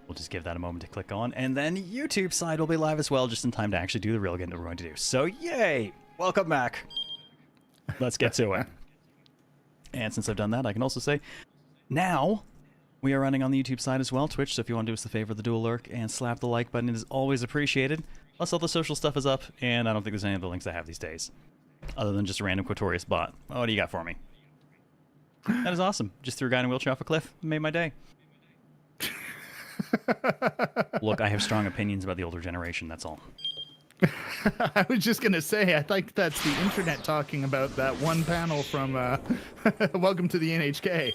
We'll just give that a moment to click on, and then YouTube side will be live as well, just in time to actually do the real game that we're going to do. So yay! Welcome back. Let's get to it. And since I've done that, I can also say, now we are running on the YouTube side as well, Twitch, so if you want to do us the favor of the dual lurk and slap the like button, it is always appreciated. Plus all the social stuff is up, and I don't think there's any other links I have these days, other than just a random Quatorius bot. What do you got for me? That is awesome. Just threw a guy in a wheelchair off a cliff. Made my day. Look, I have strong opinions about the older generation, that's all. I was just going to say, I think that's the internet talking about that one panel from Welcome to the NHK.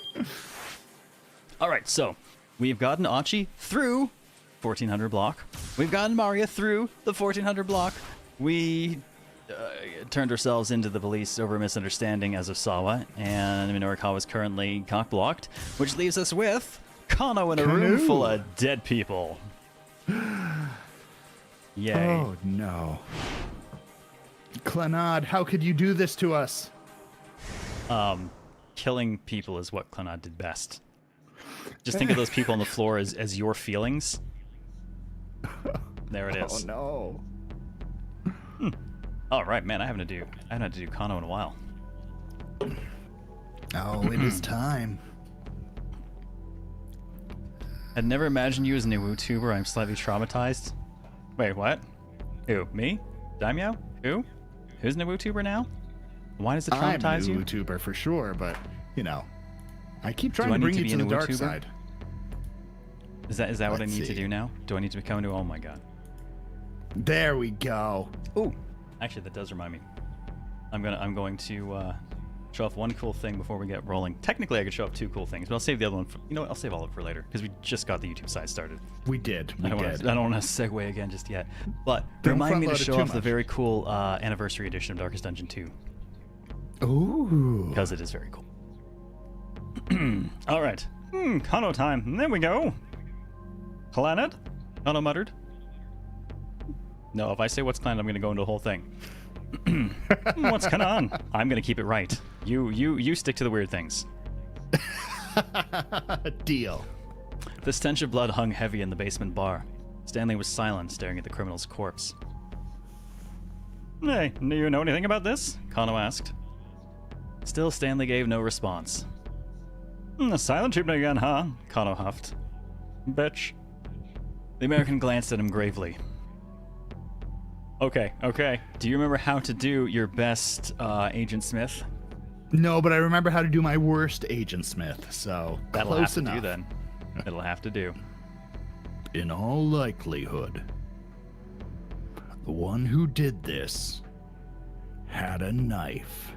All right, so we've gotten Achi through 1400 block. We've gotten Maria through the 1400 block. We turned ourselves into the police over a misunderstanding as Osawa, and Minorikawa is currently cock-blocked, which leaves us with Kano in a room full of dead people. Yay. Oh, no. Clannad, how could you do this to us? Killing people is what Clannad did best. Just think of those people on the floor as your feelings. There it is. Oh, no. All right, man, I haven't had to do Kano in a while. Oh, it is time. I'd never imagined you as a new YouTuber. I'm slightly traumatized. Wait, what? Who? Me? Daimyo? Who? Who's a new YouTuber now? Why does it traumatize you? I'm a new YouTuber for sure, but, you know, I keep trying to bring you to the dark side. Is that what I need to do now? Do I need to become a new... Oh my god. There we go. Ooh. Actually, that does remind me. I'm going to show off one cool thing before we get rolling. Technically, I could show off two cool things, but I'll save the other one for... You know what? I'll save all of it for later, because we just got the YouTube side started. We did. I don't want to segue again just yet. But remind me to show off the very cool anniversary edition of Darkest Dungeon 2. Ooh. Because it is very cool. All right. Kano time. There we go. Planet? Kano muttered. No, if I say what's planet, I'm going to go into the whole thing. What's going on? I'm going to keep it right. You stick to the weird things. Deal. The stench of blood hung heavy in the basement bar. Stanley was silent, staring at the criminal's corpse. Hey, do you know anything about this? Kano asked. Still, Stanley gave no response. The silent treatment again, huh? Kano huffed. Bitch. The American glanced at him gravely. Okay. Do you remember how to do your best Agent Smith? No, but I remember how to do my worst Agent Smith, so that'll close have to enough. do then. It'll have to do. In all likelihood, the one who did this had a knife,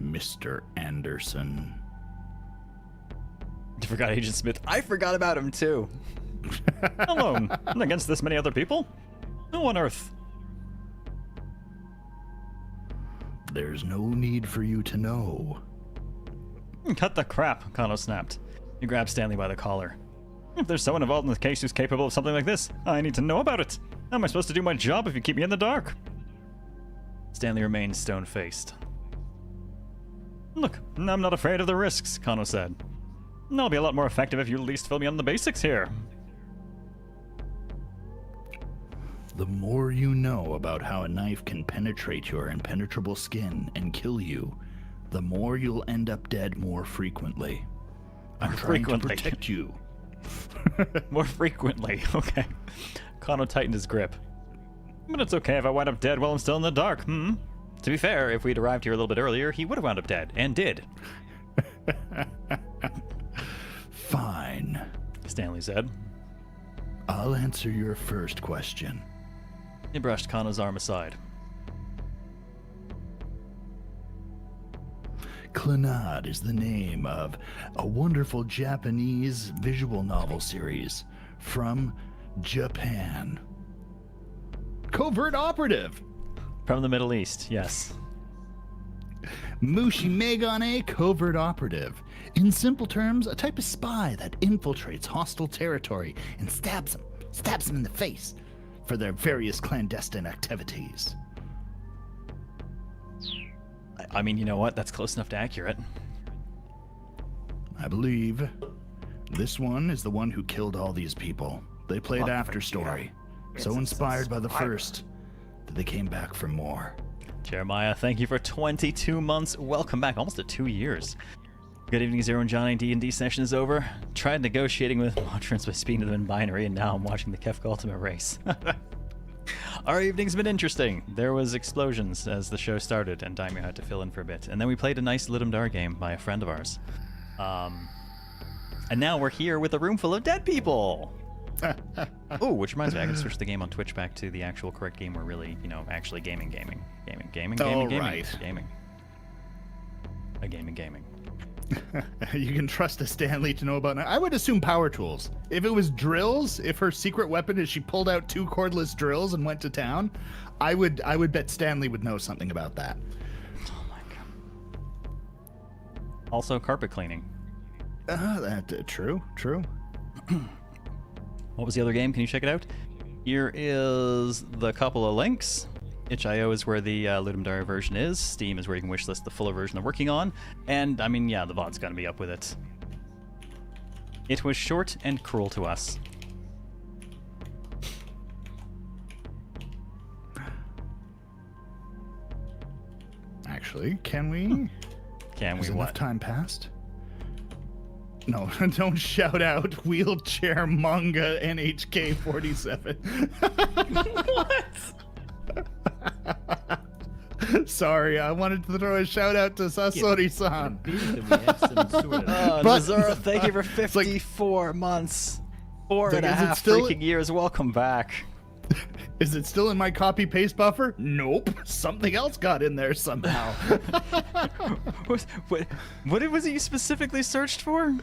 Mr. Anderson. You forgot Agent Smith. I forgot about him too. Alone, and against this many other people? Who on earth? There's no need for you to know. Cut the crap, Kano snapped. He grabbed Stanley by the collar. If there's someone involved in the case who's capable of something like this, I need to know about it. How am I supposed to do my job if you keep me in the dark? Stanley remained stone-faced. Look, I'm not afraid of the risks, Kano said. I'll be a lot more effective if you at least fill me on the basics here. The more you know about how a knife can penetrate your impenetrable skin and kill you, the more you'll end up dead more frequently. I'm trying to protect you. More frequently, okay. Kano tightened his grip. But it's okay if I wind up dead while I'm still in the dark, To be fair, if we'd arrived here a little bit earlier, he would have wound up dead, and did. Fine, Stanley said. I'll answer your first question. He brushed Kano's arm aside. Clannad is the name of a wonderful Japanese visual novel series from Japan. Covert operative! From the Middle East, yes. Mushi Megane covert operative. In simple terms, a type of spy that infiltrates hostile territory and stabs them in the face for their various clandestine activities. I mean, you know what? That's close enough to accurate. I believe this one is the one who killed all these people. They played After Story, so inspired by the first that they came back for more. Jeremiah, thank you for 22 months. Welcome back, almost to 2 years. Good evening, Zero and Johnny. D&D session is over. Tried negotiating with Montrance by speaking to them in binary, and now I'm watching the Kefka Ultimate Race. Our evening's been interesting. There was explosions as the show started, and Daimyo had to fill in for a bit. And then we played a nice Ludum Dare game by a friend of ours. And now we're here with a room full of dead people. Oh, which reminds me, I can switch the game on Twitch back to the actual correct game. We're really, actually gaming. Right. Gaming. You can trust a Stanley to know about. I would assume power tools. If it was drills, if her secret weapon is she pulled out 2 cordless drills and went to town, I would bet Stanley would know something about that. Oh my god. Also, carpet cleaning. True. What was the other game? Can you check it out? Here is the couple of links. itch.io is where the Ludum Dare version is. Steam is where you can wishlist the fuller version they're working on. And, I mean, yeah, the VOD's gonna be up with it. It was short and cruel to us. Actually, can we? Can we Has what? enough time passed? No, don't shout out wheelchair manga NHK 47. Sorry, I wanted to throw a shout out to Sasori-san. Nazara, thank you for 54 months. 4.5 freaking years. Welcome back. Is it still in my copy paste buffer? Nope. Something else got in there somehow. What was it you specifically searched for?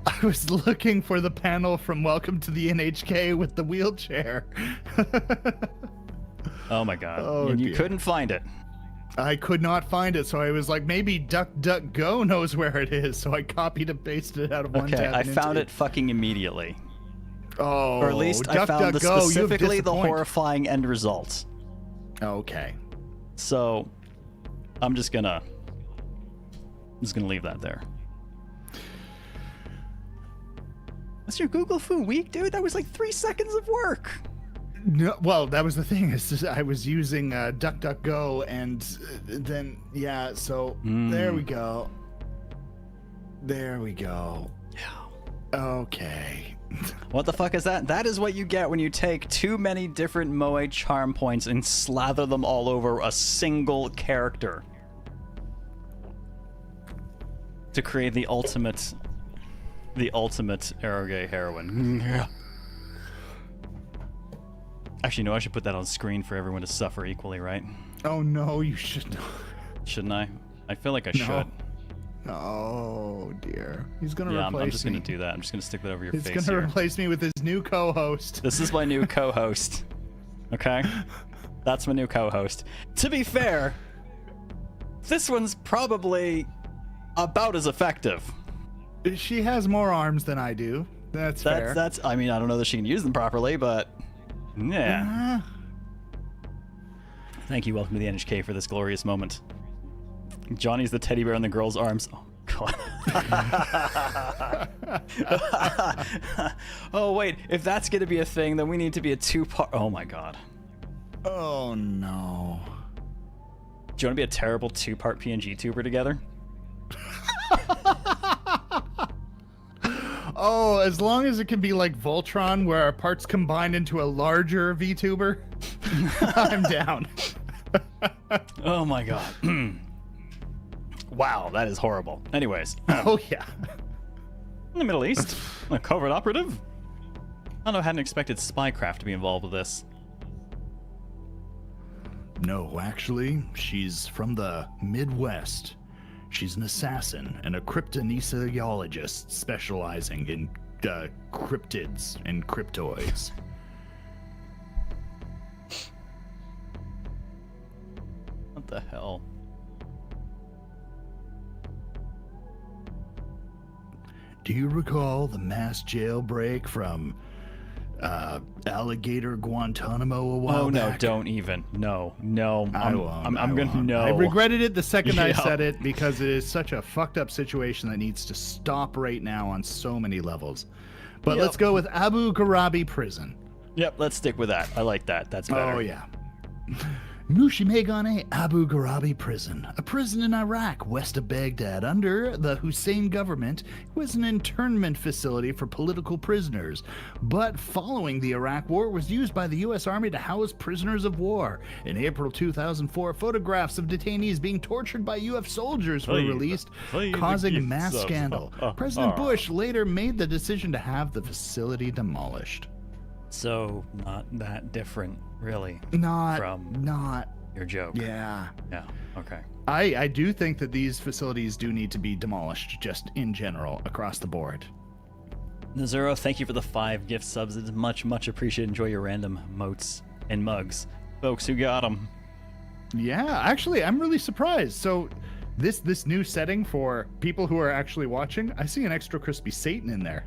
I was looking for the panel from Welcome to the NHK with the wheelchair. Oh my god. Oh, and you dear. couldn't find it. I could not find it, so I was like, maybe DuckDuckGo knows where it is, so I copied and pasted it out of one tab. Okay, I and found it fucking immediately. Oh, Or at least I found specifically the horrifying horrifying end result. Okay. So, I'm just gonna leave that there. That's your Google Foo week, dude? That was like 3 seconds of work. No, well, that was the thing. Is just, I was using DuckDuckGo, and then so there we go. There we go. Yeah. Okay. What the fuck is that? That is what you get when you take too many different Moe charm points and slather them all over a single character to create the ultimate eroge heroine. Actually, no, I should put that on screen for everyone to suffer equally, right? Oh no, you should not. Shouldn't I? I feel like I should. Oh dear. He's gonna replace me. I'm just gonna do that. I'm just gonna stick that over your face. He's gonna replace me with his new co-host. This is my new co-host. Okay? That's my new co-host. To be fair, this one's probably about as effective. She has more arms than I do. That's fair. I mean, I don't know that she can use them properly, but yeah. Thank you. Welcome to the NHK for this glorious moment. Johnny's the teddy bear in the girl's arms. Oh, God. Oh, wait. If that's going to be a thing, then we need to be a 2-part... Oh, my God. Oh, no. Do you want to be a terrible 2-part PNG tuber together? Oh, as long as it can be like Voltron, where our parts combine into a larger VTuber, I'm down. Oh, my God. Wow, that is horrible. Anyways. Oh, yeah. In the Middle East, a covert operative? I don't know, hadn't expected spycraft to be involved with this. No, actually, she's from the Midwest. She's an assassin and a cryptonesologiologist specializing in cryptids and cryptoids. What the hell? Do you recall the mass jailbreak from Alligator Guantanamo a while back? No, don't even. No. I'm gonna know. I regretted it the second I said it because it is such a fucked up situation that needs to stop right now on so many levels. But let's go with Abu Ghraib prison. Yep, let's stick with that. I like that. That's better. Oh, yeah. Mushimegane Abu Gharabi Prison, a prison in Iraq west of Baghdad under the Hussein government, was an internment facility for political prisoners. But following the Iraq War, was used by the U.S. Army to house prisoners of war. In April 2004, photographs of detainees being tortured by U.S. soldiers were released, causing mass scandal. President Bush later made the decision to have the facility demolished. So, not that different, really, from your joke. Yeah. Yeah, okay. I do think that these facilities do need to be demolished, just in general, across the board. Nazuro, thank you for the 5 gift subs. It's much, much appreciated. Enjoy your random motes and mugs. Folks who got them. Yeah, actually, I'm really surprised. So, this new setting for people who are actually watching, I see an extra crispy Satan in there.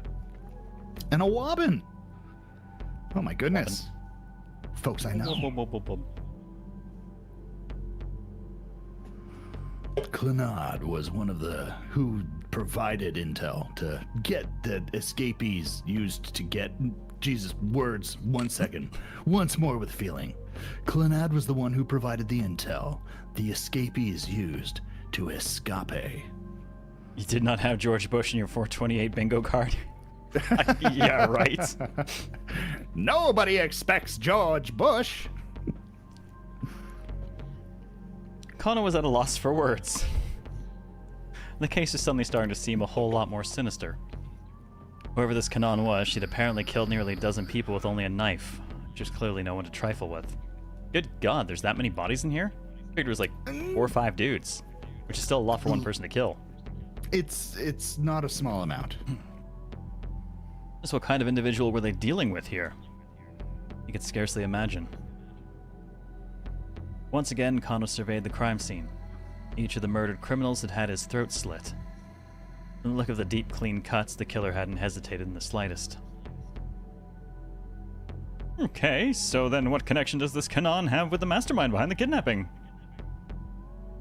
And a Wobbin. Oh my goodness. Folks, I know. Clannad was one of the who provided intel to get the escapees used to get Jesus words 1 second. Once more with feeling. Clannad was the one who provided the intel the escapees used to escape. You did not have George Bush in your 428 bingo card? Yeah, right. Nobody expects George Bush. Kano was at a loss for words. The case is suddenly starting to seem a whole lot more sinister. Whoever this Kanon was, she'd apparently killed nearly a dozen people with only a knife, which is clearly no one to trifle with. Good God, there's that many bodies in here? I figured it was like 4 or 5 dudes, which is still a lot for one person to kill. It's not a small amount. Just what kind of individual were they dealing with here? You could scarcely imagine. Once again, Kano surveyed the crime scene. Each of the murdered criminals had had his throat slit. From the look of the deep, clean cuts, the killer hadn't hesitated in the slightest. Okay, so then what connection does this Kanon have with the mastermind behind the kidnapping?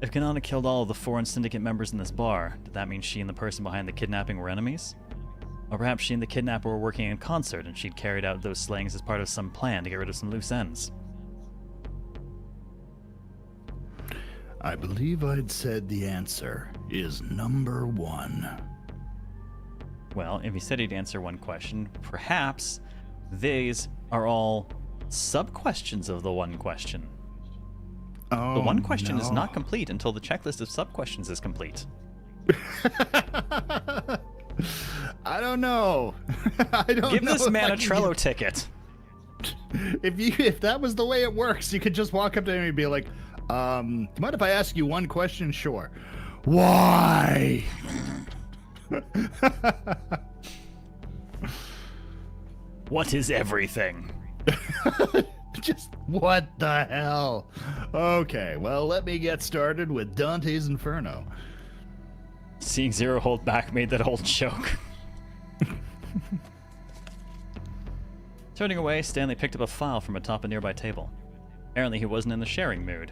If Kanon had killed all of the foreign syndicate members in this bar, did that mean she and the person behind the kidnapping were enemies? Or perhaps she and the kidnapper were working in concert and she'd carried out those slayings as part of some plan to get rid of some loose ends. I believe I'd said the answer is number 1. Well, if he said he'd answer one question, perhaps these are all sub-questions of the one question. Oh, the one question no. is not complete until the checklist of sub-questions is complete. I don't know. Give this man a Trello ticket. If that was the way it works, you could just walk up to him and be like, mind if I ask you one question? Sure. Why? What is everything? Just what the hell? Okay, well, let me get started with Dante's Inferno. Seeing Zero hold back made that old joke. Turning away, Stanley picked up a file from atop a nearby table. Apparently he wasn't in the sharing mood.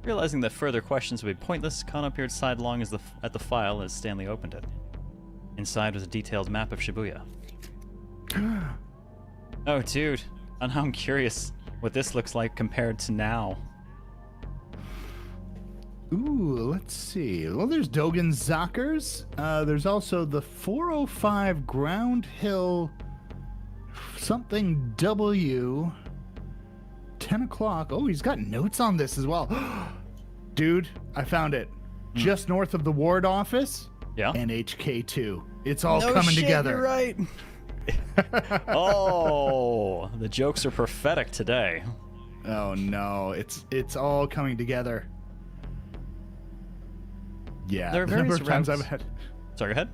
Realizing that further questions would be pointless, Kano peered sidelong at the file as Stanley opened it. Inside was a detailed map of Shibuya. Oh, dude. And I'm curious what this looks like compared to now. Ooh, let's see. Well, there's Dogen Zakers. There's also the 405 Ground Hill something W. 10 o'clock. Oh, he's got notes on this as well. Dude, I found it. Just north of the ward office. Yeah. NHK2. It's all coming together. You're right. Oh, the jokes are prophetic today. Oh no, it's all coming together. Yeah, There are the number various of times routes. I've had. Sorry, go ahead.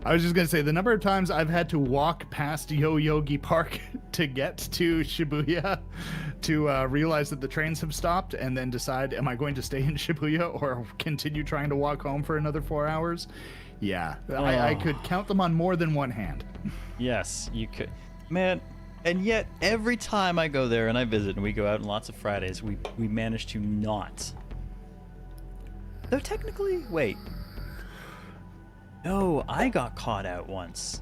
I was just gonna say the number of times I've had to walk past Yoyogi Park to get to Shibuya to realize that the trains have stopped and then decide, am I going to stay in Shibuya or continue trying to walk home for another 4 hours? Yeah, I could count them on more than one hand. Yes, you could. Man, and yet every time I go there and I visit and we go out on lots of Fridays, we manage to not. Though technically, wait. No, I got caught out once.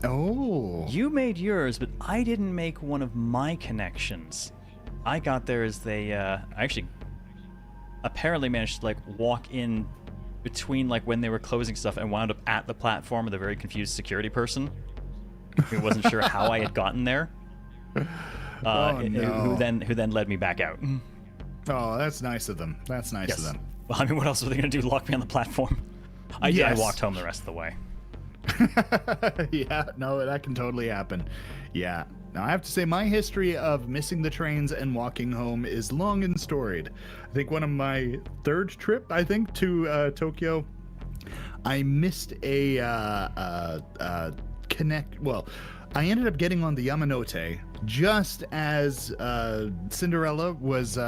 Oh. You made yours, but I didn't make one of my connections. I got there as they, I actually apparently managed to, like, walk in between, like, when they were closing stuff and wound up at the platform with a very confused security person who wasn't sure how I had gotten there. Who then led me back out. Oh, that's nice of them. That's nice of them. Well, I mean, what else were they going to do? Lock me on the platform? I walked home the rest of the way. Yeah, no, that can totally happen. Yeah. Now, I have to say, my history of missing the trains and walking home is long and storied. I think one of my third trip, to Tokyo, I missed a connect. Well, I ended up getting on the Yamanote just as Cinderella was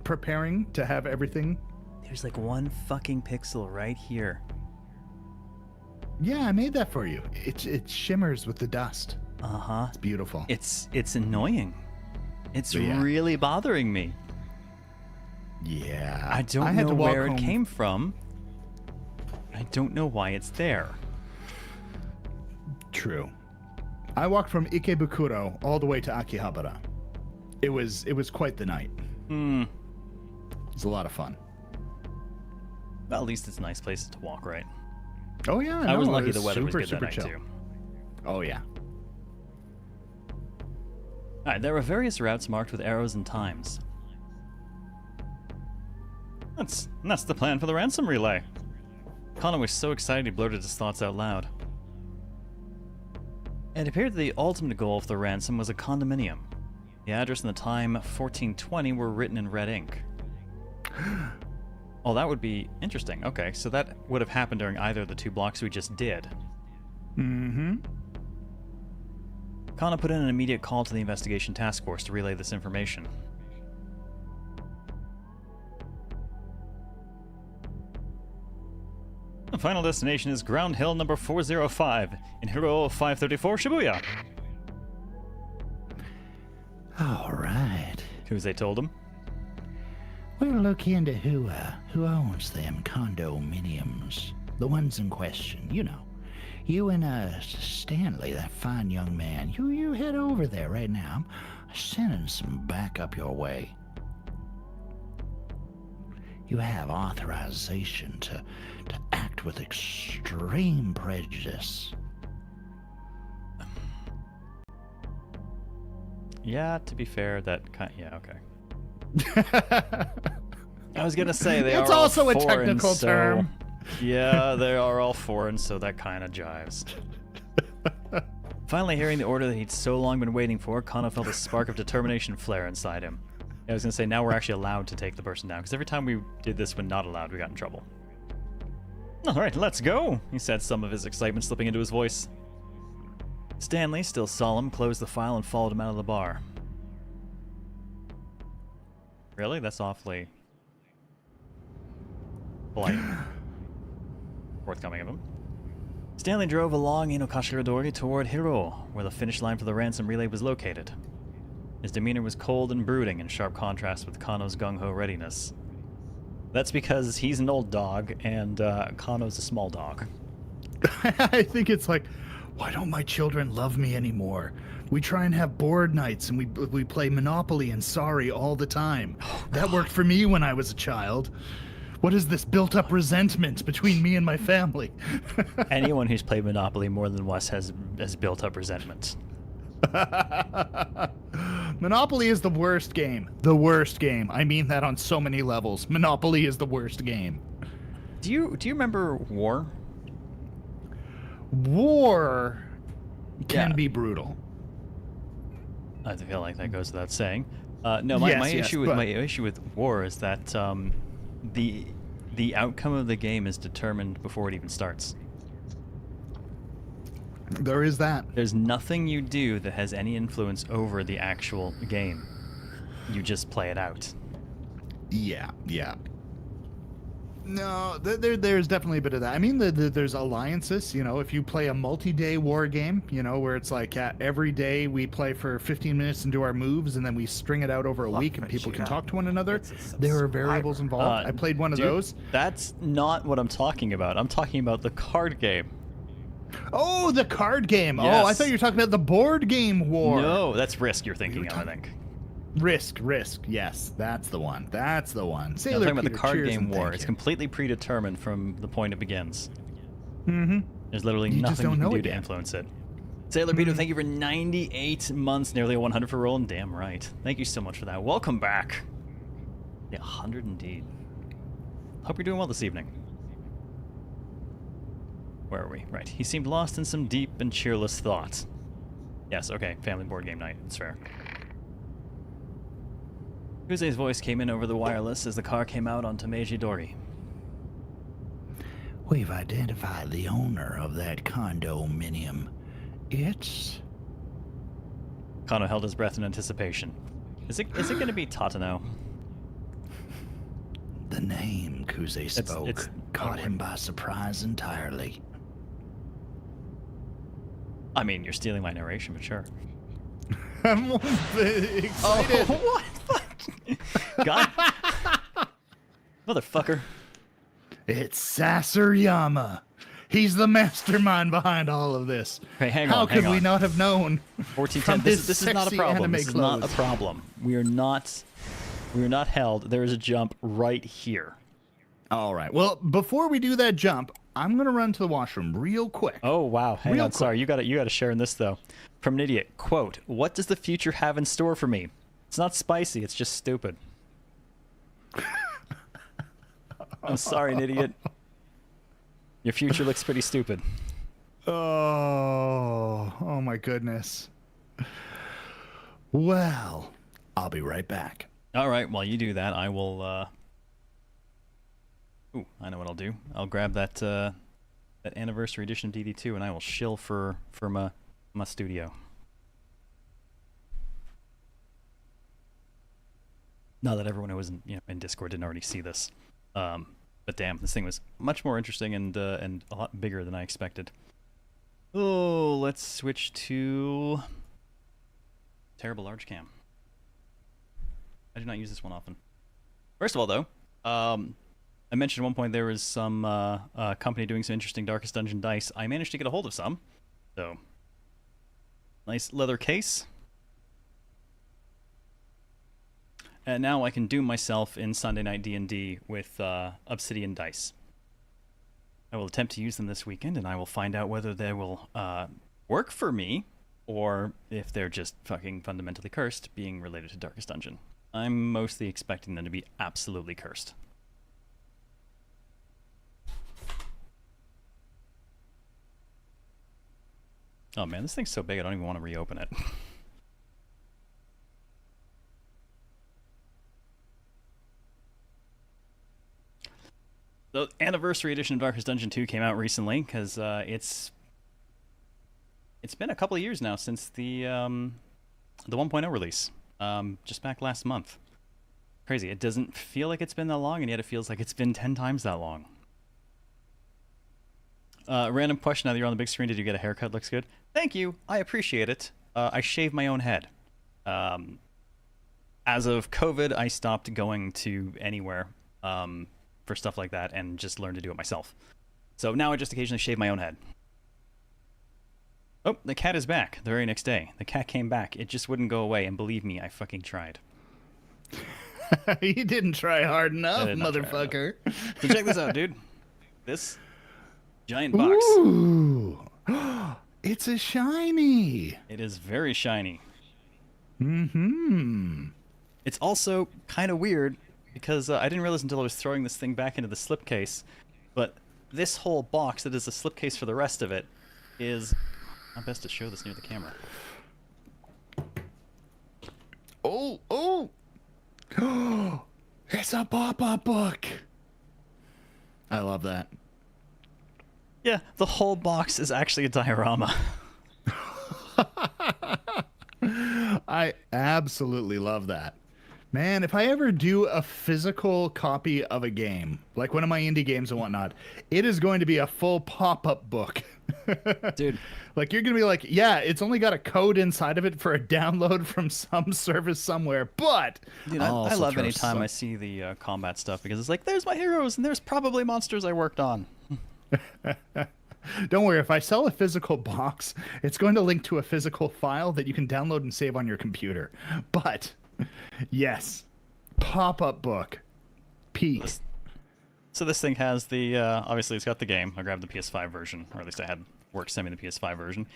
preparing to have everything. There's like one fucking pixel right here. Yeah, I made that for you. It shimmers with the dust. Uh-huh. It's beautiful. It's annoying. It's really bothering me. Yeah. I don't know where it came from. I don't know why it's there. True. I walked from Ikebukuro all the way to Akihabara. It was quite the night. It was a lot of fun. Well, at least it's nice places to walk, right? Oh yeah, I was lucky the weather was good that night chill. too. Oh yeah. Alright, there were various routes marked with arrows and times. That's the plan for the ransom relay. Kano was so excited he blurted his thoughts out loud. It appeared that the ultimate goal of the ransom was a condominium. The address and the time 1420 were written in red ink. Oh, that would be interesting. Okay, so that would have happened during either of the two blocks we just did. Mm-hmm. Kano put in an immediate call to the investigation task force to relay this information. The final destination is Ground Hill number 405 in Hiro 534 Shibuya. All right. Kuze told him. We'll look into who owns them condominiums. The ones in question, you know. You and Stanley, that fine young man, you head over there right now. I'm sending some backup your way. You have authorization to act with extreme prejudice. Yeah, to be fair, yeah, okay. I was gonna say it's also a technical term. Yeah, they are all foreign, so that kind of jives. Finally hearing the order that he'd so long been waiting for, Kano felt a spark of determination flare inside him. I was gonna say, now we're actually allowed to take the person down, because every time we did this when not allowed, we got in trouble. Alright, let's go, he said, some of his excitement slipping into his voice. Stanley, still solemn, closed the file and followed him out of the bar. Really? That's awfully polite. Forthcoming of him. Stanley drove along Inokashirodori toward Hiro, where the finish line for the ransom relay was located. His demeanor was cold and brooding, in sharp contrast with Kano's gung-ho readiness. That's because he's an old dog, and Kano's a small dog. I think it's like, why don't my children love me anymore? We try and have board nights, and we play Monopoly and Sorry all the time. That worked for me when I was a child. What is this built-up resentment between me and my family? Anyone who's played Monopoly more than once has built up resentment. Monopoly is the worst game. The worst game. I mean that on so many levels. Monopoly is the worst game. Do you remember War? War can be brutal. I feel like that goes without saying. No, my issue with War is that the outcome of the game is determined before it even starts. There is that. There's nothing you do that has any influence over the actual game. You just play it out. Yeah. No, there's definitely a bit of that. I mean, there's alliances, you know, if you play a multi-day war game, you know, where it's like every day we play for 15 minutes and do our moves, and then we string it out over a week and people can talk to one another. There are variables involved. I played one of those. That's not what I'm talking about. I'm talking about the card game. Oh, the card game. Yes. Oh, I thought you were talking about the board game war. No, that's Risk you're thinking of, I think. Risk. Yes, that's the one. That's the one. I'm Sailor talking about the Peter, card cheers game and war. thank It's you. completely predetermined from the point it begins. Mm-hmm. There's literally You just nothing you don't can know do it to yet. influence it. Sailor Peter, thank you for 98 months, nearly a 100 for rolling. Damn right. Thank you so much for that. Welcome back. Yeah, 100 indeed. Hope you're doing well this evening. Where are we? Right. He seemed lost in some deep and cheerless thoughts. Yes, okay. Family board game night. It's fair. Kuze's voice came in over the wireless as the car came out onto Meiji Dori. We've identified the owner of that condominium. It's... Kano held his breath in anticipation. Is it going to be Tatano? The name Kuze spoke it's- caught him by surprise entirely. I mean, you're stealing my narration, but sure. I'm excited. Oh, what? God. Motherfucker. It's Sasayama. He's the mastermind behind all of this. Hey, hang How on, could hang we on. not have known? 1410. from This his is not a sexy problem. anime This is not a clothes? problem. We are not held. There is a jump right here. All right. Well, before we do that jump, I'm gonna run to the washroom real quick. Oh wow. Hang Real on. Sorry, you got to share in this though. From an idiot. Quote: "What does the future have in store for me? It's not spicy. It's just stupid." I'm sorry, an idiot. Your future looks pretty stupid. Oh my goodness. Well, I'll be right back. All right. While you do that, I will. Ooh, I know what I'll do. I'll grab that that anniversary edition of DD2, and I will shill for my studio. Not that everyone who was in Discord didn't already see this, but damn, this thing was much more interesting and a lot bigger than I expected. Oh, let's switch to terrible large cam. I do not use this one often. First of all, though, I mentioned at one point there was some company doing some interesting Darkest Dungeon dice. I managed to get a hold of some. So, nice leather case. And now I can doom myself in Sunday Night D&D with Obsidian dice. I will attempt to use them this weekend, and I will find out whether they will work for me, or if they're just fucking fundamentally cursed, being related to Darkest Dungeon. I'm mostly expecting them to be absolutely cursed. Oh man, this thing's so big I don't even want to reopen it. The anniversary edition of Darkest Dungeon 2 came out recently because it's been a couple of years now since the 1.0 release, just back last month. Crazy. It doesn't feel like it's been that long, and yet it feels like it's been 10 times that long. Random question, now that you're on the big screen, did you get a haircut? Looks good. Thank you. I appreciate it. I shave my own head. As of COVID, I stopped going to anywhere for stuff like that and just learned to do it myself. So now I just occasionally shave my own head. Oh, the cat is back the very next day. The cat came back. It just wouldn't go away, and believe me, I fucking tried. You didn't try hard enough, did not try hard motherfucker. So check this out, dude. This giant box. Ooh. It's a shiny. It is very shiny. Mm-hmm. It's also kind of weird because I didn't realize until I was throwing this thing back into the slipcase, but this whole box that is a slipcase for the rest of it is... Not best to show this near the camera. Oh! It's a pop-up book. I love that. Yeah, the whole box is actually a diorama. I absolutely love that. Man, if I ever do a physical copy of a game, like one of my indie games and whatnot, it is going to be a full pop-up book. Dude. Like, you're going to be like, yeah, it's only got a code inside of it for a download from some service somewhere, but... Dude, I love any time I see the combat stuff because it's like, there's my heroes and there's probably monsters I worked on. Don't worry, if I sell a physical box, it's going to link to a physical file that you can download and save on your computer. But yes, pop-up book. Peak. So this thing has the, obviously it's got the game. I grabbed the PS5 version, or at least I had work send me the PS5 version.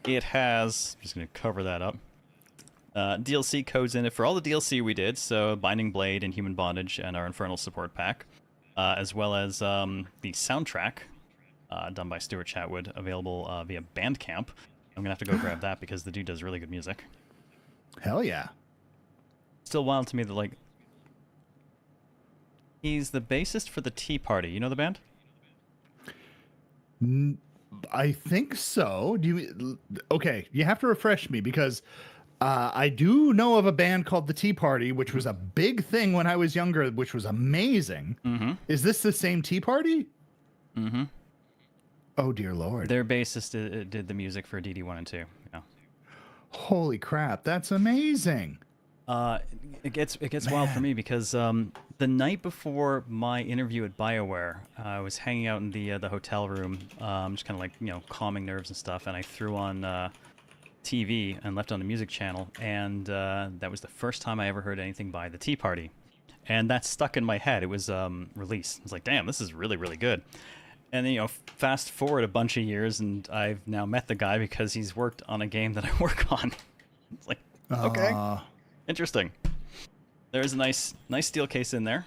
It has, I'm just going to cover that up, DLC codes in it for all the DLC we did, so Binding Blade and Human Bondage and our Infernal Support Pack, as well as the soundtrack done by Stuart Chatwood, available via Bandcamp. I'm going to have to go grab that because the dude does really good music. Hell yeah. Still wild to me that, like, he's the bassist for the Tea Party. You know the band? I think so. Okay, you have to refresh me because I do know of a band called the Tea Party, which was a big thing when I was younger, which was amazing. Mm-hmm. Is this the same Tea Party? Mm-hmm. Oh, dear Lord. Their bassist did the music for DD1 and 2. Yeah. Holy crap, that's amazing. It gets wild for me because the night before my interview at BioWare, I was hanging out in the hotel room, just kind of like, calming nerves and stuff, and I threw on TV and left on the music channel, and that was the first time I ever heard anything by the Tea Party, and that stuck in my head. It was released. I was like, damn, this is really, really good. And then, fast forward a bunch of years, and I've now met the guy because he's worked on a game that I work on. It's like, okay. Interesting. There's a nice steel case in there,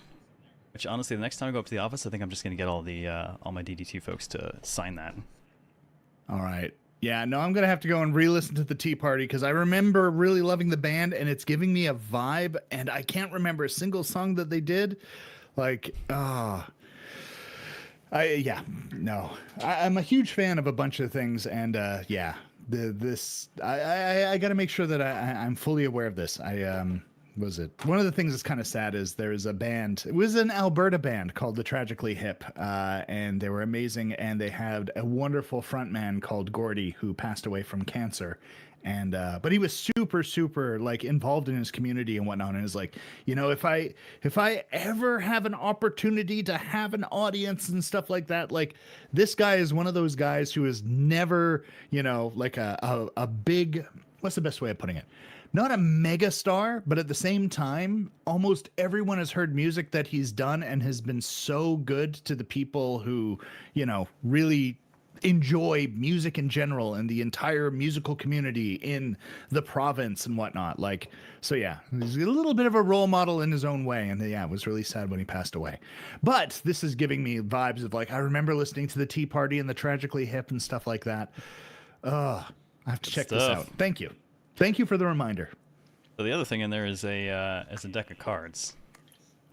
which honestly, the next time I go up to the office, I think I'm just going to get all my DD2 folks to sign that. All right. Yeah, no, I'm going to have to go and re-listen to the Tea Party because I remember really loving the band and it's giving me a vibe and I can't remember a single song that they did. Like, I'm a huge fan of a bunch of things and I got to make sure that I'm fully aware of this. One of the things that's kind of sad is there's a band, it was an Alberta band called The Tragically Hip, and they were amazing, and they had a wonderful frontman called Gordy who passed away from cancer. And but he was super like involved in his community and whatnot, and is like, if I ever have an opportunity to have an audience and stuff like that, like this guy is one of those guys who is never, like a big, what's the best way of putting it? Not a mega star, but at the same time, almost everyone has heard music that he's done and has been so good to the people who, really enjoy music in general and the entire musical community in the province and whatnot. Like, so yeah, he's a little bit of a role model in his own way. And it was really sad when he passed away. But this is giving me vibes of like, I remember listening to the Tea Party and the Tragically Hip and stuff like that. I have to check this out. Thank you. Thank you for the reminder. So the other thing in there is a deck of cards,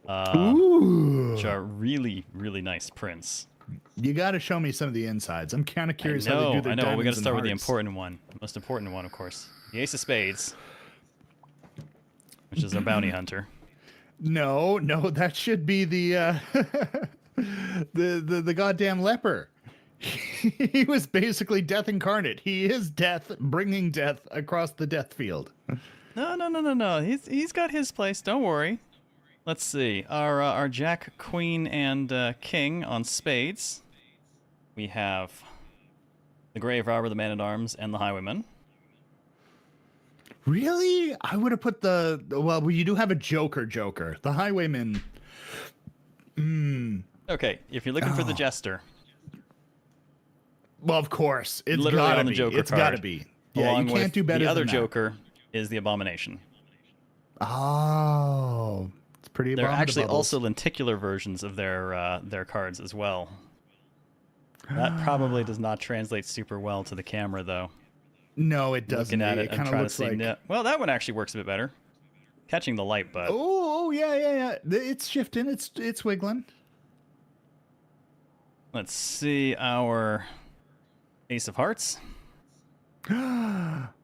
Ooh. Which are really, really nice prints. You got to show me some of the insides. I'm kind of curious how they do their I know. We got to start with the hearts. important one, the most important one, of course, the Ace of Spades, which is our bounty hunter. No, that should be the the goddamn leper. He was basically death incarnate. He is death, bringing death across the death field. No. He's got his place. Don't worry. Let's see. Our Jack, Queen, and King on spades. We have the Grave Robber, the Man-at-Arms, and the Highwayman. Really? I would have put well, you do have a Joker. The Highwayman. Okay, if you're looking for the Jester. Well, of course. It's literally gotta on the be. Joker It's card. gotta be. Yeah, Along you can't with do better the other than that. Joker is the Abomination. Oh, it's pretty There are abominable. actually also lenticular versions of their cards as well. That probably does not translate super well to the camera, though. No, it doesn't. Looking at it, kind I'm of trying looks to see. like. Well, that one actually works a bit better. Catching the light, but Oh, yeah. It's shifting. It's wiggling. let's see our Ace of Hearts.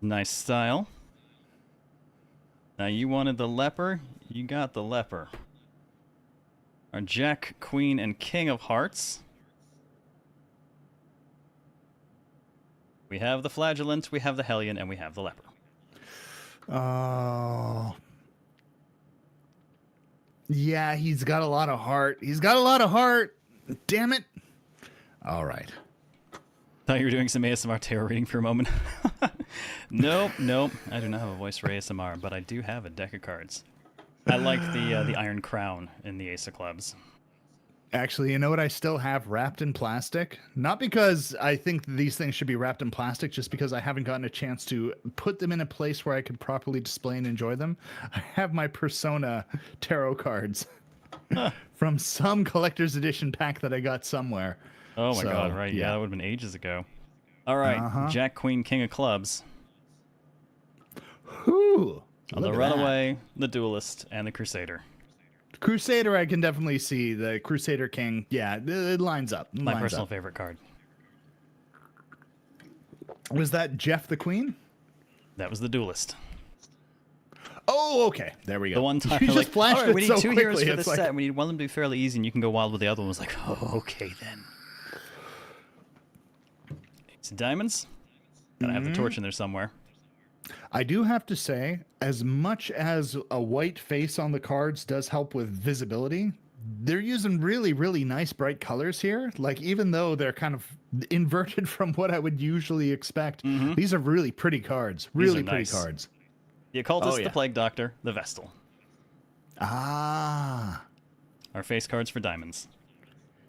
Nice style. Now you wanted the leper. You got the leper. Our Jack, Queen, and King of Hearts. We have the Flagellant, we have the Hellion, and we have the leper. Oh. Yeah, he's got a lot of heart. Damn it. All right. Thought you were doing some ASMR tarot reading for a moment. Nope. I do not have a voice for ASMR, but I do have a deck of cards. I like the Iron Crown in the Ace of Clubs. Actually, you know what I still have wrapped in plastic? Not because I think these things should be wrapped in plastic, just because I haven't gotten a chance to put them in a place where I could properly display and enjoy them. I have my Persona tarot cards from some collector's edition pack that I got somewhere. Oh my god, right. Yeah, that would have been ages ago. All right, Jack, Queen, King of Clubs. Whoo! The Runaway, the Duelist, and the Crusader. Crusader, I can definitely see. The Crusader King, yeah, it lines up. My personal favorite card. Was that Jeff the Queen? That was the Duelist. Oh, okay. There we go. The one time you just flashed it we need so two quickly. heroes for this like... set. We need one of them to be fairly easy, and you can go wild with the other one. Was like, oh, okay then. It's diamonds. Gotta have the torch in there somewhere. I do have to say, as much as a white face on the cards does help with visibility, they're using really, really nice bright colors here. Like, even though they're kind of inverted from what I would usually expect, these are really pretty cards. Really pretty cards. The Occultist, the Plague Doctor, the Vestal. Ah. Our face cards for diamonds.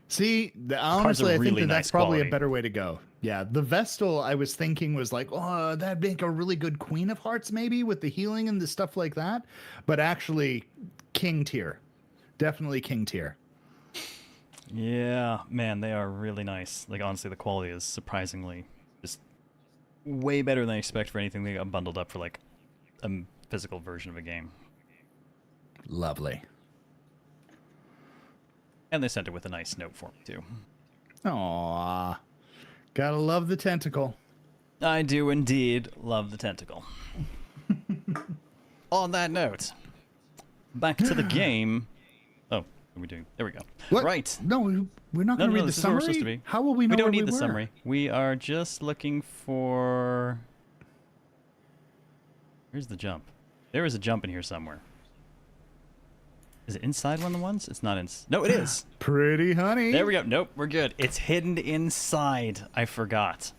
See, honestly, I think that's probably a better way to go. Yeah, the Vestal, I was thinking was like, oh, that'd make a really good Queen of Hearts maybe with the healing and the stuff like that. But actually, King tier. Definitely King tier. Yeah, man, they are really nice. Like, honestly, the quality is surprisingly just way better than I expect for anything they got bundled up for, like, a physical version of a game. Lovely. And they sent it with a nice note for me, too. Aww. Gotta love the tentacle. I do indeed love the tentacle. On that note, back to the game. Oh, what are we doing? There we go. What? Right. No, we're not going to read the summary? Supposed to be. How will we know we don't where need the summary. We are just looking for... Where's the jump? There is a jump in here somewhere. Is it inside one of the ones? It's not in. No, it is. Pretty honey. There we go. Nope, we're good. It's hidden inside. I forgot.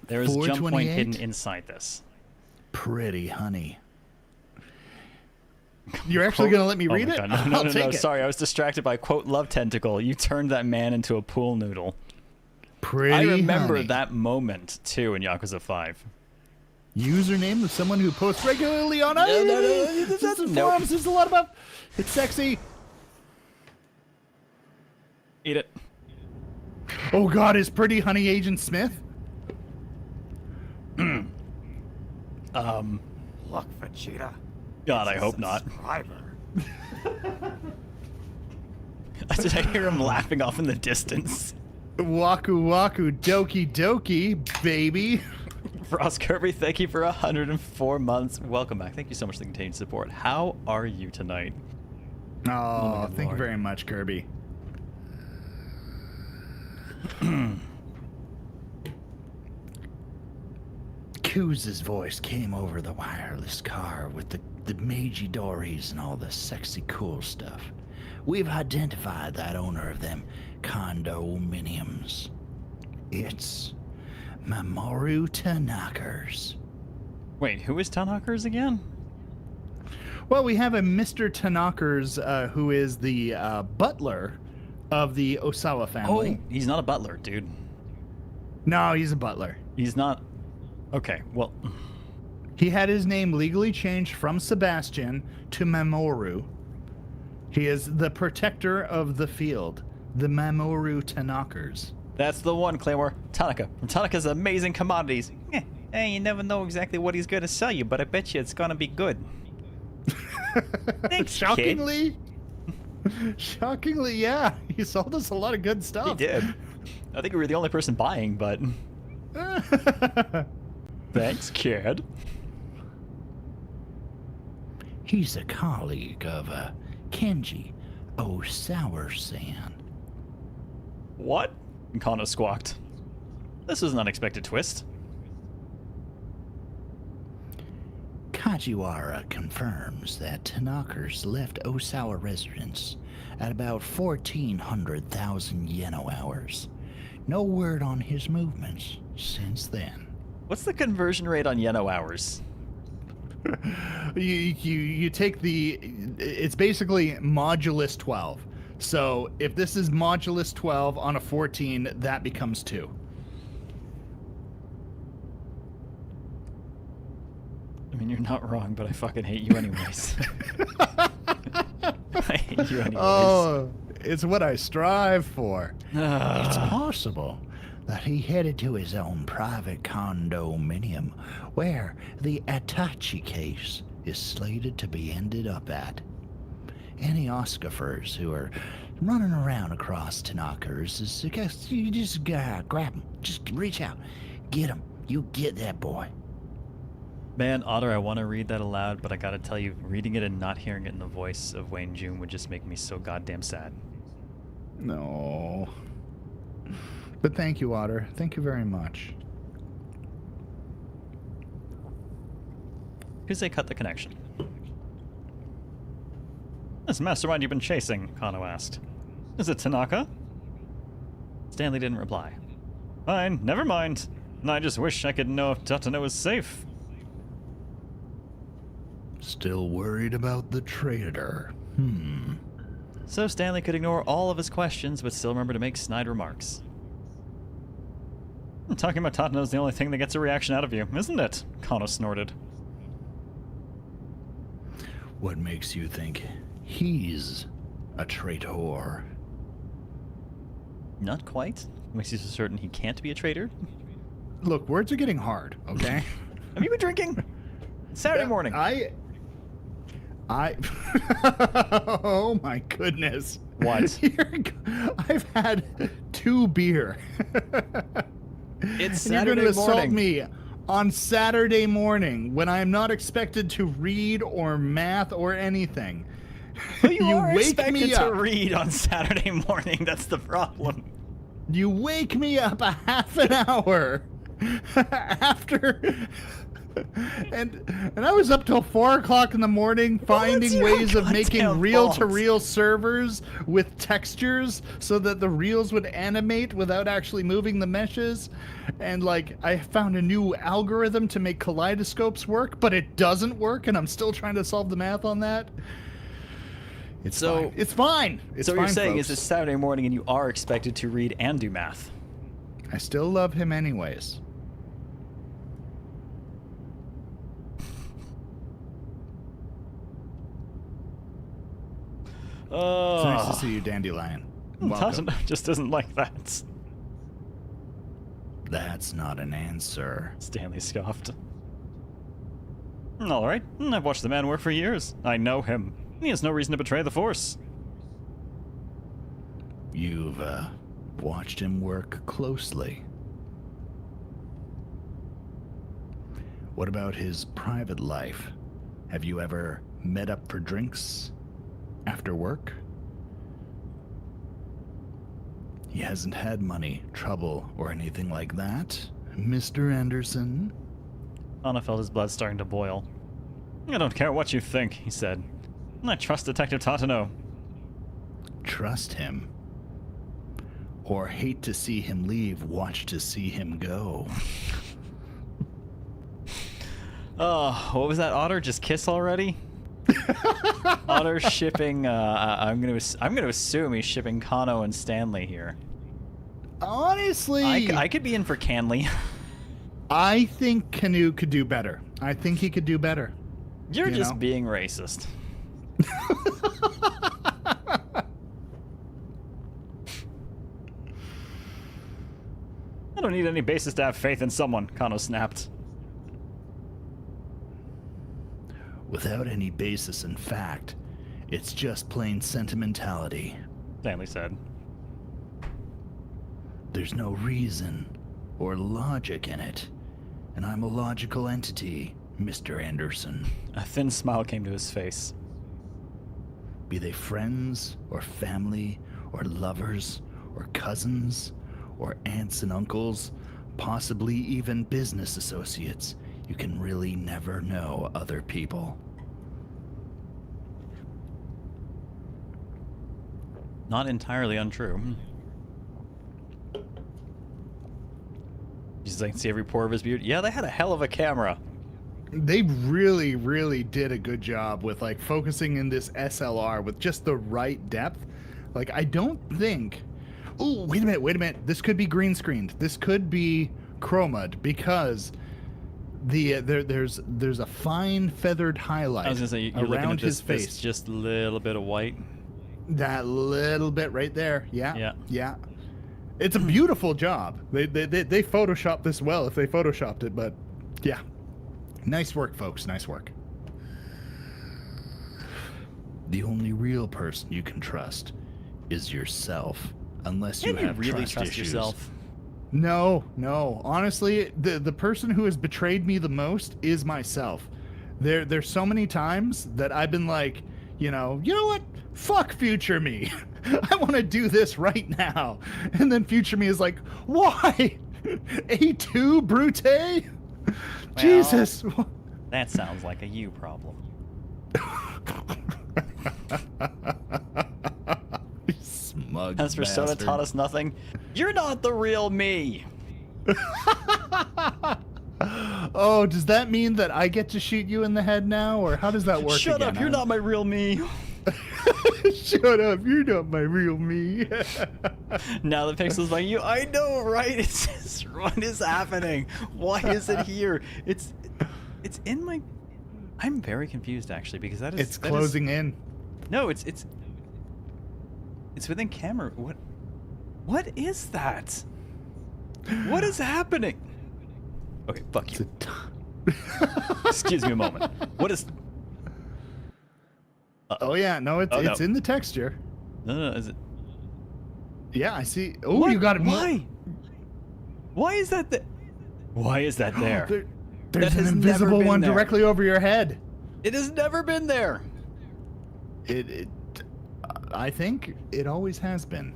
There is a jump point hidden inside this. Pretty honey. You're actually going to let me read it? No. Sorry, I was distracted by, quote, love tentacle. You turned that man into a pool noodle. Pretty I remember honey. that moment, too, in Yakuza 5. Username of someone who posts regularly on forums. There's a lot about... It's sexy. Eat it. Oh God, is Pretty Honey Agent Smith? Look, Vegeta. God, I hope not. Did I hear him laughing off in the distance? Waku Waku Doki Doki, baby. Frost Kirby, thank you for 104 months. Welcome back. Thank you so much for the continued support. How are you tonight? Oh, thank you very much, Kirby. Kuz's voice came over the wireless car with the Meiji Dories and all the sexy cool stuff. We've identified that owner of them condominiums. It's Mamoru Tanaka's. Wait, who is Tanaka's again? Well, we have a Mr. Tanaka's who is the butler of the Osawa family. Oh, he's not a butler, dude. No, he's a butler. He's not... Okay, well... He had his name legally changed from Sebastian to Mamoru. He is the protector of the field, the Mamoru Tanaka's. That's the one, Claymore. Tanaka. From Tanaka's Amazing Commodities. Hey, you never know exactly what he's going to sell you, but I bet you it's going to be good. Thanks, shockingly, yeah, he sold us a lot of good stuff. He did. I think we were the only person buying, but thanks, kid. He's a colleague of Kenji Osawa-san. What? Kano squawked. This was an unexpected twist. Kajiwara confirms that Tanaka's left Osawa residence at about 1,400,000 Yeno hours. No word on his movements. since then. What's the conversion rate on Yeno hours? You take it's basically modulus 12. So if this is modulus 12 on a 14, that becomes 2. I mean, you're not wrong, but I fucking hate you anyways. I hate you anyways. Oh, it's what I strive for. It's possible that he headed to his own private condominium, where the Achi case is slated to be ended up at. Any Oscafers who are running around across Tanakers, you just grab them. Just reach out. Get him. You get that boy. Man, Otter, I want to read that aloud, but I gotta tell you, reading it and not hearing it in the voice of Wayne June would just make me so goddamn sad. No. But thank you, Otter. Thank you very much. Who's they cut the connection? This mastermind you've been chasing, Kano asked. Is it Tanaka? Stanley didn't reply. Fine, never mind. I just wish I could know if Tatano was safe. Still worried about the traitor. So Stanley could ignore all of his questions, but still remember to make snide remarks. Talking about Tatano's the only thing that gets a reaction out of you, isn't it? Kano snorted. What makes you think he's a traitor? Not quite. Makes you so certain he can't be a traitor. Look, words are getting hard, okay? Have you been drinking? Saturday morning. Oh my goodness. What? I've had 2 beer. It's and you're Saturday going to assault morning. me on Saturday morning when I am not expected to read or math or anything. Well, you are wake expected me to up. read on Saturday morning. That's the problem. You wake me up a half an hour after, and I was up till 4 o'clock in the morning finding your ways of goddamn making reel-to-reel servers with textures so that the reels would animate without actually moving the meshes. And like, I found a new algorithm to make kaleidoscopes work, but it doesn't work, and I'm still trying to solve the math on that. It's fine. It's fine. It's So what fine, you're saying folks. is it's Saturday morning and you are expected to read and do math. I still love him anyways. It's nice to see you, Dandelion. Welcome. Tatano just doesn't like that. That's not an answer. Stanley scoffed. All right, I've watched the man work for years. I know him. He has no reason to betray the Force. You've watched him work closely. What about his private life? Have you ever met up for drinks after work? He hasn't had money, trouble, or anything like that, Mr. Anderson? Anna felt his blood starting to boil. I don't care what you think, he said. I trust Detective Tatano. Trust him. Or hate to see him leave, watch to see him go. Oh, what was that, Otter? Just kiss already? Otter shipping, I'm gonna assume he's shipping Kano and Stanley here. Honestly, I could be in for Canley. I think Kano could do better. I think he could do better. You're You just know? being racist. I don't need any basis to have faith in someone, Kano snapped. Without any basis in fact, it's just plain sentimentality. Stanley said. There's no reason or logic in it, and I'm a logical entity, Mr. Anderson. A thin smile came to his face. Be they friends, or family, or lovers, or cousins, or aunts and uncles, possibly even business associates, you can really never know other people. Not entirely untrue. Just like see every pore of his beard. Yeah, they had a hell of a camera. They really, really did a good job with like focusing in this SLR with just the right depth. Like, I don't think. Oh, wait a minute. This could be green screened. This could be chroma'd because there's a fine feathered highlight I was gonna say you're looking around at this, his face. this just a little bit of white. That little bit right there. Yeah. Yeah. It's a beautiful job. They photoshopped this well if they photoshopped it, but yeah. Nice work, folks. Nice work. The only real person you can trust is yourself, unless you have really trust trust issues. yourself. No. Honestly, the person who has betrayed me the most is myself. There's so many times that I've been like, you know what? Fuck future me. I want to do this right now. And then future me is like, why? A2 Brute? Jesus. That sounds like a you problem. Smug Has Persona bastard. taught us nothing? You're not the real me. Oh, does that mean that I get to shoot you in the head now, or how does that work? Shut up, you're not my real me. Shut up, you're not my real me. Now the pixel's like you. I know, right? It's just, what is happening? Why is it here? It's in my. I'm very confused actually because that is. It's closing in. No, it's within camera. What is that? What is happening? Okay, fuck you. Excuse me a moment. What is? Oh yeah, no, it's in the texture. No, is it? Yeah, I see. Oh, you got it. Why? Why is that there? Why is that there? There's That an has invisible never been one there. directly over your head. It has never been there. I think it always has been.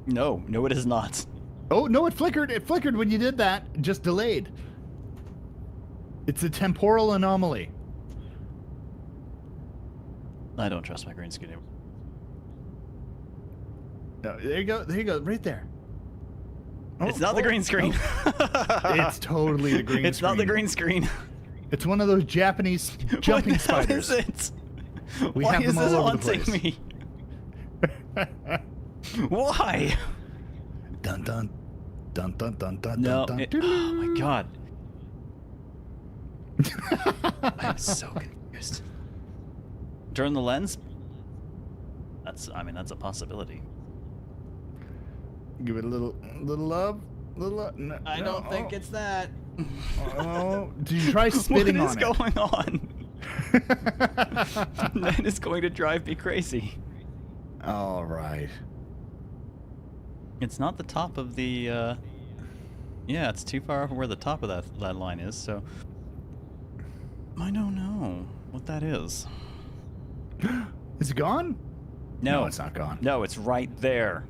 No, it is not. Oh no, it flickered. It flickered when you did that. Just delayed. It's a temporal anomaly. I don't trust my green screen anymore. No, there you go. There you go. Right there. Oh, It's not the green screen. It's totally the green screen. It's not the green screen. It's one of those Japanese jumping What the hell spiders. is it? We Why have is them this all over the haunting place. me? Why? Dun dun dun dun dun dun No. dun. Oh my god. I'm so confused. Turn the lens? That's a possibility. Give it a little love. No, I don't think it's that. Oh, did you try spitting What is on going on? That is going to drive me crazy. All right. It's not the top of the, yeah, it's too far from where the top of that line is, so... I don't know what that is. Is it gone? No, it's not gone. No, it's right there.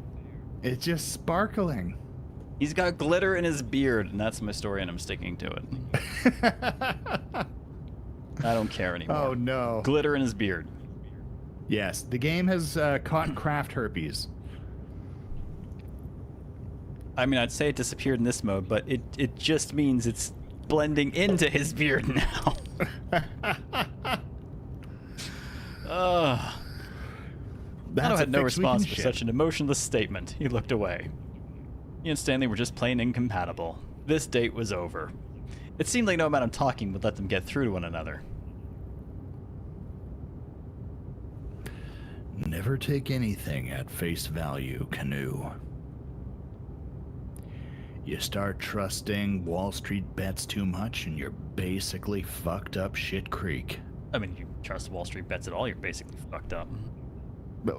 It's just sparkling. He's got glitter in his beard, and that's my story, and I'm sticking to it. I don't care anymore. Oh no. Glitter in his beard. Yes, the game has caught craft herpes. I mean, I'd say it disappeared in this mode, but it just means it's blending into his beard now. Kano had no response for such an emotionless statement. He looked away. He and Stanley were just plain incompatible. This date was over. It seemed like no amount of talking would let them get through to one another. Never take anything at face value, Kano. You start trusting Wall Street bets too much and you're basically fucked up shit creek. I mean, you trust Wall Street bets at all, you're basically fucked up. But,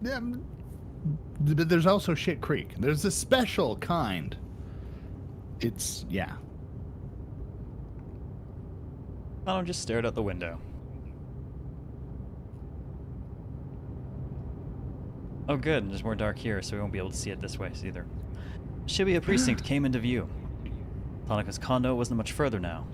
yeah, but there's also shit creek. There's a special kind. It's, yeah. Kano just stared out the window. Oh good, and there's more dark here, so we won't be able to see it this way either. Shibuya Precinct came into view. Tanaka's condo wasn't much further now.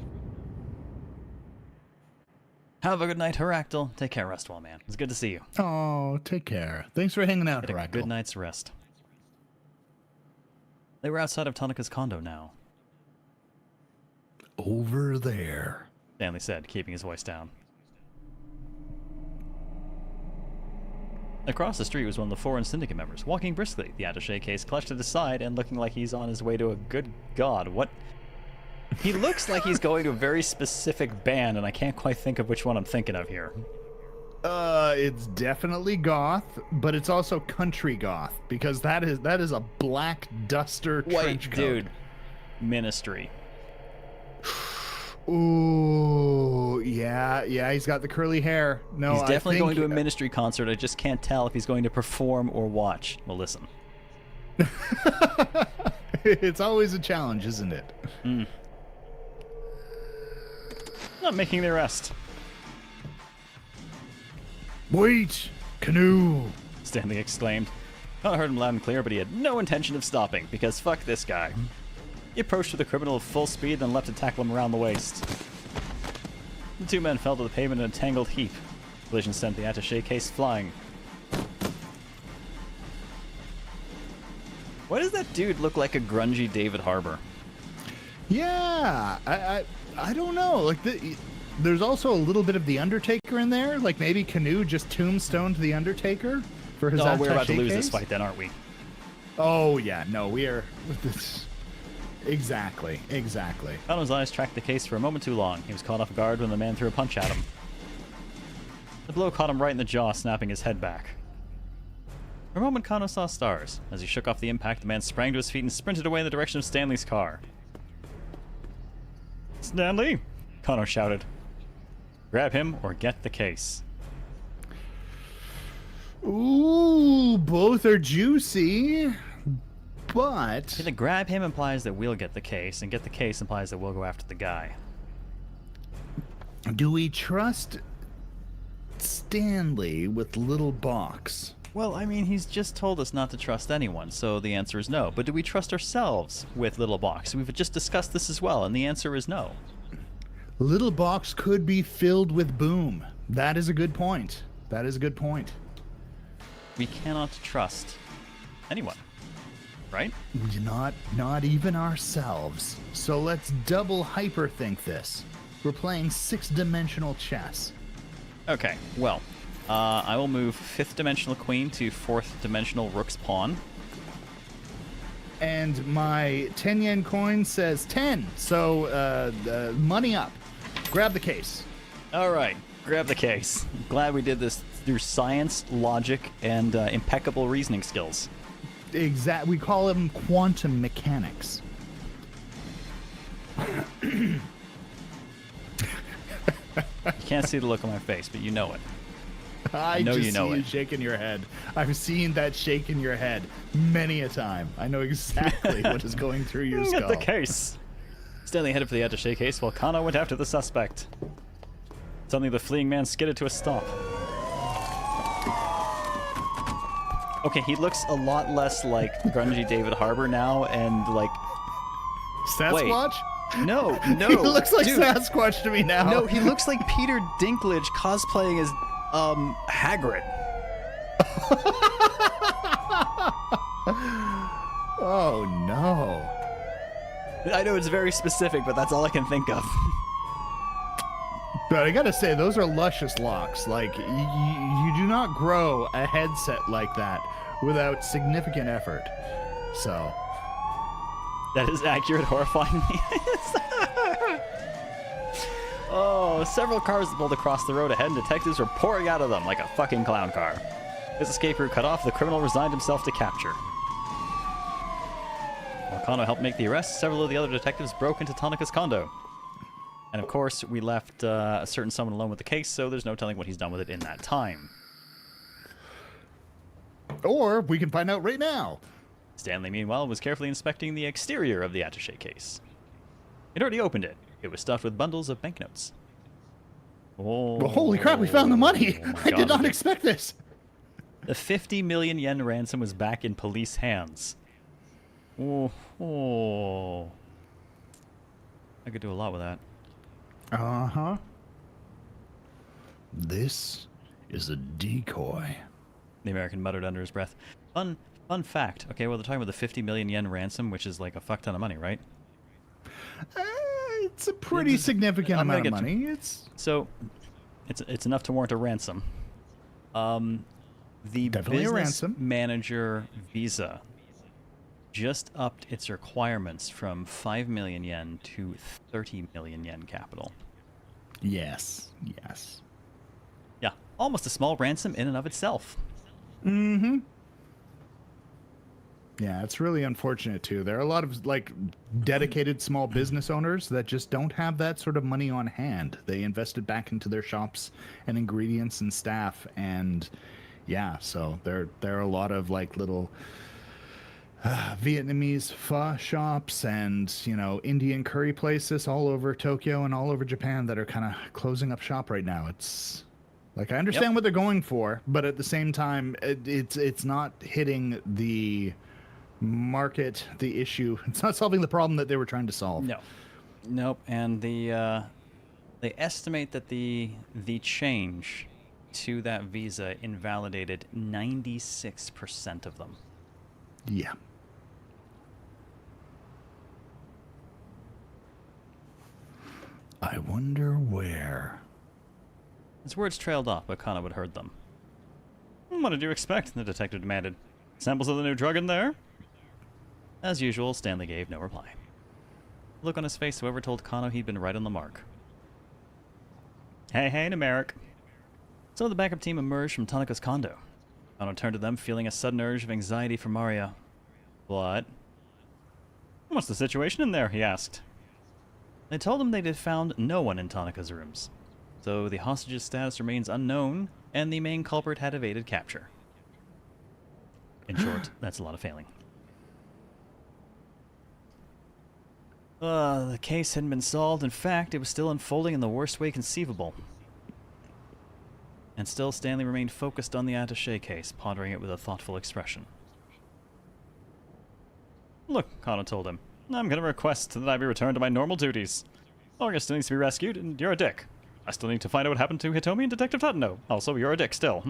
Have a good night, Heractyl. Take care, rest well, man. It's good to see you. Oh, take care. Thanks for hanging out, Get a Heractyl. good night's rest. They were outside of Tanaka's condo now. over there, Stanley said, keeping his voice down. Across the street was one of the foreign syndicate members, walking briskly, the attaché case clutched to the side and looking like he's on his way to a good god. What? He looks like he's going to a very specific band, and I can't quite think of which one I'm thinking of here. It's definitely goth, but it's also country goth, because that is a black duster trench coat. Dude. Ministry. Ooh, yeah, he's got the curly hair. No, he's definitely going to a think... Ministry concert. I just can't tell if he's going to perform or watch. Well, listen. It's always a challenge, isn't it? Not making the arrest. Wait, Kano! Stanley exclaimed. I heard him loud and clear, but he had no intention of stopping, because fuck this guy. He approached with the criminal at full speed, then leapt to tackle him around the waist. The two men fell to the pavement in a tangled heap. Collision sent the attaché case flying. Why does that dude look like a grungy David Harbour? Yeah, I don't know. Like, there's also a little bit of the Undertaker in there. Like, maybe Kano just tombstoned the Undertaker for his attaché we're about to lose case? this fight then, aren't we? Oh, yeah, no, we are... Exactly. Kano's eyes tracked the case for a moment too long. He was caught off guard when the man threw a punch at him. The blow caught him right in the jaw, snapping his head back. For a moment, Kano saw stars. As he shook off the impact, the man sprang to his feet and sprinted away in the direction of Stanley's car. Stanley! Kano shouted. Grab him or get the case. Ooh, both are juicy. But The grab him implies that we'll get the case, and get the case implies that we'll go after the guy. do we trust Stanley with little box? Well, I mean, he's just told us not to trust anyone, so the answer is no. But do we trust ourselves with Little Box? We've just discussed this as well, and the answer is no. Little box could be filled with boom. That is a good point. We cannot trust anyone, right? Not even ourselves. So let's double hyperthink this. We're playing 6-dimensional chess. Okay, well, I will move 5th dimensional queen to 4th dimensional rook's pawn. And my 10 yen coin says 10. So money up. Grab the case. All right, grab the case. Glad we did this through science, logic, and impeccable reasoning skills. We call them quantum mechanics. You can't see the look on my face, but you know it. I know just you know see you it. shaking your head. I've seen that shake in your head many a time. I know exactly what is going through your skull. Get the case. Stanley headed for the attaché case while Kano went after the suspect. Suddenly, the fleeing man skidded to a stop. Okay, he looks a lot less like grungy David Harbour now, and like... Sasquatch? No. He looks like dude. Sasquatch to me now. No, he looks like Peter Dinklage cosplaying as, Hagrid. Oh, no. I know it's very specific, but that's all I can think of. But I gotta say, those are luscious locks. Like, you do not grow a headset like that without significant effort. So... That is accurate, horrifying me. Oh, several cars pulled across the road ahead, and detectives were pouring out of them like a fucking clown car. His escape route cut off, the criminal resigned himself to capture. While Kano helped make the arrest, several of the other detectives broke into Tanaka's condo. And of course, we left a certain someone alone with the case, so there's no telling what he's done with it in that time. Or we can find out right now. Stanley, meanwhile, was carefully inspecting the exterior of the attaché case. He'd already opened it. It was stuffed with bundles of banknotes. Oh, Well, holy crap, we found the money. oh my I God, did not okay. expect this. The 50 million yen ransom was back in police hands. Oh. I could do a lot with that. Uh-huh. This is a decoy. The American muttered under his breath. Fun fact. Okay, well, they're talking about the 50 million yen ransom, which is like a fuck ton of money, right? it's a pretty significant amount of money. So, it's enough to warrant a ransom. The Definitely a business ransom. manager visa just upped its requirements from 5 million yen to 30 million yen capital. Yes. Yeah, almost a small ransom in and of itself. Mm-hmm. Yeah, it's really unfortunate too. There are a lot of dedicated small business owners that just don't have that sort of money on hand. They invested back into their shops and ingredients and staff, and yeah, so there are a lot of little Vietnamese pho shops and Indian curry places all over Tokyo and all over Japan that are kind of closing up shop right now. It's I understand what they're going for, but at the same time, it's not hitting the market, the issue. It's not solving the problem that they were trying to solve. Nope. And they estimate that the change to that visa invalidated 96% of them. Yeah. I wonder where. His words trailed off, but Kano had heard them. What did you expect? The detective demanded. Samples of the new drug in there? As usual, Stanley gave no reply. The look on his face, whoever told Kano he'd been right on the mark. Hey, Nameric. So the backup team emerged from Tanaka's condo. Kano turned to them, feeling a sudden urge of anxiety for Maria. What? What's the situation in there? He asked. They told him they'd found no one in Tanaka's rooms. So the hostage's status remains unknown, and the main culprit had evaded capture. In short, that's a lot of failing. The case hadn't been solved. In fact, it was still unfolding in the worst way conceivable. And still, Stanley remained focused on the attaché case, pondering it with a thoughtful expression. Look, Kano told him, I'm going to request that I be returned to my normal duties. Olga still needs to be rescued, and you're a dick. I still need to find out what happened to Hitomi and Detective Tatano. Also, you're a dick still.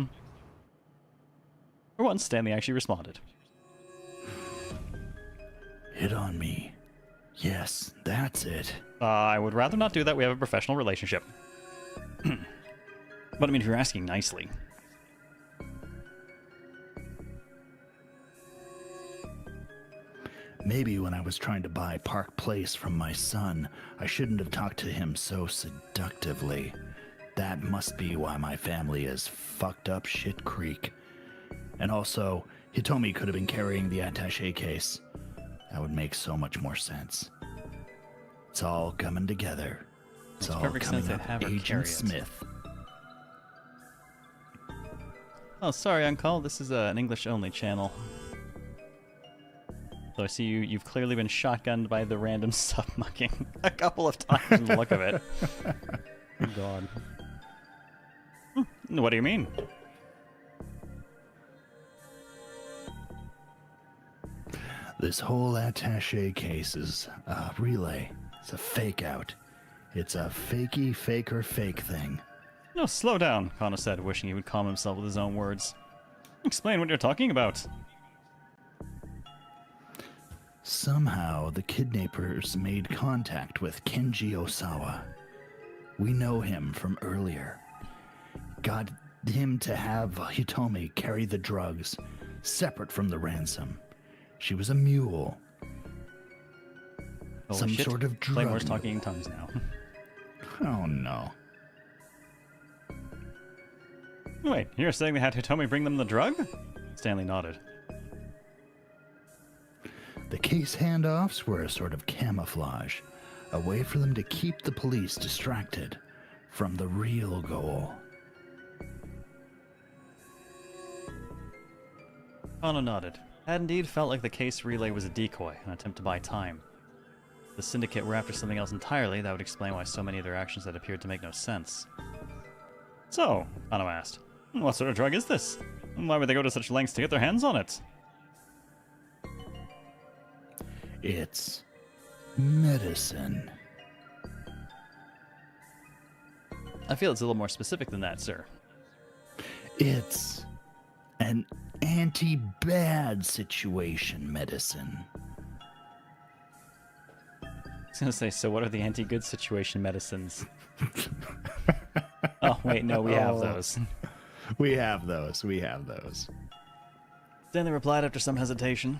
For once, Stanley actually responded. Hit on me. Yes, that's it. I would rather not do that. We have a professional relationship. But I mean, if you're asking nicely. Maybe when I was trying to buy Park Place from my son, I shouldn't have talked to him so seductively. That must be why my family is fucked up shit creek. And also, Hitomi could have been carrying the attaché case. That would make so much more sense. It's all coming together. It's all coming up, Agent Smith. Oh, sorry, Uncle. This is an English-only channel. So I see you've clearly been shotgunned by the random sub-mucking a couple of times in the look of it. Oh, God. What do you mean? This whole attaché case is a relay. It's a fake-out. It's a fakey, faker, fake thing. No, slow down, Kano said, wishing he would calm himself with his own words. Explain what you're talking about. Somehow, the kidnappers made contact with Kenji Osawa. We know him from earlier. Got him to have Hitomi carry the drugs, separate from the ransom. She was a mule. Holy Some shit. sort of drug. Claymore's talking in tongues now. Oh no. Wait, you're saying they had Hitomi bring them the drug? Stanley nodded. The case handoffs were a sort of camouflage, a way for them to keep the police distracted from the real goal. Kano nodded. Had indeed felt like the case relay was a decoy, an attempt to buy time. The Syndicate were after something else entirely. That would explain why so many of their actions had appeared to make no sense. So, Kano asked, what sort of drug is this? And why would they go to such lengths to get their hands on it? It's medicine. I feel it's a little more specific than that, sir. It's an anti-bad situation medicine. was gonna say, so what are the anti-good situation medicines? Oh wait, no, we have those. We have those. Stanley replied after some hesitation.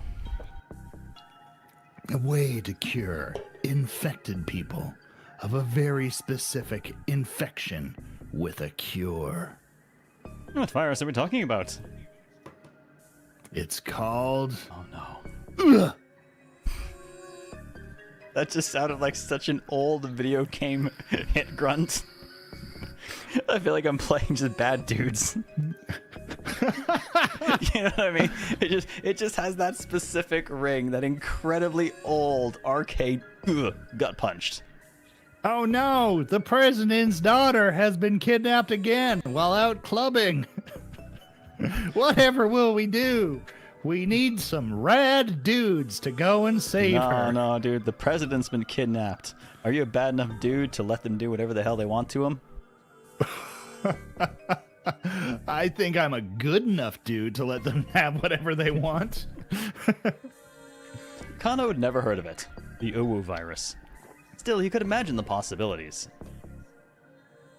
A way to cure infected people of a very specific infection with a cure. What virus are we talking about? It's called... Oh no. Ugh. That just sounded like such an old video game hit grunt. I feel like I'm playing just bad dudes. You know what I mean? It just has that specific ring, that incredibly old arcade gut punched. Oh no, the president's daughter has been kidnapped again while out clubbing. Whatever will we do? We need some rad dudes to go and save her. No, dude, the president's been kidnapped. Are you a bad enough dude to let them do whatever the hell they want to him? I think I'm a good enough dude to let them have whatever they want. Kano had never heard of it, the Uwu virus. Still, he could imagine the possibilities.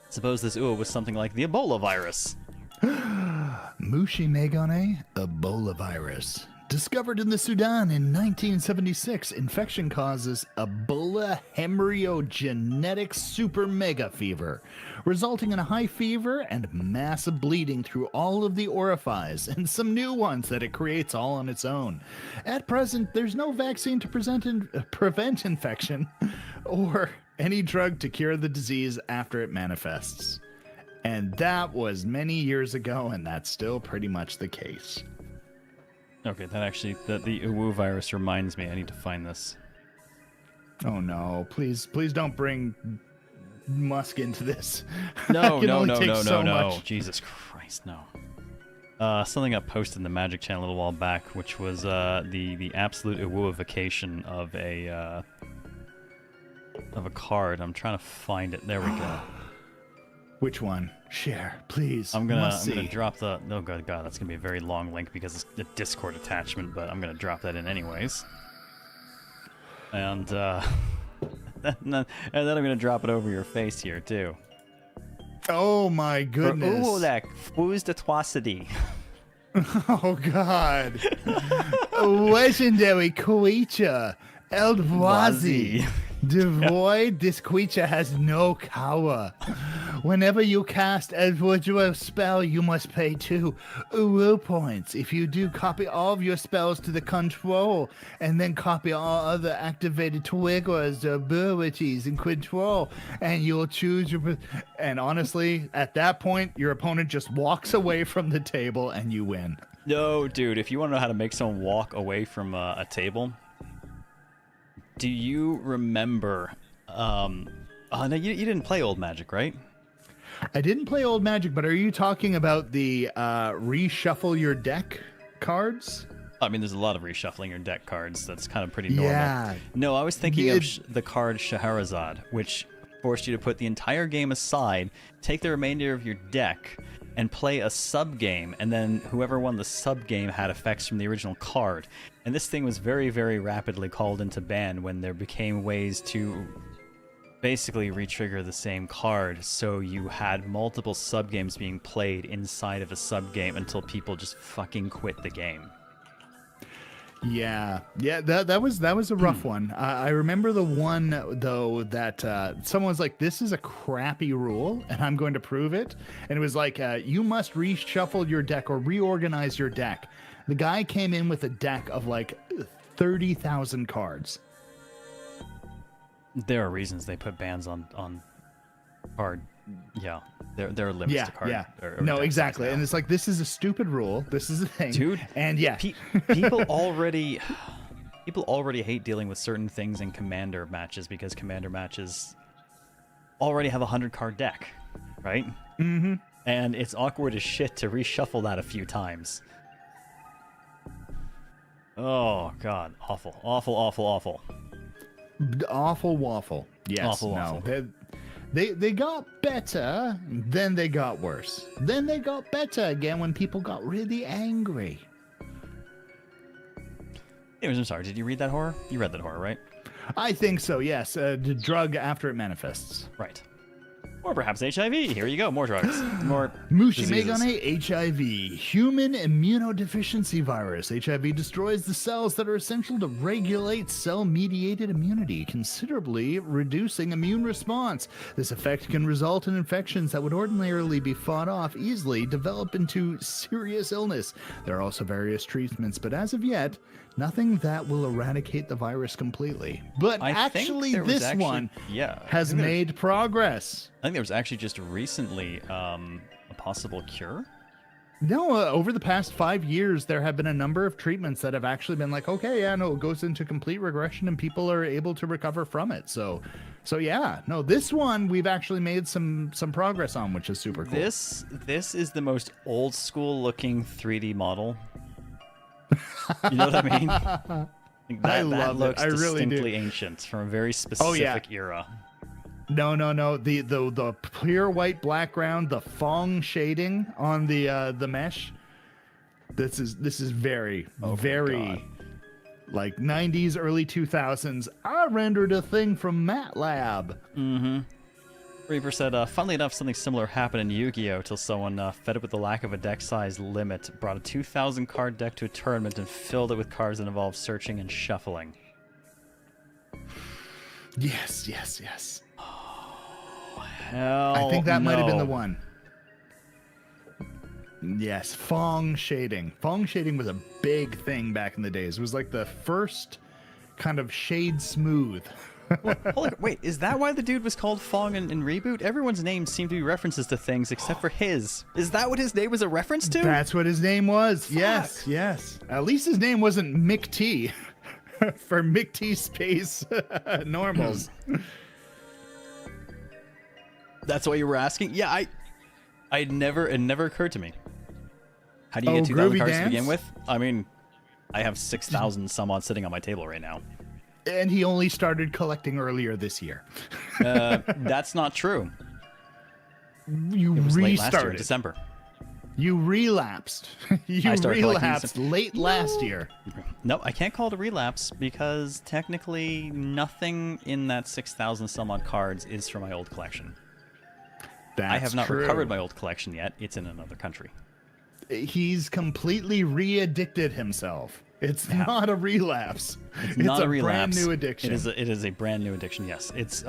Suppose this Uwu was something like the Ebola virus. Mushi Megane Ebola virus. Discovered in the Sudan in 1976, infection causes Ebola hemorrhagogenetic super mega fever, resulting in a high fever and massive bleeding through all of the orifices and some new ones that it creates all on its own. At present, there's no vaccine to prevent infection or any drug to cure the disease after it manifests. And that was many years ago, and that's still pretty much the case. Okay, that actually, the Uwu virus reminds me. I need to find this. Oh no, please don't bring Musk into this. No. Much. Jesus Christ, no. Something got posted in the Magic channel a little while back, which was the absolute Uwuification of a card. I'm trying to find it. There we go. Which one? Share, please. I'm gonna drop the. Oh god, that's gonna be a very long link because it's a Discord attachment, but I'm gonna drop that in anyways. And and then I'm gonna drop it over your face here too. Oh my goodness! Oh, that fused atrocity. Oh god! A legendary creature, Eldrazi. Devoid, this creature has no power. Whenever you cast a virtual spell, you must pay 2 Uru points. If you do, copy all of your spells to the control, and then copy all other activated triggers, abilities, and control, and you'll choose your... And honestly, at that point, your opponent just walks away from the table, and you win. No, dude, if you want to know how to make someone walk away from a table... Do you remember... no, you didn't play Old Magic, right? I didn't play Old Magic, but are you talking about the reshuffle your deck cards? I mean, there's a lot of reshuffling your deck cards. That's kind of pretty normal. Yeah. No, I was thinking of the card Scheherazade, which forced you to put the entire game aside, take the remainder of your deck, and play a sub-game, and then whoever won the sub-game had effects from the original card. And this thing was very, very rapidly called into ban when there became ways to basically re-trigger the same card, so you had multiple sub-games being played inside of a sub-game until people just fucking quit the game. Yeah, that was a rough one. I remember the one though that someone was like, "This is a crappy rule, and I'm going to prove it." And it was like, "You must reshuffle your deck or reorganize your deck." The guy came in with a deck of like 30,000 cards. There are reasons they put bans on card. Yeah, there are limits to card. Yeah, or no, exactly. And it's like, this is a stupid rule. This is a thing, dude. And yeah, people already hate dealing with certain things in Commander matches because Commander matches already have a 100-card deck, right? Mm-hmm. And it's awkward as shit to reshuffle that a few times. Oh god, awful. Awful waffle. Yes. Awful waffle. No. They got better, then they got worse. Then they got better again when people got really angry. Anyways, I'm sorry, did you read that horror? You read that horror, right? I think so, yes. The drug after it manifests. Right. Or perhaps HIV. Here you go. More drugs. More Mushi diseases. Megane HIV, human immunodeficiency virus. HIV destroys the cells that are essential to regulate cell-mediated immunity, considerably reducing immune response. This effect can result in infections that would ordinarily be fought off easily, develop into serious illness. There are also various treatments, but as of yet, nothing that will eradicate the virus completely. But actually, this one has made progress. I think there was actually just recently a possible cure. No, over the past 5 years, there have been a number of treatments that have actually been like, okay, yeah, no, it goes into complete regression and people are able to recover from it. So yeah, no, this one we've actually made some progress on, which is super cool. This is the most old school looking 3D model. You know what I mean? I love looks it. I really distinctly do. ancient from a very specific era. No. The clear white background, the Fong shading on the mesh. This is very like 90s, early 2000s. I rendered a thing from MATLAB. Mm-hmm. Reaper said, funnily enough, something similar happened in Yu-Gi-Oh! Till someone, fed up with the lack of a deck size limit, brought a 2,000 card deck to a tournament and filled it with cards that involved searching and shuffling. Yes. Hell I think that might have been the no. one. Yes, Fong shading. Fong shading was a big thing back in the days. It was like the first kind of shade smooth. Wait, is that why the dude was called Fong in Reboot? Everyone's names seem to be references to things except for his. Is that what his name was a reference to? That's what his name was. Fuck. Yes. At least his name wasn't Mick T for Mick T Space Normals. That's what you were asking? Yeah, it never occurred to me. How do you get 2,000 Groovy cards Dance? to begin with? I mean, I have 6,000 some odd sitting on my table right now. And he only started collecting earlier this year. That's not true. You It was late restarted. last year in December. You relapsed. You started relapsed collecting late last year. No, I can't call it a relapse because technically nothing in that 6,000 some odd cards is from my old collection. I have not recovered my old collection yet. It's in another country. He's completely re-addicted himself. It's not a relapse. It's Not a a relapse. brand new addiction. It is a brand new addiction. Yes, it's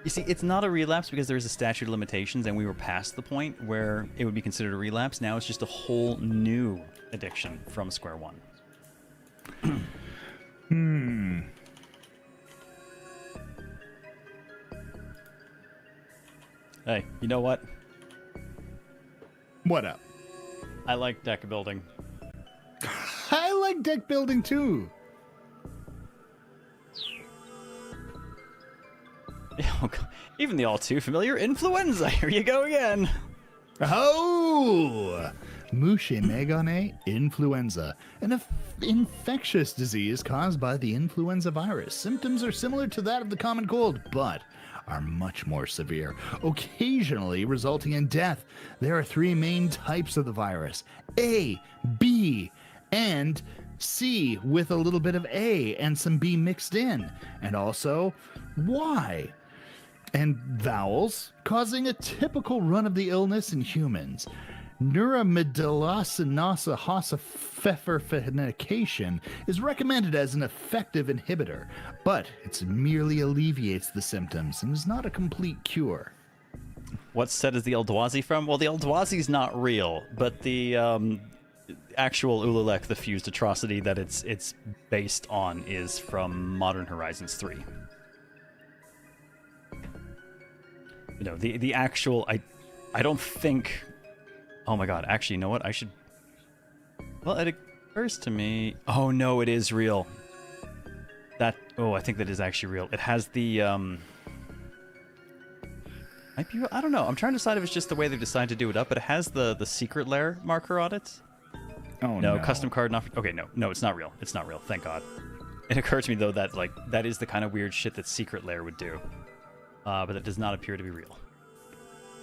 you see, it's not a relapse because there is a statute of limitations, and we were past the point where it would be considered a relapse. Now it's just a whole new addiction from square one. Hey, you know what? What up? I like deck building. I like deck building too. Even the all too familiar influenza. Here you go again. Oh! Mushi Megane influenza, an infectious disease caused by the influenza virus. Symptoms are similar to that of the common cold, but are much more severe, occasionally resulting in death. There are 3 main types of the virus: A, B, and C, with a little bit of A and some B mixed in, and also Y. And vowels, causing a typical run of the illness in humans. Neuramidalacinasa-hossapfefferfenication is recommended as an effective inhibitor, but it merely alleviates the symptoms and is not a complete cure. What set is the Eldrazi from? Well, the Eldrazi's not real, but the actual Ululek, the fused atrocity that it's based on, is from Modern Horizons 3. You know, the actual, I don't think... Oh my god, actually, you know what? I should... Well, it occurs to me... Oh no, it is real. I think that is actually real. It has the, might be real? I don't know. I'm trying to decide if it's just the way they decided to do it up, but it has the secret lair marker on it. Oh no. Custom card not... Okay, no, it's not real. It's not real, thank god. It occurred to me, though, that, like, that is the kind of weird shit that secret lair would do. But that does not appear to be real.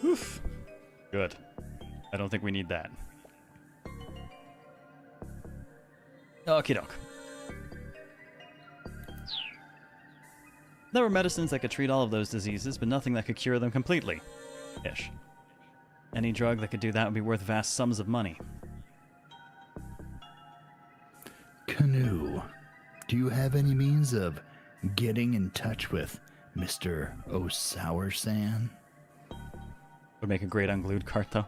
Oof. Good. I don't think we need that. Okie doke. There were medicines that could treat all of those diseases, but nothing that could cure them completely. Ish. Any drug that could do that would be worth vast sums of money. Kano, do you have any means of getting in touch with Mr. Osawa-san? Would make a great unglued cart, though.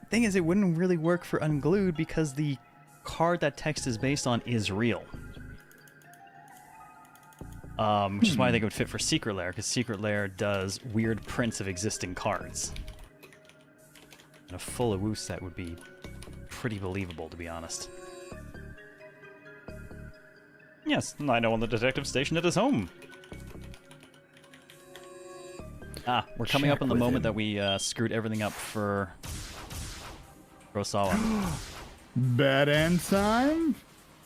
Thing is, it wouldn't really work for unglued because the card that text is based on is real. Which is why I think it would fit for Secret Lair, because Secret Lair does weird prints of existing cards. And a full Awoo set would be pretty believable, to be honest. Yes, I know on the detective station at his home. Ah, we're coming up on the moment that we screwed everything up for Osawa. Bad end time?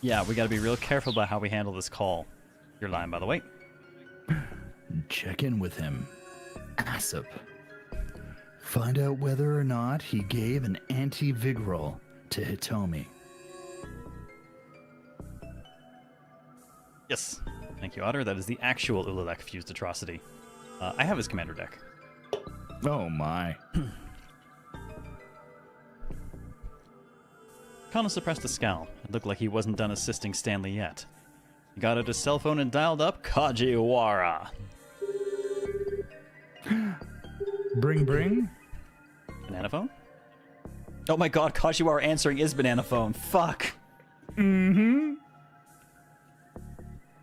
Yeah, we gotta be real careful about how we handle this call. You're lying, by the way. Check in with him. ASAP. Find out whether or not he gave an anti-Vigral to Hitomi. Yes. Thank you, Otter. That is the actual Ululek fused atrocity. I have his commander deck. Oh my. Kano suppressed a scowl. It looked like he wasn't done assisting Stanley yet. He got out his cell phone and dialed up Kajiwara. Bring? Banana phone? Oh my god, Kajiwara answering is banana phone. Fuck. Mm-hmm.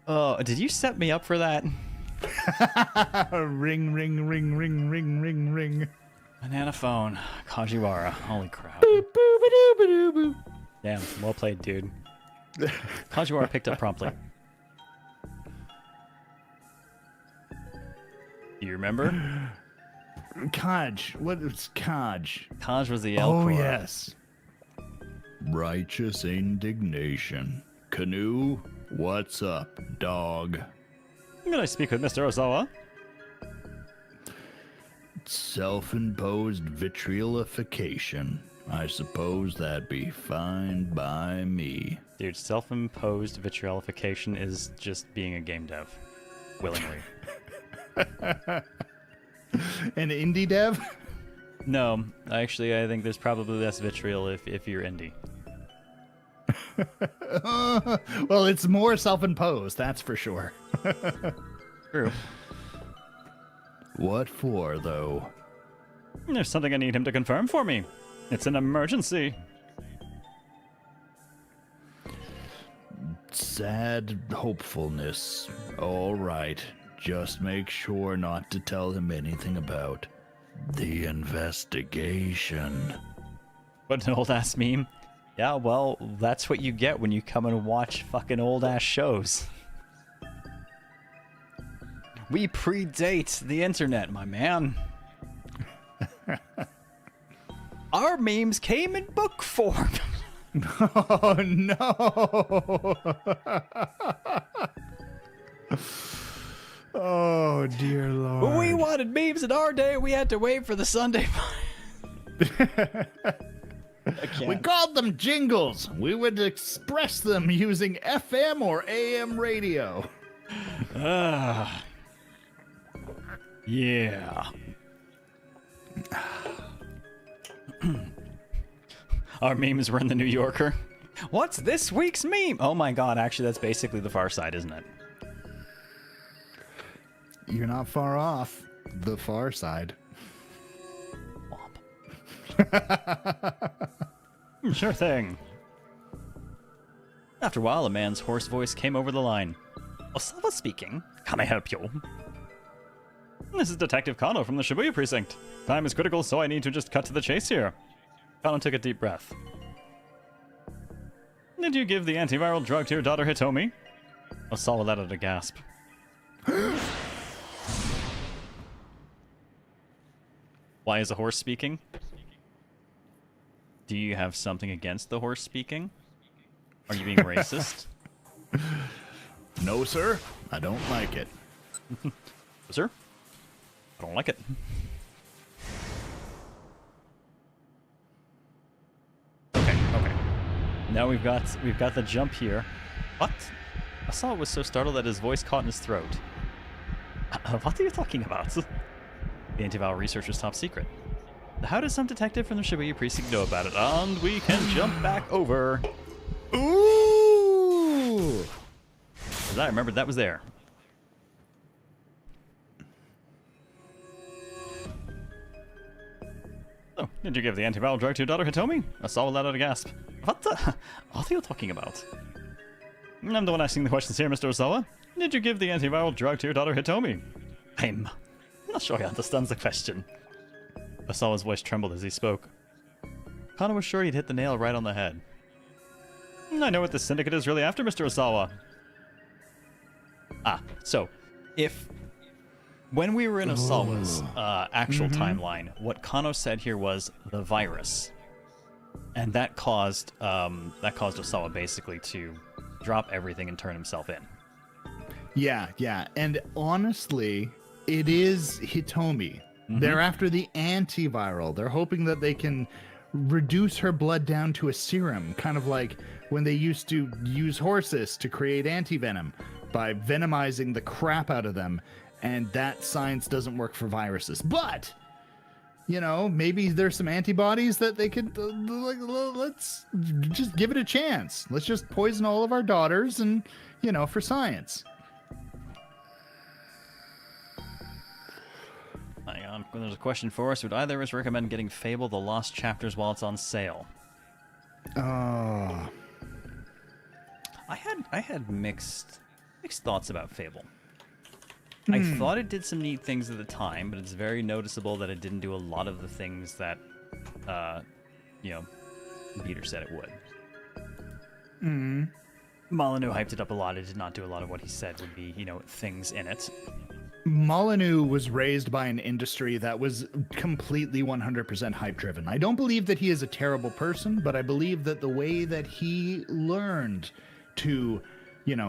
Oh, did you set me up for that? Ring. Banana phone. Kajiwara. Holy crap. Boop, boop-a-doo, boop. Damn, well played, dude. Kajiwara picked up promptly. Do you remember? Kaj. What is Kaj? Kaj was the Oh, Elcor. yes. Righteous indignation. Canoe, what's up, dog? Can I speak with Mr. Osawa? Self-imposed vitriolification. I suppose that'd be fine by me. Dude, self-imposed vitriolification is just being a game dev. Willingly. An indie dev? No, actually, I think there's probably less vitriol if you're indie. Well, it's more self-imposed, that's for sure. True. What for, though? There's something I need him to confirm for me. It's an emergency. Sad hopefulness. All right. Just make sure not to tell him anything about the investigation. What an old-ass meme. Yeah, well, that's what you get when you come and watch fucking old-ass shows. We predate the internet, my man. Our memes came in book form. Oh, no. Oh, dear Lord. We wanted memes in our day. We had to wait for the Sunday. We called them jingles. We would express them using FM or AM radio. Yeah. Our memes were in the New Yorker. What's this week's meme? Oh my god, actually that's basically the Far Side, isn't it? You're not far off. The Far Side. Sure thing. After a while, a man's hoarse voice came over the line. Osawa speaking. Can I help you? This is Detective Kano from the Shibuya precinct. Time is critical, so I need to just cut to the chase here. Kano took a deep breath. Did you give the antiviral drug to your daughter Hitomi? Osawa let out a gasp. Why is a horse speaking? Do you have something against the horse speaking? Are you being racist? No, sir. I don't like it. Sir? I don't like it. Okay. Now we've got the jump here. What? Osawa was so startled that his voice caught in his throat. What are you talking about? The antiviral research is top secret. How does some detective from the Shibuya precinct know about it? And we can jump back over. Ooh! As I remembered, that was there. Oh, did you give the antiviral drug to your daughter, Hitomi? Osawa let out a gasp. What are you talking about? I'm the one asking the questions here, Mr. Osawa. Did you give the antiviral drug to your daughter, Hitomi? I'm not sure he understands the question. Osawa's voice trembled as he spoke. Kano was sure he'd hit the nail right on the head. I know what the syndicate is really after, Mr. Osawa. So, when we were in Osawa's actual timeline, what Kano said here was the virus. And that caused Osawa basically to drop everything and turn himself in. Yeah. And honestly, it is Hitomi. They're after the antiviral. They're hoping that they can reduce her blood down to a serum, kind of like when they used to use horses to create antivenom by venomizing the crap out of them. And that science doesn't work for viruses. But, you know, maybe there's some antibodies that they could, let's just give it a chance. Let's just poison all of our daughters and, you know, for science. Hang on, there's a question for us. Would either of us recommend getting Fable: The Lost Chapters while it's on sale? Oh. I had mixed thoughts about Fable. I thought it did some neat things at the time, but it's very noticeable that it didn't do a lot of the things that, Peter said it would. Molyneux hyped it up a lot. It did not do a lot of what he said would be, things in it. Molyneux was raised by an industry that was completely 100% hype-driven. I don't believe that he is a terrible person, but I believe that the way that he learned to,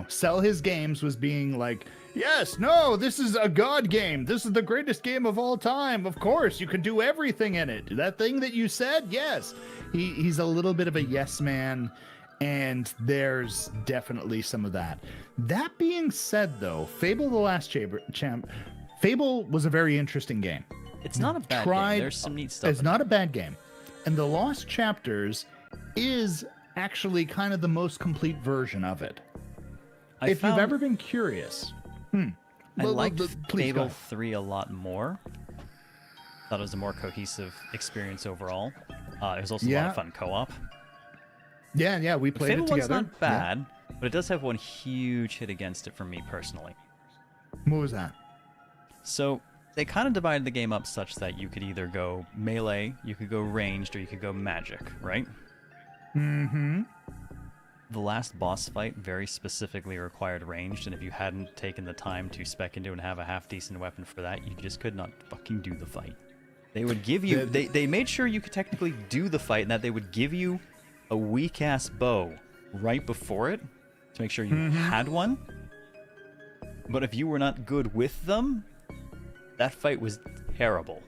sell his games was being like, yes, no, this is a god game. This is the greatest game of all time. Of course, you can do everything in it. That thing that you said, yes. He's a little bit of a yes man, and there's definitely some of that. That being said, though, Fable: The Last Champ, Fable was a very interesting game. It's not a bad game. There's some neat stuff. It's not a bad game. And The Lost Chapters is actually kind of the most complete version of it. If you've ever been curious... I liked Fable 3 a lot more. Thought it was a more cohesive experience overall. It was also a lot of fun co-op. Yeah, we played Fable it together. Fable 1's not bad, but it does have one huge hit against it for me personally. What was that? So, they kind of divided the game up such that you could either go melee, you could go ranged, or you could go magic, right? Mm-hmm. The last boss fight very specifically required ranged, and if you hadn't taken the time to spec into and have a half-decent weapon for that, you just could not fucking do the fight. They would give you... They made sure you could technically do the fight, and that they would give you a weak-ass bow right before it to make sure you had one. But if you were not good with them, that fight was terrible.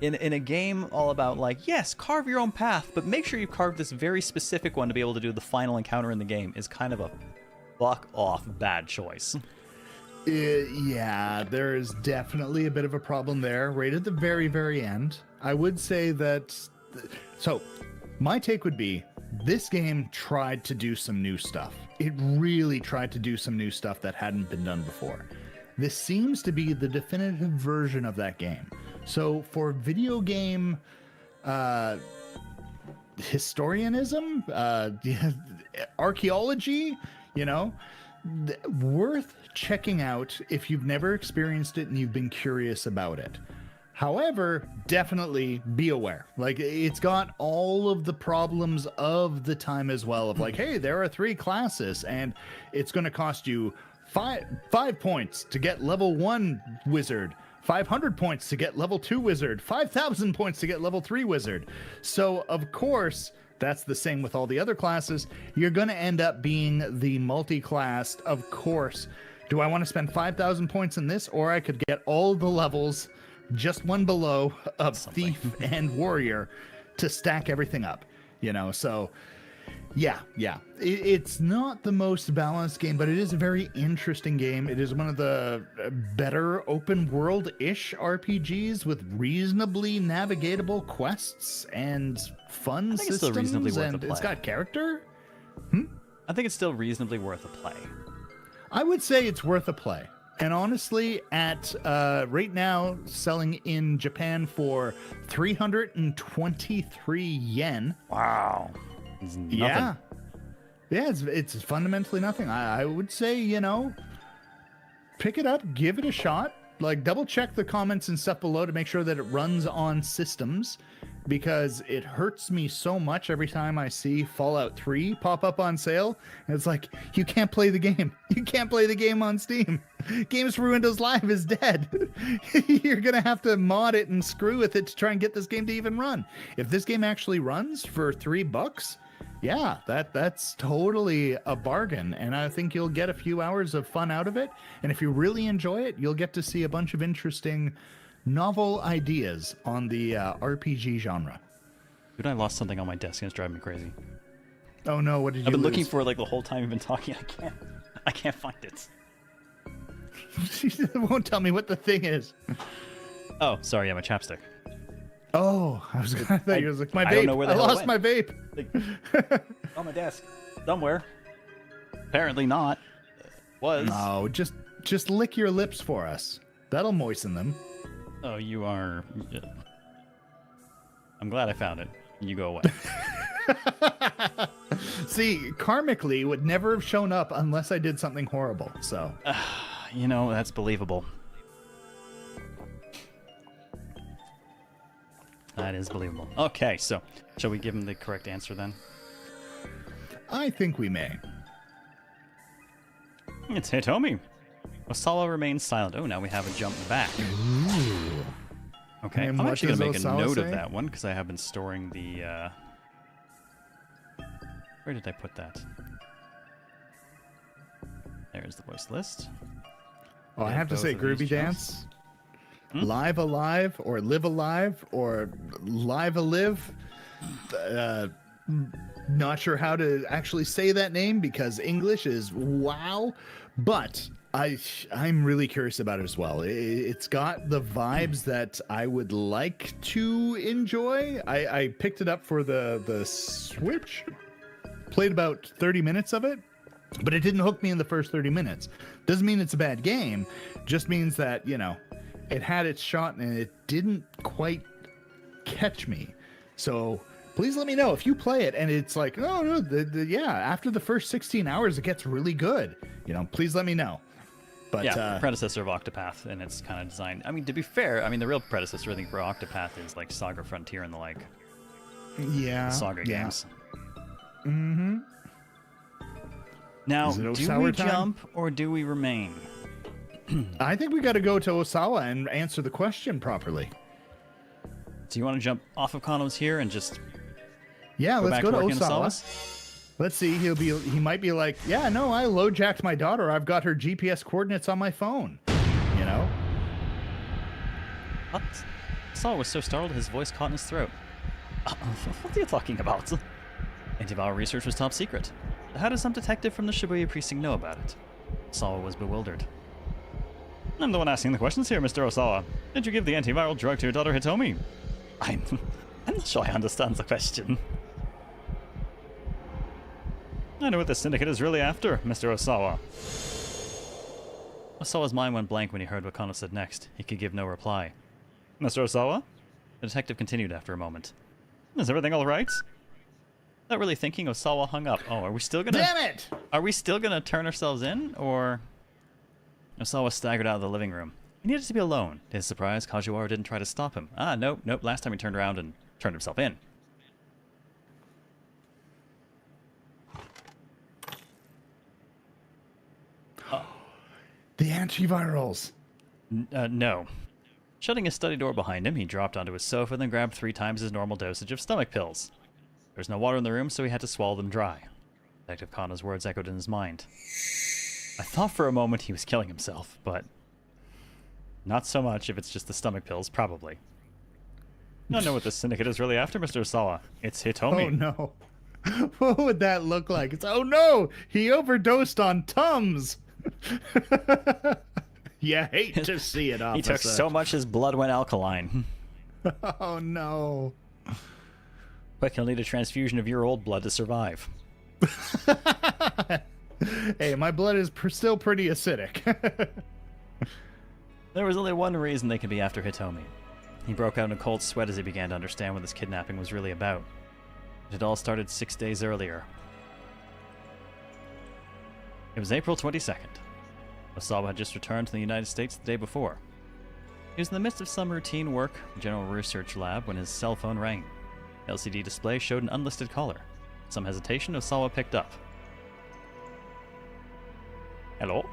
In a game all about, like, yes, carve your own path, but make sure you carve this very specific one to be able to do the final encounter in the game is kind of a fuck-off bad choice. Yeah, there is definitely a bit of a problem there right at the very, very end. I would say that... So, my take would be, this game tried to do some new stuff. It really tried to do some new stuff that hadn't been done before. This seems to be the definitive version of that game. So for video game historianism, archaeology, worth checking out if you've never experienced it and you've been curious about it. However, definitely be aware. Like, it's got all of the problems of the time as well, of like, hey, there are 3 classes and it's going to cost you 5 points to get level 1 wizard, 500 points to get level 2 wizard, 5,000 points to get level 3 wizard. So, of course, that's the same with all the other classes. You're going to end up being the multi-classed, of course. Do I want to spend 5,000 points in this, or I could get all the levels, just one below, of Thief and Warrior to stack everything up? So... Yeah. It's not the most balanced game, but it is a very interesting game. It is one of the better open world-ish RPGs with reasonably navigatable quests and fun I think it's systems, still reasonably worth a and play. it's got character. I think it's still reasonably worth a play. I would say it's worth a play. And honestly, at right now, selling in Japan for 323 yen. Wow. It's nothing. Yeah. Yeah, it's fundamentally nothing. I would say, pick it up, give it a shot. Like, double check the comments and stuff below to make sure that it runs on systems, because it hurts me so much every time I see Fallout 3 pop up on sale. And it's like, you can't play the game. You can't play the game on Steam. Games for Windows Live is dead. You're going to have to mod it and screw with it to try and get this game to even run. If this game actually runs for $3, yeah, that's totally a bargain, and I think you'll get a few hours of fun out of it. And if you really enjoy it, you'll get to see a bunch of interesting novel ideas on the RPG genre. Dude, I lost something on my desk and it's driving me crazy. Oh no, what did you I've been lose? looking for it like the whole time you've been talking. I can't find it. She won't tell me what the thing is. Oh, sorry, yeah, my chapstick. Oh, I thought you was like, my vape. I don't know where the I hell it lost my vape. On my desk. Somewhere. Apparently not. Was. No, just lick your lips for us. That'll moisten them. Oh, you are... I'm glad I found it. You go away. See, karmically, it would never have shown up unless I did something horrible, so... That's believable. That is believable. Okay, so shall we give him the correct answer then? I think we may. It's Hitomi. Osawa remains silent. Oh, now we have a jump back. Ooh. Okay, And I'm what actually going to does make a Osawa note say? of that one because I have been storing the... Where did I put that? There's the voice list. Oh, I Yeah, have to both say of these Groovy jumps. Dance. Live Alive or Live Alive or Live Alive. Not sure how to actually say that name because English is wow. But I'm really curious about it as well. It's got the vibes that I would like to enjoy. I picked it up for the Switch. Played about 30 minutes of it. But it didn't hook me in the first 30 minutes. Doesn't mean it's a bad game. Just means that, it had its shot and it didn't quite catch me. So please let me know if you play it and it's like, oh, no, after the first 16 hours, it gets really good. Please let me know. But Yeah, predecessor of Octopath, and it's kind of designed... I mean, to be fair, the real predecessor, I think, for Octopath is like Saga Frontier and the like. yeah, Saga yeah. games. Mm-hmm. Now, Is it do Osawa we time? jump or do we remain? I think we got to go to Osawa and answer the question properly. Do you want to jump off of Kano's here and just Yeah, go let's back go to to work in Osawa. Osawa's? Let's see. He might be like, yeah, no, I low jacked my daughter. I've got her GPS coordinates on my phone. What? Osawa was so startled his voice caught in his throat. What are you talking about? Antiviral research was top secret. How does some detective from the Shibuya precinct know about it? Osawa was bewildered. I'm the one asking the questions here, Mr. Osawa. Did you give the antiviral drug to your daughter Hitomi? I'm not sure I understand the question. I know what the syndicate is really after, Mr. Osawa. Osawa's mind went blank when he heard what Kano said next. He could give no reply. Mr. Osawa? The detective continued after a moment. Is everything all right? Not really thinking, Osawa hung up. Oh, are we still gonna... Damn it! Are we still gonna turn ourselves in, or... Osawa staggered out of the living room. He needed to be alone. To his surprise, Kajiwara didn't try to stop him. Nope. Last time he turned around and turned himself in. The antivirals. No. Shutting his study door behind him, he dropped onto his sofa, then grabbed 3 times his normal dosage of stomach pills. There was no water in the room, so he had to swallow them dry. Detective Kano's words echoed in his mind. I thought for a moment he was killing himself, but... not so much if it's just the stomach pills, probably. I don't know what the syndicate is really after, Mr. Osawa. It's Hitomi. Oh, no. What would that look like? It's, oh no, he overdosed on Tums. You hate to see it, officer. He took so much his blood went alkaline. Oh no. Quick, he'll need a transfusion of your old blood to survive. Hey, my blood is still pretty acidic. There was only one reason they could be after Hitomi. He broke out in a cold sweat as he began to understand what this kidnapping was really about. It had all started 6 days earlier. It was April 22nd. Osawa had just returned to the United States the day before. He was in the midst of some routine work in the General Research Lab when his cell phone rang. The LCD display showed an unlisted caller. With some hesitation, Osawa picked up. Hello?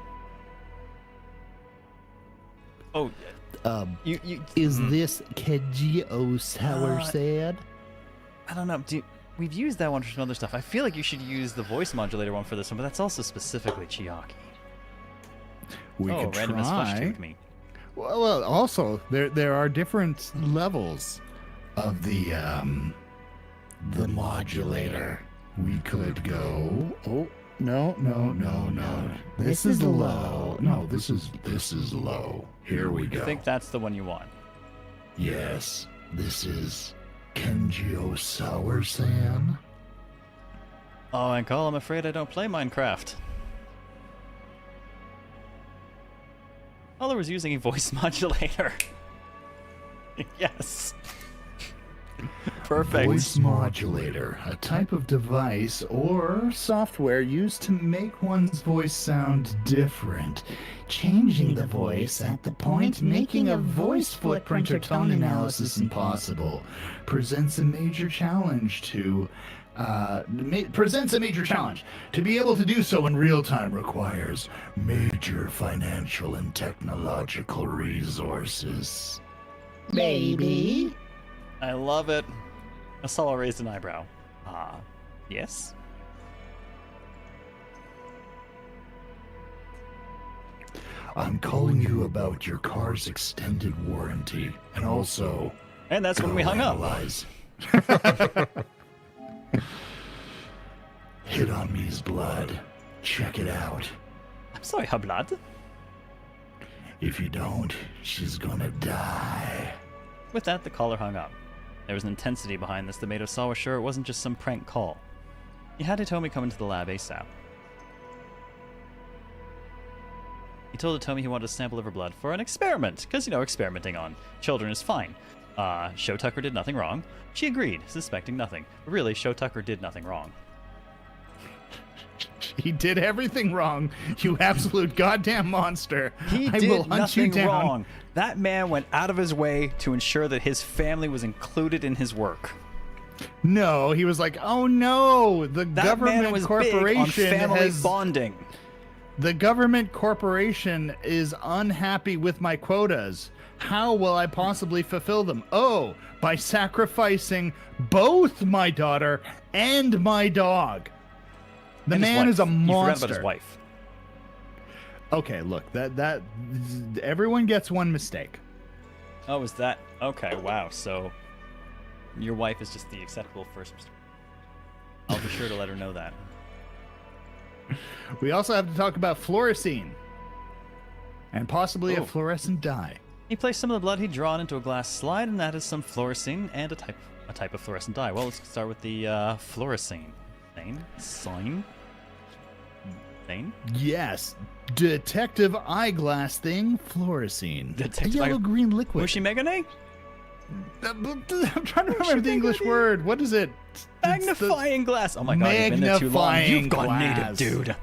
Oh, Is this Keiji Sour-san? I don't know. We've used that one for some other stuff. I feel like you should use the voice modulator one for this one, but that's also specifically Chiaki. We could randomness flushed try. with me. Well, also there are different levels of the modulator. We could go. Oh no. This is low. No, this is low. Here we go. I think that's the one you want. Yes, this is Kenji Sour-san. Oh, and Cole, I'm afraid I don't play Minecraft. Caller was using a voice modulator. Yes. Perfect. Voice modulator, a type of device or software used to make one's voice sound different, changing the voice at the point making a voice footprint or tone analysis impossible. Presents a major challenge. To be able to do so in real time requires major financial and technological resources. Maybe. I love it. Osawa raised an eyebrow. Yes? I'm calling you about your car's extended warranty, and also... And that's when we hung up. Hitomi's blood. Check it out. I'm sorry, her blood? If you don't, she's gonna die. With that, the caller hung up. There was an intensity behind this that made Osawa sure it wasn't just some prank call. He had Hitomi come into the lab ASAP. He told Hitomi he wanted a sample of her blood for an experiment, because, experimenting on children is fine. Sho Tucker did nothing wrong. She agreed, suspecting nothing. But really, Sho Tucker did nothing wrong. He did everything wrong, you absolute goddamn monster. He did nothing wrong. That man went out of his way to ensure that his family was included in his work. No, he was like, oh no, the government corporation big on family bonding. The government corporation is unhappy with my quotas. How will I possibly fulfill them? Oh, by sacrificing both my daughter and my dog. The man is a monster. You forgot about his wife. Okay, look, that everyone gets one mistake. Oh, is that okay? Wow. So your wife is just the acceptable first mistake. I'll be sure to let her know that. We also have to talk about fluorescein and possibly a fluorescent dye. He placed some of the blood he'd drawn into a glass slide, and that is some fluorescein and a type of fluorescent dye. Well, let's start with the fluorescein. Sign? Yes. Detective eyeglass thing, fluorescein. Detective yellow-green liquid. Mushi Megane? I'm trying to remember the English word. What is it? Magnifying glass. Oh my god, you've been there too long. You've gone native, dude.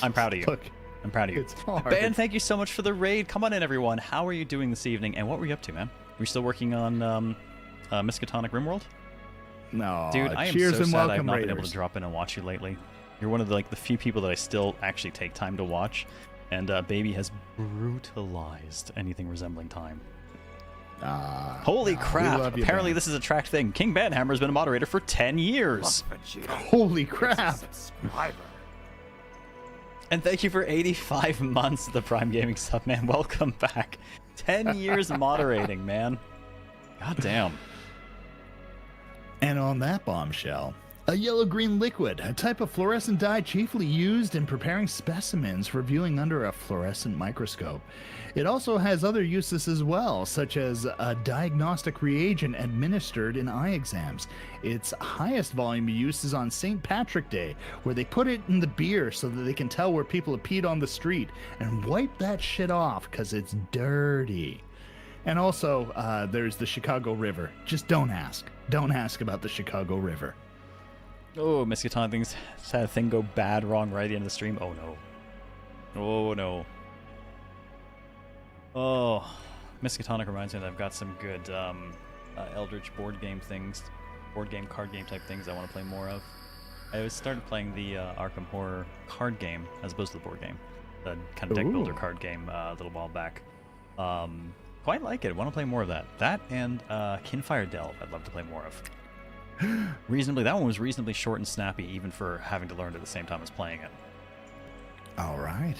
I'm proud of you. Look, I'm proud of you. It's hard. Ben, thank you so much for the raid. Come on in, everyone. How are you doing this evening, and what were you up to, man? Were you still working on Miskatonic Rimworld? No, dude, I am cheers so and sad welcome, I've not Raiders. been able to drop in and watch you lately. You're one of the few people that I still actually take time to watch, and Baby has brutalized anything resembling time. Holy crap! Apparently this is a tracked thing. King Banhammer has been a moderator for 10 years. Holy crap! And thank you for 85 months of the Prime Gaming sub, man. Welcome back. 10 years moderating, man. God damn. And on that bombshell, A yellow-green liquid, a type of fluorescent dye chiefly used in preparing specimens for viewing under a fluorescent microscope. It also has other uses as well, such as a diagnostic reagent administered in eye exams. Its highest volume of use is on St. Patrick's Day, where they put it in the beer so that they can tell where people have peed on the street and wipe that shit off because it's dirty. And also, there's the Chicago River. Just don't ask. Don't ask about the Chicago River. Oh, Miskatonic things had a thing go bad, wrong, right at the end of the stream. Oh no. Oh no. Oh, Miskatonic reminds me that I've got some good Eldritch board game things, board game, card game type things I want to play more of. I started playing the Arkham Horror card game as opposed to the board game, the kind of deck builder card game a little while back. Quite like it. I want to play more of that. That and Kinfire Delve I'd love to play more of. That one was reasonably short and snappy, even for having to learn it at the same time as playing it. All right.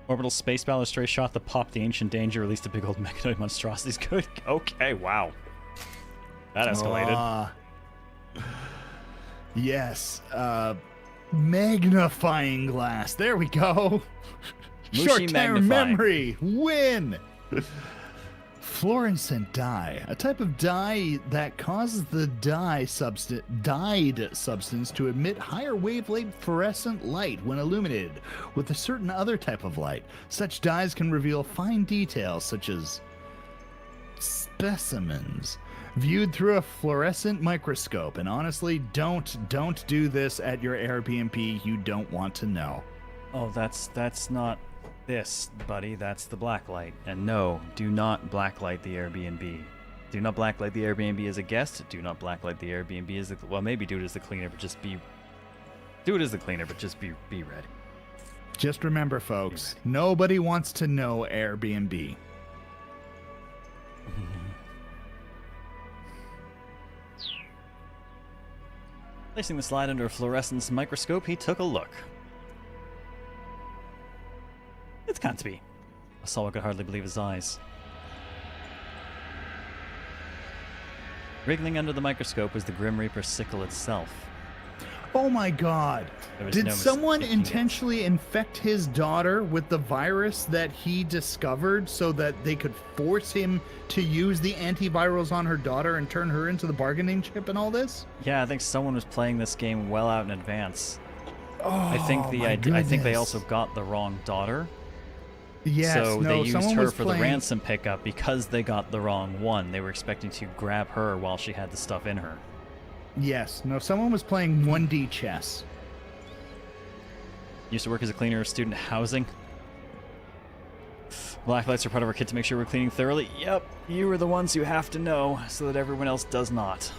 Orbital space battle stray shot that popped the ancient danger, released a big old mechanoid monstrosities. Good. Okay, wow. That escalated. Yes. Magnifying glass. There we go. Short-term memory. Win. Fluorescent dye, a type of dye that causes the dyed substance to emit higher wavelength fluorescent light when illuminated with a certain other type of light. Such dyes can reveal fine details such as specimens viewed through a fluorescent microscope. And honestly, don't do this at your Airbnb. You don't want to know. Oh, that's not this, buddy. That's the blacklight. And no, do not blacklight the Airbnb. Do not blacklight the Airbnb as a guest. Do not blacklight the Airbnb as the... Well, maybe do it as the cleaner, but just be... Do it as the cleaner, but just be ready. Just remember, folks, nobody wants to know Airbnb. Placing the slide under a fluorescence microscope, he took a look. It can't be. Osawa could hardly believe his eyes. Wriggling under the microscope was the Grim Reaper sickle itself. Oh my god. Did someone intentionally infect his daughter with the virus that he discovered so that they could force him to use the antivirals on her daughter and turn her into the bargaining chip and all this? Yeah, I think someone was playing this game well out in advance. Oh, I think they also got the wrong daughter. Yes, so they used her for the ransom pickup because they got the wrong one. They were expecting to grab her while she had the stuff in her. Yes. No, someone was playing 1D chess. Used to work as a cleaner of student housing. Blacklights are part of our kit to make sure we're cleaning thoroughly. Yep, you are the ones who have to know so that everyone else does not.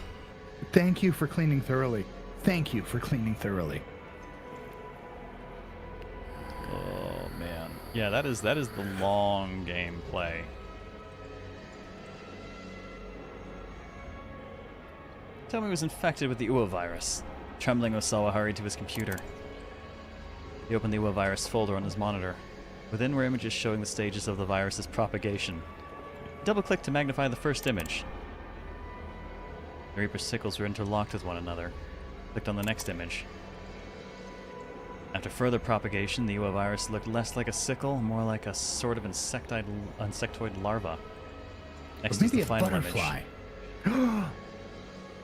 Thank you for cleaning thoroughly. Thank you for cleaning thoroughly. Oh, man. Yeah, that is the long game play. Tell me he was infected with the UA virus. Trembling, Osawa hurried to his computer. He opened the UA virus folder on his monitor. Within were images showing the stages of the virus's propagation. Double-click to magnify the first image. The Reaper's sickles were interlocked with one another. Clicked on the next image. After further propagation, the UA virus looked less like a sickle, more like a sort of insectoid larva. Next is the final butterfly. image.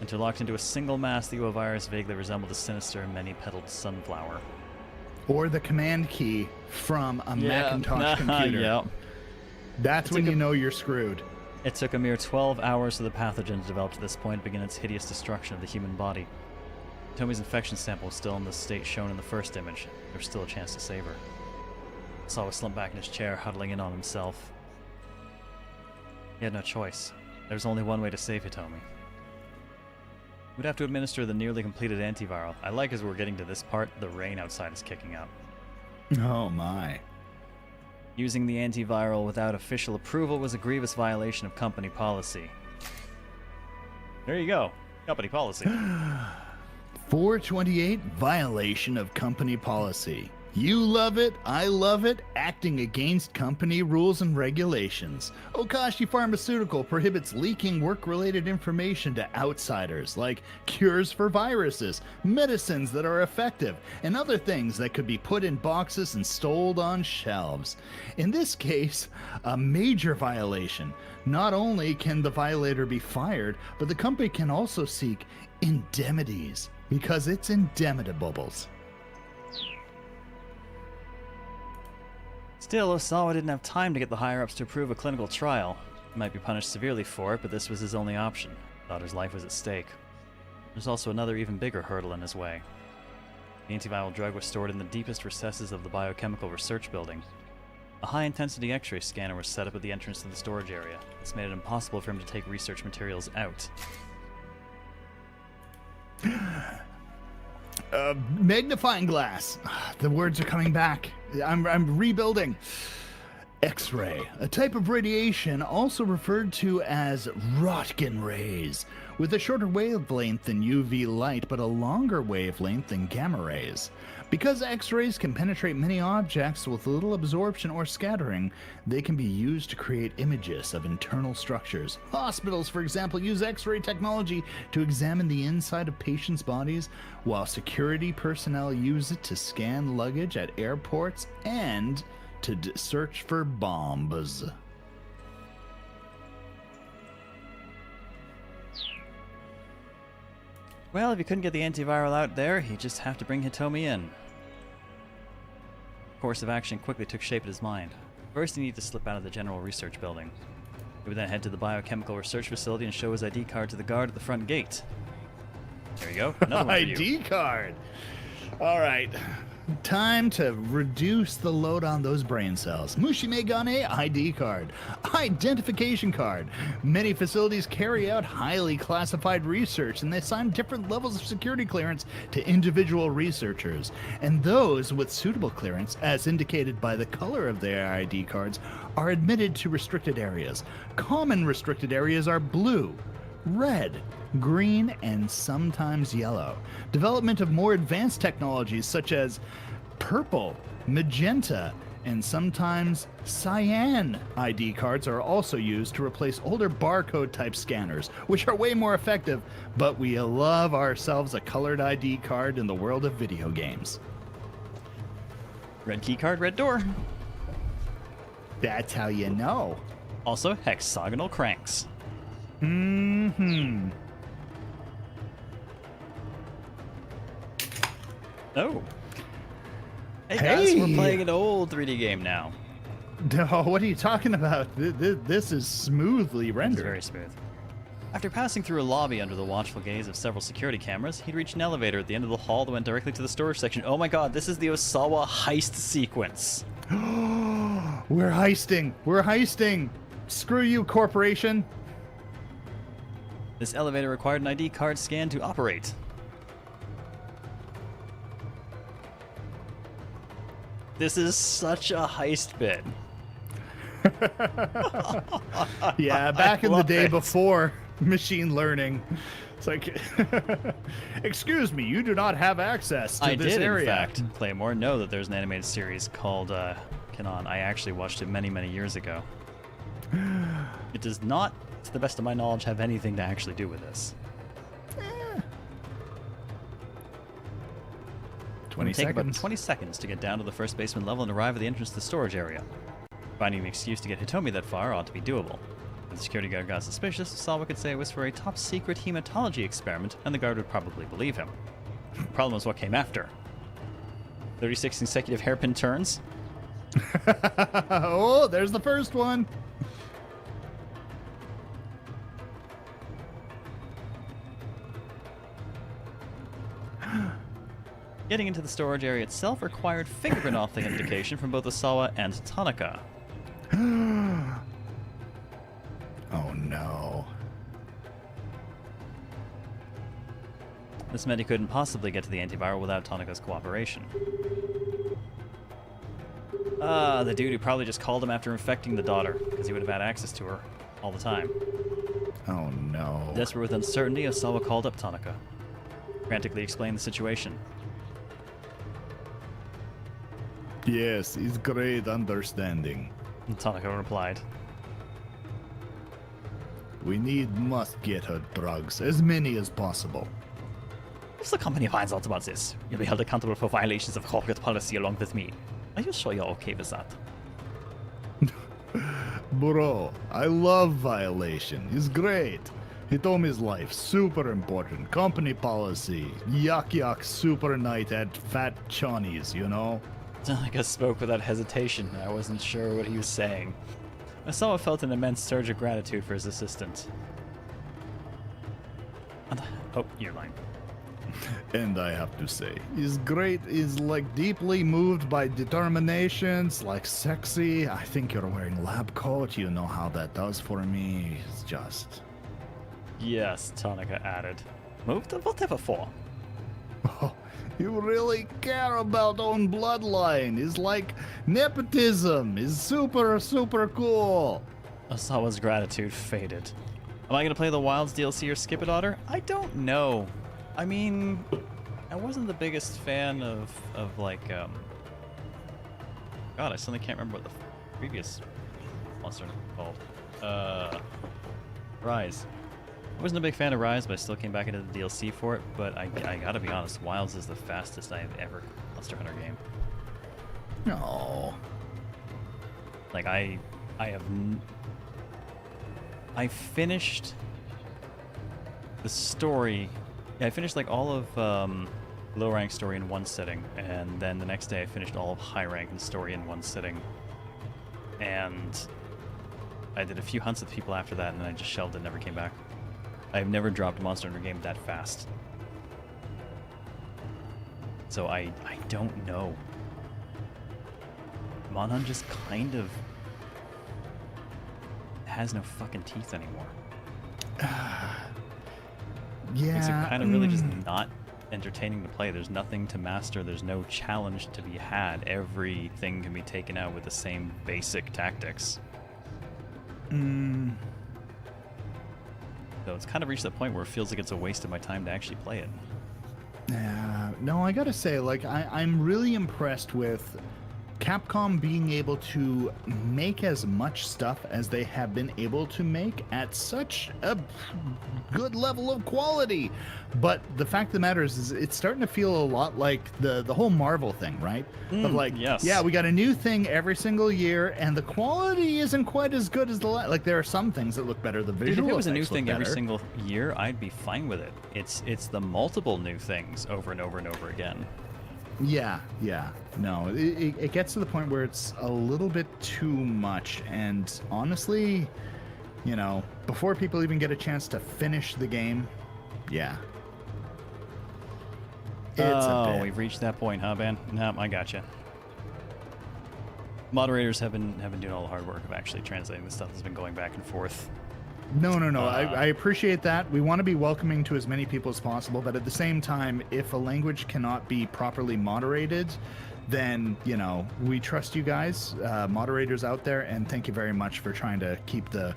Interlocked into a single mass, the UA virus vaguely resembled a sinister, many-petaled sunflower. Or the command key from a Macintosh computer. Yep. That's when you know you're screwed. It took a mere 12 hours for the pathogen to develop to this point to begin its hideous destruction of the human body. Tomi's infection sample was still in the state shown in the first image. There was still a chance to save her. Osawa slumped back in his chair, huddling in on himself. He had no choice. There was only one way to save Hitomi. We'd have to administer the nearly completed antiviral. I like as we're getting to this part, the rain outside is kicking up. Oh my. Using the antiviral without official approval was a grievous violation of company policy. There you go. Company policy. 428, violation of company policy. You love it, I love it, acting against company rules and regulations. Okashi Pharmaceutical prohibits leaking work-related information to outsiders, like cures for viruses, medicines that are effective, and other things that could be put in boxes and stored on shelves. In this case, a major violation. Not only can the violator be fired, but the company can also seek indemnities, because it's indemnitables. Still, Osawa didn't have time to get the higher-ups to approve a clinical trial. He might be punished severely for it, but this was his only option. His daughter's life was at stake. There's also another even bigger hurdle in his way. The antiviral drug was stored in the deepest recesses of the biochemical research building. A high-intensity X-ray scanner was set up at the entrance to the storage area. This made it impossible for him to take research materials out. Magnifying glass. The words are coming back. I'm rebuilding. X-ray, a type of radiation also referred to as Röntgen rays, with a shorter wavelength than UV light but a longer wavelength than gamma rays. Because X-rays can penetrate many objects with little absorption or scattering, they can be used to create images of internal structures. Hospitals, for example, use X-ray technology to examine the inside of patients' bodies, while security personnel use it to scan luggage at airports and to search for bombs. Well, if he couldn't get the antiviral out there, he'd just have to bring Hitomi in. Course of action quickly took shape in his mind. First, he needed to slip out of the general research building. He would then head to the biochemical research facility and show his ID card to the guard at the front gate. There you go. Another one for you. ID card. All right. Time to reduce the load on those brain cells. Mushimegane ID card. Identification card. Many facilities carry out highly classified research, and they assign different levels of security clearance to individual researchers. And those with suitable clearance, as indicated by the color of their ID cards, are admitted to restricted areas. Common restricted areas are blue, red, green, and sometimes yellow. Development of more advanced technologies such as purple, magenta, and sometimes cyan ID cards are also used to replace older barcode type scanners, which are way more effective, but we love ourselves a colored ID card in the world of video games. Red key card, red door. That's how you know. Also, hexagonal cranks. Mm-hmm. Oh. Hey guys, we're playing an old 3D game now. No, what are you talking about? This is smoothly rendered. It's very smooth. After passing through a lobby under the watchful gaze of several security cameras, he'd reached an elevator at the end of the hall that went directly to the storage section. Oh my god, this is the Osawa heist sequence. We're heisting. We're heisting. Screw you, corporation. This elevator required an ID card scan to operate. This is such a heist bit. Yeah, back in the day it. before machine learning. It's like, excuse me, you do not have access to this area. In fact, Claymore, know that there's an animated series called Kano. I actually watched it many, many years ago. It does not, to the best of my knowledge, have anything to actually do with this. 20 It would take about seconds. 20 seconds to get down to the first basement level and arrive at the entrance to the storage area. Finding an excuse to get Hitomi that far ought to be doable. If the security guard got suspicious, Osawa could say it was for a top-secret hematology experiment, and the guard would probably believe him. The problem was what came after. 36 consecutive hairpin turns? Oh, there's the first one. Getting into the storage area itself required fingerprint authentication from both Osawa and Tanaka. Oh no. This meant he couldn't possibly get to the antiviral without Tanaka's cooperation. The dude who probably just called him after infecting the daughter, because he would have had access to her all the time. Oh no. Desperate with uncertainty, Osawa called up Tanaka. Frantically explained the situation. Yes, it's great understanding. And Tanaka replied. We must get her drugs, as many as possible. If the company finds out about this, you'll be held accountable for violations of corporate policy along with me. Are you sure you're okay with that? Bro, I love violation. It's great. Hitomi's life, super important. Company policy, yuck, super night at Fat Chawneys, you know? Tanaka spoke without hesitation. I wasn't sure what he was saying. Osawa felt an immense surge of gratitude for his assistant. Oh, you're lying. And I have to say, is great, is like deeply moved by determinations, like sexy. I think you're wearing lab coat, you know how that does for me. It's just... Yes, Tanaka added. Moved? Whatever for? Oh, you really care about own bloodline. It's like nepotism is super cool. Osawa's gratitude faded. Am I going to play the Wilds DLC or skip it, Otter? I don't know. I mean, I wasn't the biggest fan of like, God, I suddenly can't remember what the previous monster was called. Rise. I wasn't a big fan of Rise, but I still came back into the DLC for it. But I gotta be honest, Wilds is the fastest I have ever Monster Hunter game. No. Like I finished the story. Yeah, I finished like all of low rank story in one sitting, and then the next day I finished all of high rank and story in one sitting. And I did a few hunts with people after that, and then I just shelved it and never came back. I've never dropped a Monster Hunter game that fast. So I don't know. Monhun just kind of has no fucking teeth anymore. Yeah. Makes it kind of really just not entertaining to play. There's nothing to master. There's no challenge to be had. Everything can be taken out with the same basic tactics. So it's kind of reached that point where it feels like it's a waste of my time to actually play it. Yeah, no, I gotta say, like, I'm really impressed with Capcom being able to make as much stuff as they have been able to make at such a good level of quality. But the fact of the matter is it's starting to feel a lot like the whole Marvel thing, right? Of like, yes. yeah, we got a new thing every single year, and the quality isn't quite as good as like there are some things that look better. The visual Dude, if it was a new effects look thing every better. single year, I'd be fine with it. It's the multiple new things over and over and over again. Yeah. No, it gets to the point where it's a little bit too much. And honestly, you know, before people even get a chance to finish the game, yeah. Oh, we've reached that point, huh, Ben? Nope, I gotcha. Moderators have been doing all the hard work of actually translating the stuff that's been going back and forth. No. I appreciate that. We want to be welcoming to as many people as possible, but at the same time, if a language cannot be properly moderated, then, you know, we trust you guys, moderators out there, and thank you very much for trying to keep the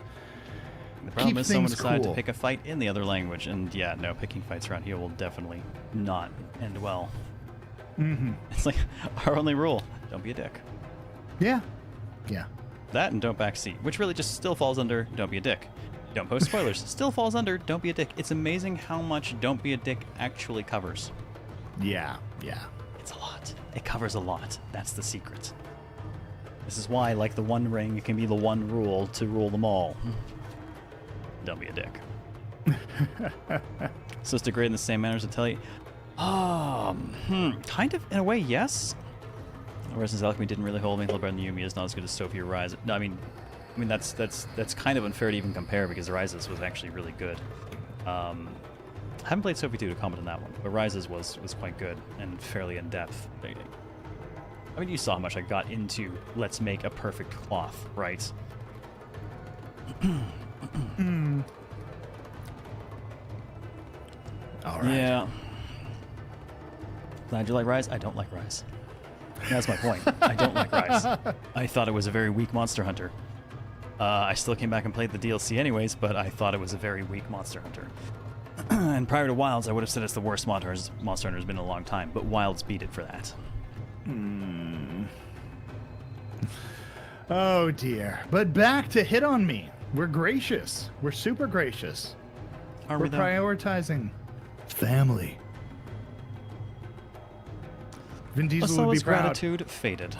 problem is someone decided cool. to pick a fight in the other language, and yeah, no, picking fights around here will definitely not end well. Mm-hmm. It's like our only rule: don't be a dick. Yeah. That and don't backseat, which really just still falls under don't be a dick. Don't post spoilers, still falls under don't be a dick. It's amazing how much don't be a dick actually covers. Yeah. It's a lot. It covers a lot. That's the secret. This is why, like the One Ring, it can be the one rule to rule them all. Don't be a dick. So it's degraded in the same manner as I tell you. Kind of, in a way, yes. Resonance Alchemy didn't really hold me. Little better than Yumi is not as good as Sophia Rise. No, I mean that's kind of unfair to even compare because Rises was actually really good. I haven't played Sophie 2 to comment on that one, but Rises was quite good and fairly in depth. I mean, you saw how much I got into let's make a perfect cloth, right? All right. Yeah. Glad you like Rise. I don't like Rise. That's my point. I don't like Rise. I thought it was a very weak Monster Hunter. I still came back and played the DLC anyways, but I thought it was a very weak Monster Hunter. And prior to Wilds, I would have said it's the worst Monster Hunter's been in a long time, but Wilds beat it for that. Oh dear. But back to Hit on Me. We're gracious. We're super gracious. Are We're we though? prioritizing family. Vin Diesel would be Osawa's proud. gratitude faded.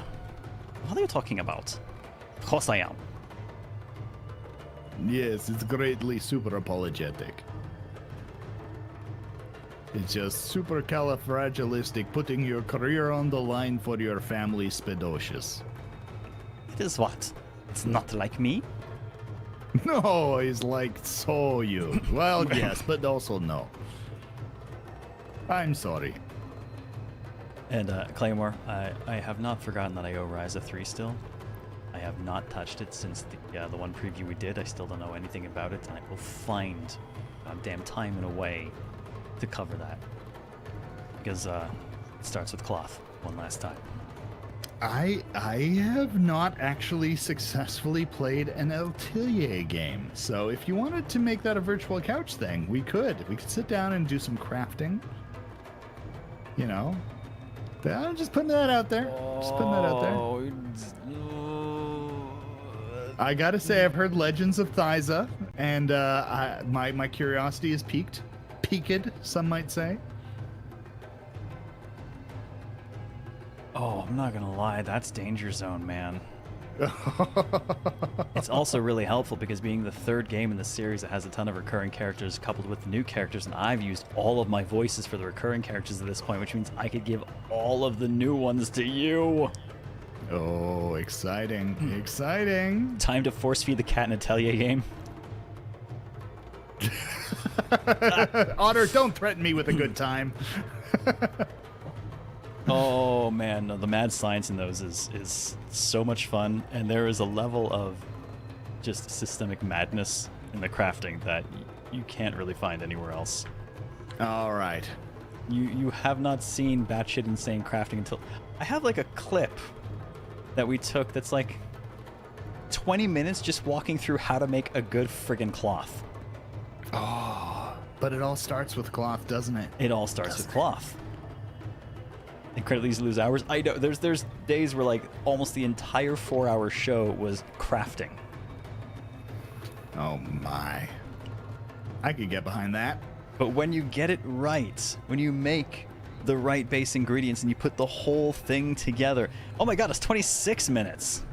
What are you talking about? Of course I am. Yes, it's greatly super apologetic. It's just supercalifragilistic, putting your career on the line for your family spedocious. It is what? It's not like me? No, he's like, so you. Well, yes, but also no. I'm sorry. And Claymore, I have not forgotten that I owe Ryza 3 still. I have not touched it since the one preview we did. I still don't know anything about it, and I will find damn time and a way to cover that. Because it starts with cloth one last time. I have not actually successfully played an Atelier game, so if you wanted to make that a virtual couch thing, we could. We could sit down and do some crafting. You know? I'm just putting that out there. Just putting that out there. I gotta say, I've heard legends of Thyza, and my curiosity is piqued. Peaked, some might say. Oh, I'm not gonna lie, that's Danger Zone, man. It's also really helpful because being the third game in the series that has a ton of recurring characters coupled with new characters, and I've used all of my voices for the recurring characters at this point, which means I could give all of the new ones to you. Oh, exciting. Exciting. Time to force feed the cat in Atelier game. Otter, don't threaten me with a good time. Oh man, no, the mad science in those is so much fun, and there is a level of just systemic madness in the crafting that you can't really find anywhere else. All right. You have not seen batshit insane crafting until... I have like a clip that we took that's like 20 minutes just walking through how to make a good friggin' cloth. Oh, but it all starts with cloth, doesn't it? It all starts with cloth. Incredibly easy to lose hours. I know there's days where like almost the entire 4-hour show was crafting. Oh my. I could get behind that. But when you get it right, when you make the right base ingredients and you put the whole thing together, oh my god, it's 26 minutes.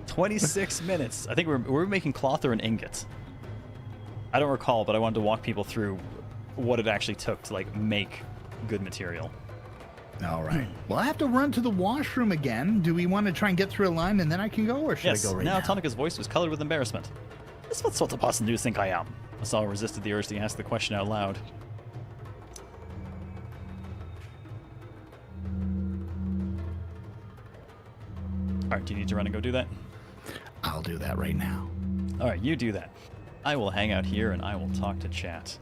26 minutes. I think we're making cloth or an ingot. I don't recall, but I wanted to walk people through what it actually took to like make good material. All right. Well, I have to run to the washroom again. Do we want to try and get through a line and then I can go, or should I go right now? Tonika's voice was colored with embarrassment. This is what sort of person do you think I am? Osawa resisted the urge to ask the question out loud. Alright, do you need to run and go do that? I'll do that right now. Alright, you do that. I will hang out here and I will talk to chat.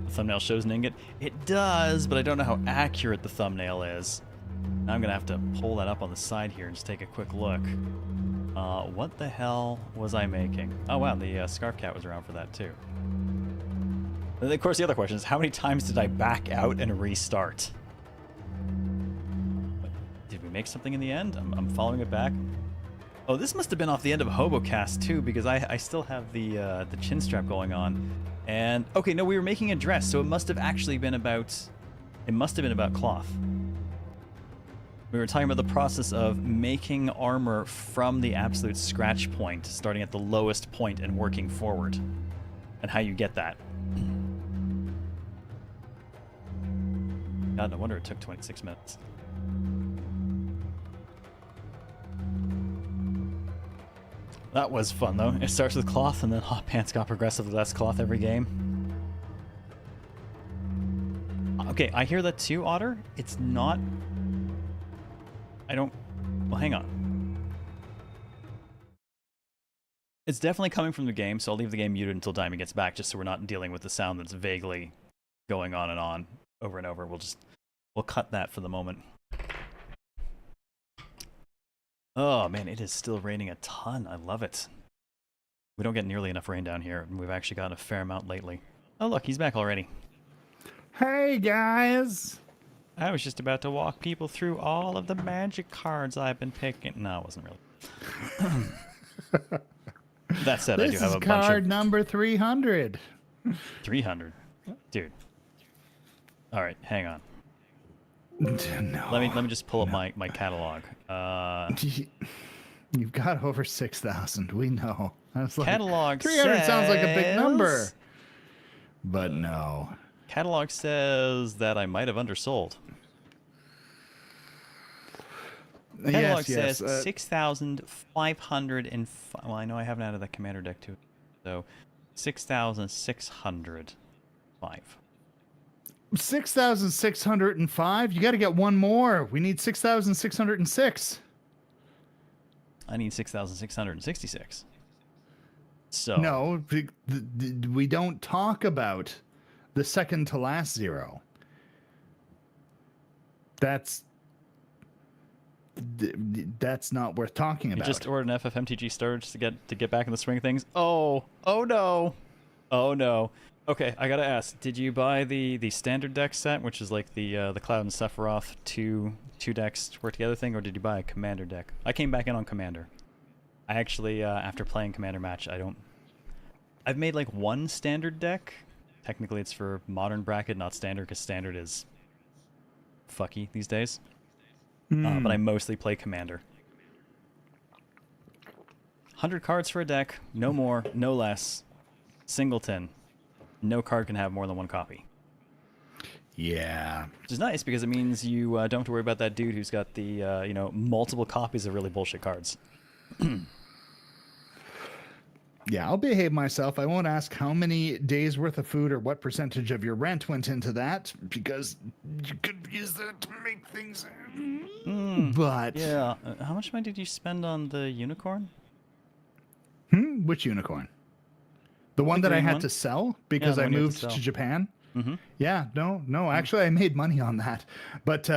The thumbnail shows an ingot. It does, but I don't know how accurate the thumbnail is. Now I'm going to have to pull that up on the side here and just take a quick look. What the hell was I making? Oh wow, the Scarf Cat was around for that too. And of course the other question is, how many times did I back out and restart? Did we make something in the end? I'm following it back. Oh, this must have been off the end of Hobocast too, because I still have the chin strap going on. And okay, no, we were making a dress, so it must have actually been about... It must have been about cloth. We were talking about the process of making armor from the absolute scratch point, starting at the lowest point and working forward, and how you get that. God, no wonder it took 26 minutes. That was fun, though. It starts with cloth, and then Hot Pants got progressively less cloth every game. Okay, I hear that too, Otter. It's not... I don't... Well, hang on. It's definitely coming from the game, so I'll leave the game muted until Diamond gets back, just so we're not dealing with the sound that's vaguely going on and on over and over. We'll cut that for the moment. Oh man, it is still raining a ton. I love it. We don't get nearly enough rain down here, and we've actually gotten a fair amount lately. Oh look, he's back already. Hey guys! I was just about to walk people through all of the magic cards I've been picking. No, it wasn't really. That said, I do have a bunch of... This is card number 300. 300? Dude. All right, hang on. No. Let me just pull up my catalog. You've got over 6,000. We know. I was like, Catalog 300 sounds like a big number. says- But no. Catalog says that I might have undersold. Catalog Yes. says 6,500 well, I know I haven't added that commander deck to it. So 6,605. 6,605. You got to get one more. We need 6,606. I need 6,666. So No, we don't talk about the second to last zero. That's not worth talking you about. just ordered an FFMTG storage to get back in the swing of things. Oh no. Okay, I gotta ask. Did you buy the standard deck set, which is like the Cloud and Sephiroth two decks to work together thing, or did you buy a commander deck? I came back in on commander. I actually after playing commander match, I've made like one standard deck. Technically, it's for modern bracket, not standard, because standard is fucky these days. But I mostly play commander. 100 cards for a deck, no more, no less. Singleton. No card can have more than one copy. Yeah. Which is nice because it means you don't have to worry about that dude who's got the multiple copies of really bullshit cards. Yeah, I'll behave myself. I won't ask how many days worth of food or what percentage of your rent went into that, because you could use that to make things. But Yeah. How much money did you spend on the unicorn? Which unicorn? The one that I green had one? to sell because the I one you had to moved sell. to Japan. Mm-hmm. Yeah, no. Actually, I made money on that, but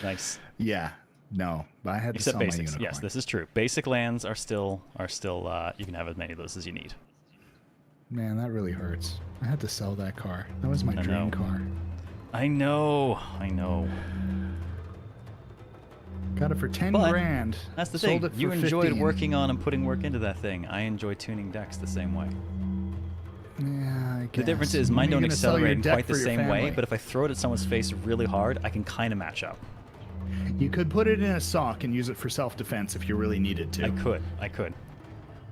Nice. yeah, no. I had to Except sell my basics. unicorn. Yes, this is true. Basic lands are still you can have as many of those as you need. Man, that really hurts. I had to sell that car. That was my I dream know. car. I know. Got it for 10 But grand. That's the Sold thing. it for You enjoyed 15. working on and putting work into that thing. I enjoy tuning decks the same way. Yeah, I The difference guess. is When mine are you don't gonna sell your accelerate in deck quite the for your same way, family? but if I throw it at someone's face really hard, I can kind of match up. You could put it in a sock and use it for self-defense if you really needed to. I could.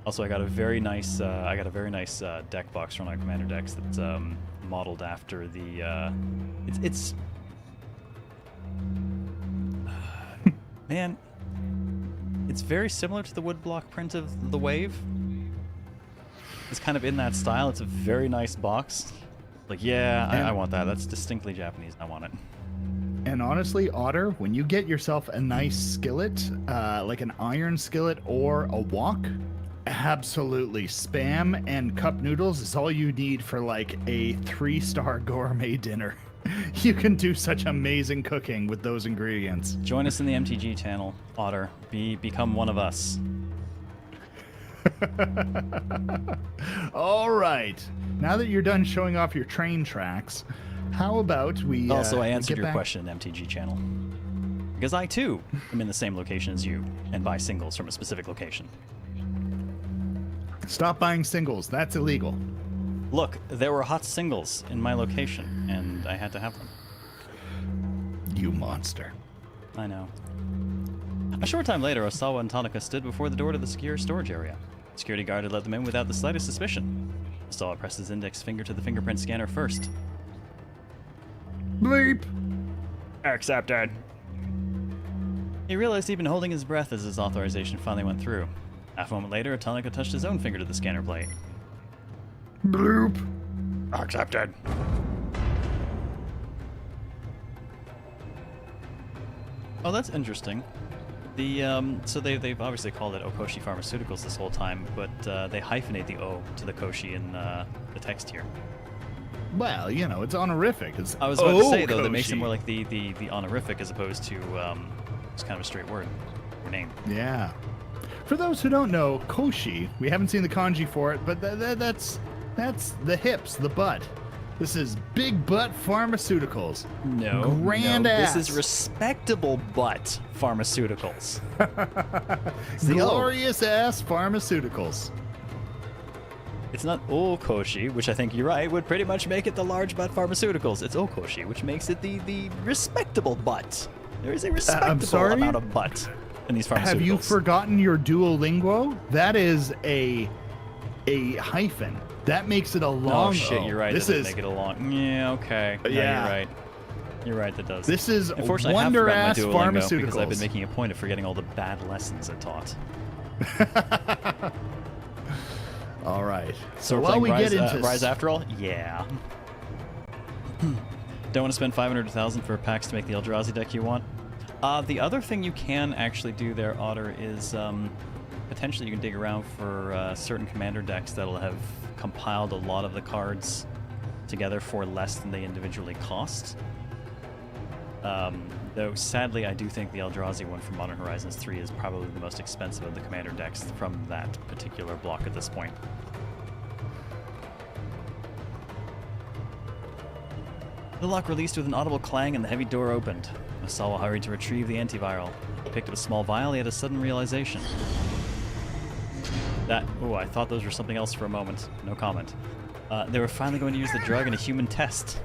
Also, I got a very nice deck box from my commander decks that's modeled after the it's man, it's very similar to the woodblock print of the Wave. It's kind of in that style. It's a very nice box. Like, yeah, I want that. That's distinctly Japanese. I want it. And honestly, Otter, when you get yourself a nice skillet, like an iron skillet or a wok, absolutely. Spam and cup noodles is all you need for like a 3-star gourmet dinner. You can do such amazing cooking with those ingredients. Join us in the MTG channel, Otter. Become one of us. All right. Now that you're done showing off your train tracks, how about we Also, I answered get your back- question in MTG channel. Because I, too, am in the same location as you and buy singles from a specific location. Stop buying singles. That's illegal. Look, there were hot singles in my location, and I had to have them. You monster. I know. A short time later, Osawa and Tanaka stood before the door to the secure storage area. The security guard had let them in without the slightest suspicion. Osawa pressed his index finger to the fingerprint scanner first. Bleep. Accepted. He realized he'd been holding his breath as his authorization finally went through. Half a moment later, Tanaka touched his own finger to the scanner plate. Bloop. Accepted. Oh, that's interesting. So they've obviously called it Okoshi Pharmaceuticals this whole time, but they hyphenate the O to the Koshi in the text here. Well, you know, it's honorific. It's I was about to say, though, that makes it Koshi. more like the honorific as opposed to just kind of a straight word or name. Yeah. For those who don't know, Koshi, we haven't seen the kanji for it, but that's the hips, the butt. This is big butt pharmaceuticals. No, Grand ass. This is respectable butt pharmaceuticals. See, Glorious ass pharmaceuticals. It's not Okoshi, which I think you're right, would pretty much make it the large butt pharmaceuticals. It's Okoshi, which makes it the respectable butt. There is a respectable amount of butt in these pharmaceuticals. Have you forgotten your Duolingo? That is a hyphen. That makes it a long. Oh shit, you're right. This that does is make it a long. Yeah, okay. No, yeah. You're right. You're right. That does. This is Unfortunately, wonder I have ass forgotten my Duolingo pharmaceuticals. because I've been making a point of forgetting all the bad lessons I taught. All right. So while we Rise, get into Rise after all, yeah. Don't want to spend 500 to 1,000 for packs to make the Eldrazi deck you want. The other thing you can actually do there, Otter, is potentially you can dig around for certain commander decks that'll have compiled a lot of the cards together for less than they individually cost. Though sadly, I do think the Eldrazi one from Modern Horizons 3 is probably the most expensive of the commander decks from that particular block at this point. The lock released with an audible clang and the heavy door opened. Osawa hurried to retrieve the antiviral. He picked up a small vial. He had a sudden realization. I thought those were something else for a moment. No comment. They were finally going to use the drug in a human test.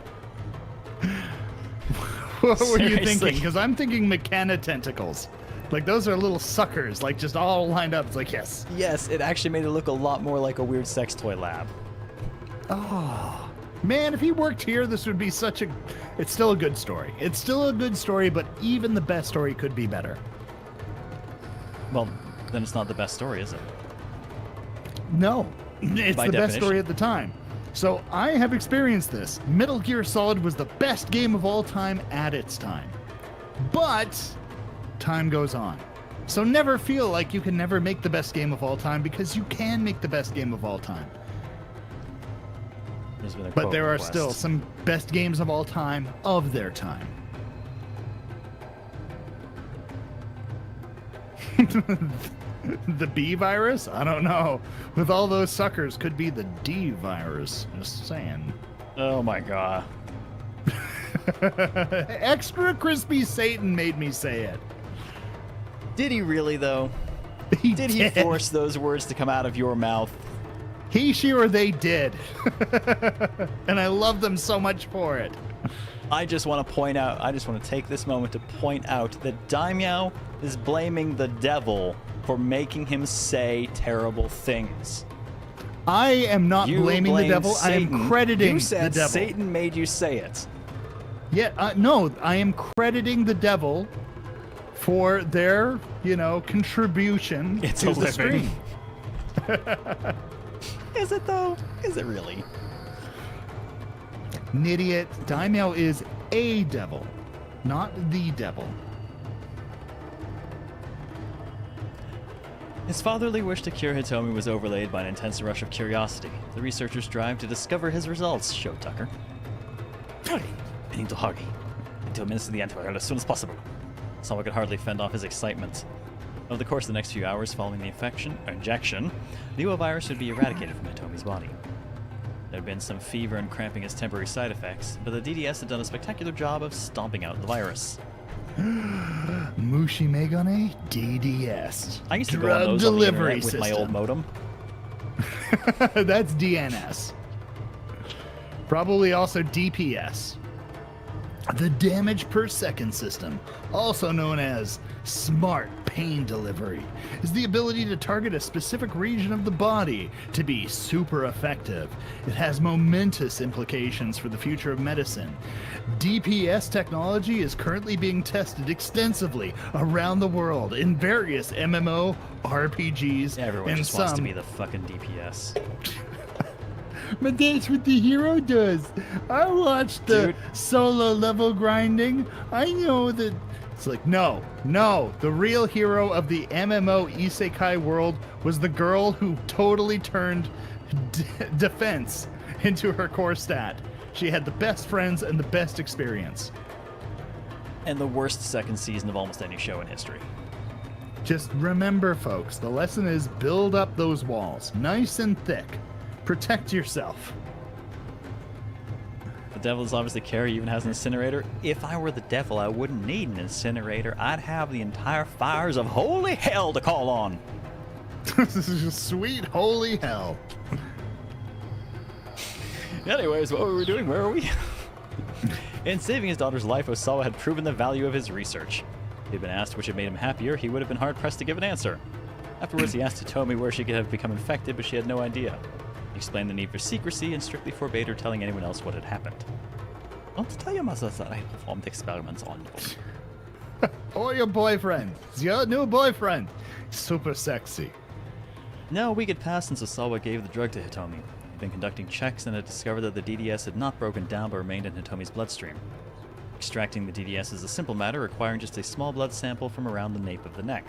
What were you Seriously? thinking? Because I'm thinking Mechana tentacles. Like, those are little suckers, like, just all lined up. It's like, yes. Yes, it actually made it look a lot more like a weird sex toy lab. Oh, man, if he worked here, this would be such a... It's still a good story. It's still a good story, but even the best story could be better. Well, then it's not the best story, is it? No, it's By the best definition. story at the time. So I have experienced this. Metal Gear Solid was the best game of all time at its time. But time goes on. So never feel like you can never make the best game of all time, because you can make the best game of all time. There's been a But quote there are request. still some best games of all time of their time. The B virus? I don't know. With all those suckers, could be the D virus. Just saying. Oh my god. Extra crispy Satan made me say it. Did he really, though? He Did he force those words to come out of your mouth? He, she, or they did. And I love them so much for it. I just want to take this moment to point out that Daimyo is blaming the devil for making him say terrible things. I am not You blaming the blamed devil. I Satan. am crediting You said the devil. Satan made you say it. Yeah, no, I am crediting the devil for their, contribution It's to a the living. stream. Is it though? Is it really? An idiot. Daimyo is a devil, not the devil. His fatherly wish to cure Hitomi was overlaid by an intense rush of curiosity. The researchers strive to discover his results, showed Tucker. Hurry! I need to hurry. I need to administer the antiviral as soon as possible. Osawa could hardly fend off his excitement. Over the course of the next few hours following the injection, the virus would be eradicated from Hitomi's body. There had been some fever and cramping as temporary side effects, but the DDS had done a spectacular job of stomping out the virus. Mushi Megane DDS. I used to go Drug on those on the delivery internet with my old system. modem. That's DNS. Probably also DPS. The damage per second system, also known as smart pain delivery, is the ability to target a specific region of the body to be super effective. It has momentous implications for the future of medicine. DPS technology is currently being tested extensively around the world in various MMO, RPGs, Everyone and just some... wants to be the fucking DPS. But that's what the hero does. I watched the Dude. solo level grinding. I know that. It's like, no. The real hero of the MMO Isekai world was the girl who totally turned defense into her core stat. She had the best friends and the best experience. And the worst second season of almost any show in history. Just remember, folks, the lesson is build up those walls nice and thick. Protect yourself. The devil is obviously Carrie, even has an incinerator. If I were the devil, I wouldn't need an incinerator. I'd have the entire fires of holy hell to call on. This is just sweet holy hell. Anyways, what were we doing? Where are we? In saving his daughter's life, Osawa had proven the value of his research. If he'd been asked which had made him happier, he would have been hard-pressed to give an answer. Afterwards, he asked Hitomi where she could have become infected, but she had no idea. He explained the need for secrecy and strictly forbade her telling anyone else what had happened. Don't tell your mother that I performed experiments on you. Or your boyfriend. It's your new boyfriend. Super sexy. Now a week had passed since Osawa gave the drug to Hitomi. He'd been conducting checks and had discovered that the DDS had not broken down but remained in Hitomi's bloodstream. Extracting the DDS is a simple matter, requiring just a small blood sample from around the nape of the neck.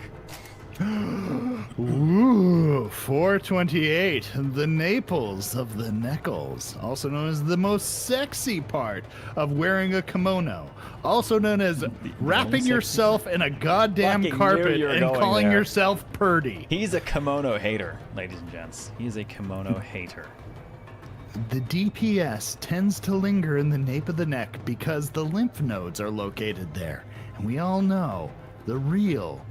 Ooh, 428. The naples of the neckles, also known as the most sexy part of wearing a kimono, also known as wrapping yourself in a goddamn Fucking carpet knew you were and going calling there. yourself Purdy. He's a kimono hater, ladies and gents. He is a kimono hater. The DPS tends to linger in the nape of the neck because the lymph nodes are located there. And we all know the real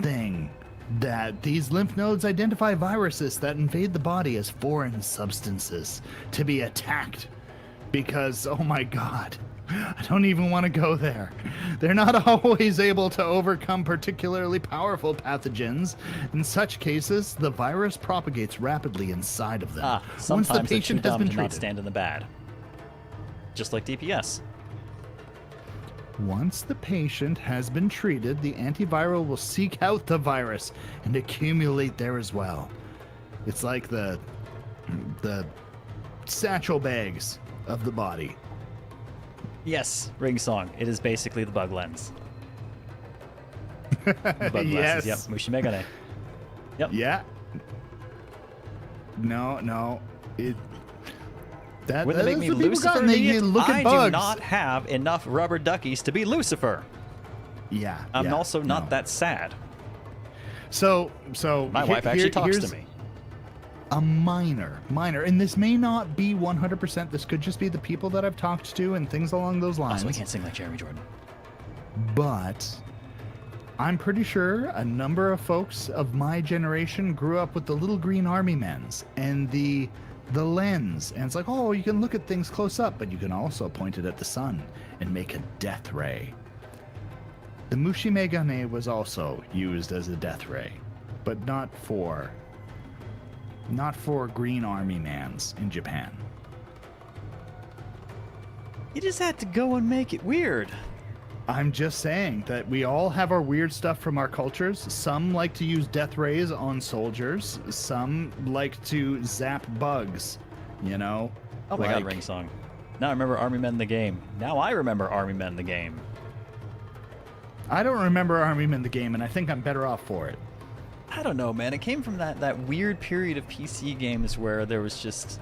thing that these lymph nodes identify viruses that invade the body as foreign substances to be attacked. Because, oh my god, I don't even want to go there. They're not always able to overcome particularly powerful pathogens. In such cases, the virus propagates rapidly inside of them. Sometimes once the patient they're has too dumb been to not treated. stand in the bad. Just like DPS. Once the patient has been treated, the antiviral will seek out the virus and accumulate there as well. It's like the satchel bags of the body. Yes, Ring Song. It is basically the bug lens. The bug Yes. glasses, yep. Mushi Megane. Yep. Yeah. No. That Wouldn't it make that's me what people Lucifer? got, and they idiot? look at I bugs. do not have enough rubber duckies to be Lucifer. Yeah. I'm yeah, also not no. that sad. So My wife actually talks to me. A minor, and this may not be 100%. This could just be the people that I've talked to and things along those lines. Also, we can't sing like Jeremy Jordan. But I'm pretty sure a number of folks of my generation grew up with the little green army men's and the lens. And it's like, oh, you can look at things close up, but you can also point it at the sun and make a death ray. The Mushi Megane was also used as a death ray, but not for green army mans in Japan. You just had to go and make it weird. I'm just saying that we all have our weird stuff from our cultures. Some like to use death rays on soldiers. Some like to zap bugs, you know? Oh my god, Ring Song. Now I remember Army Men the game. Now I remember Army Men the game. I don't remember Army Men the game, and I think I'm better off for it. I don't know, man. It came from that weird period of PC games where there was just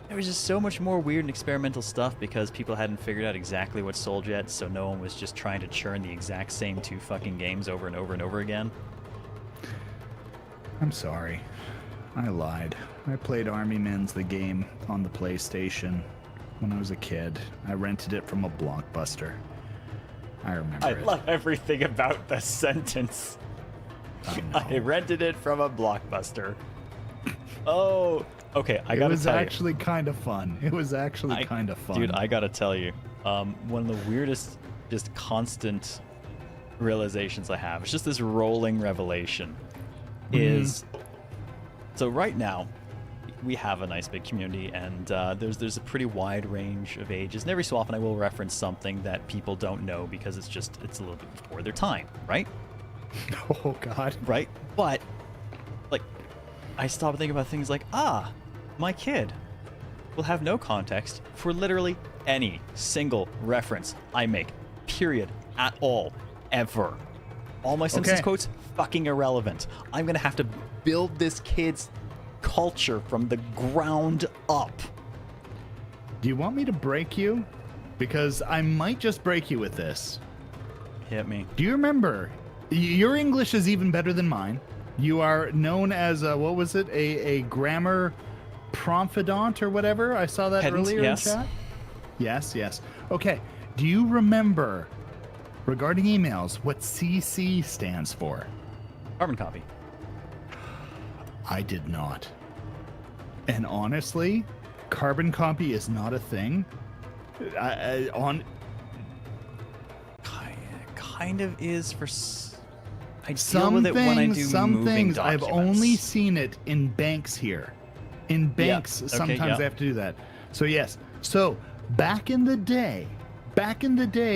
so much more weird and experimental stuff because people hadn't figured out exactly what sold yet, so no one was just trying to churn the exact same two fucking games over and over and over again. I'm sorry. I lied. I played Army Men's the game on the PlayStation when I was a kid. I rented it from a Blockbuster. I remember it. I love everything about the sentence. I rented it from a Blockbuster. Oh, okay. I gotta tell you. It was actually kind of fun. It was actually kind of fun. Dude, I gotta tell you, one of the weirdest, just constant realizations I have, it's just this rolling revelation, is, so right now, we have a nice big community, and there's a pretty wide range of ages, and every so often I will reference something that people don't know because it's a little bit before their time, right? Oh, God. Right? But, like, I stop thinking about things like, my kid will have no context for literally any single reference I make, period, at all, ever. All my Simpsons quotes, fucking irrelevant. I'm gonna have to build this kid's culture from the ground up. Do you want me to break you? Because I might just break you with this. Hit me. Do you remember? Your English is even better than mine. You are known as what was it? A grammar Tromfidant or whatever. I saw that Pedant, earlier yes. in chat. Yes. Okay. Do you remember, regarding emails, what CC stands for? Carbon copy. I did not. And honestly, carbon copy is not a thing. Kind of is for. I deal Some with it when I do things, some moving things, I've documents. only seen it in banks here. In banks, okay, sometimes yeah. they have to do that. So yes. So back in the day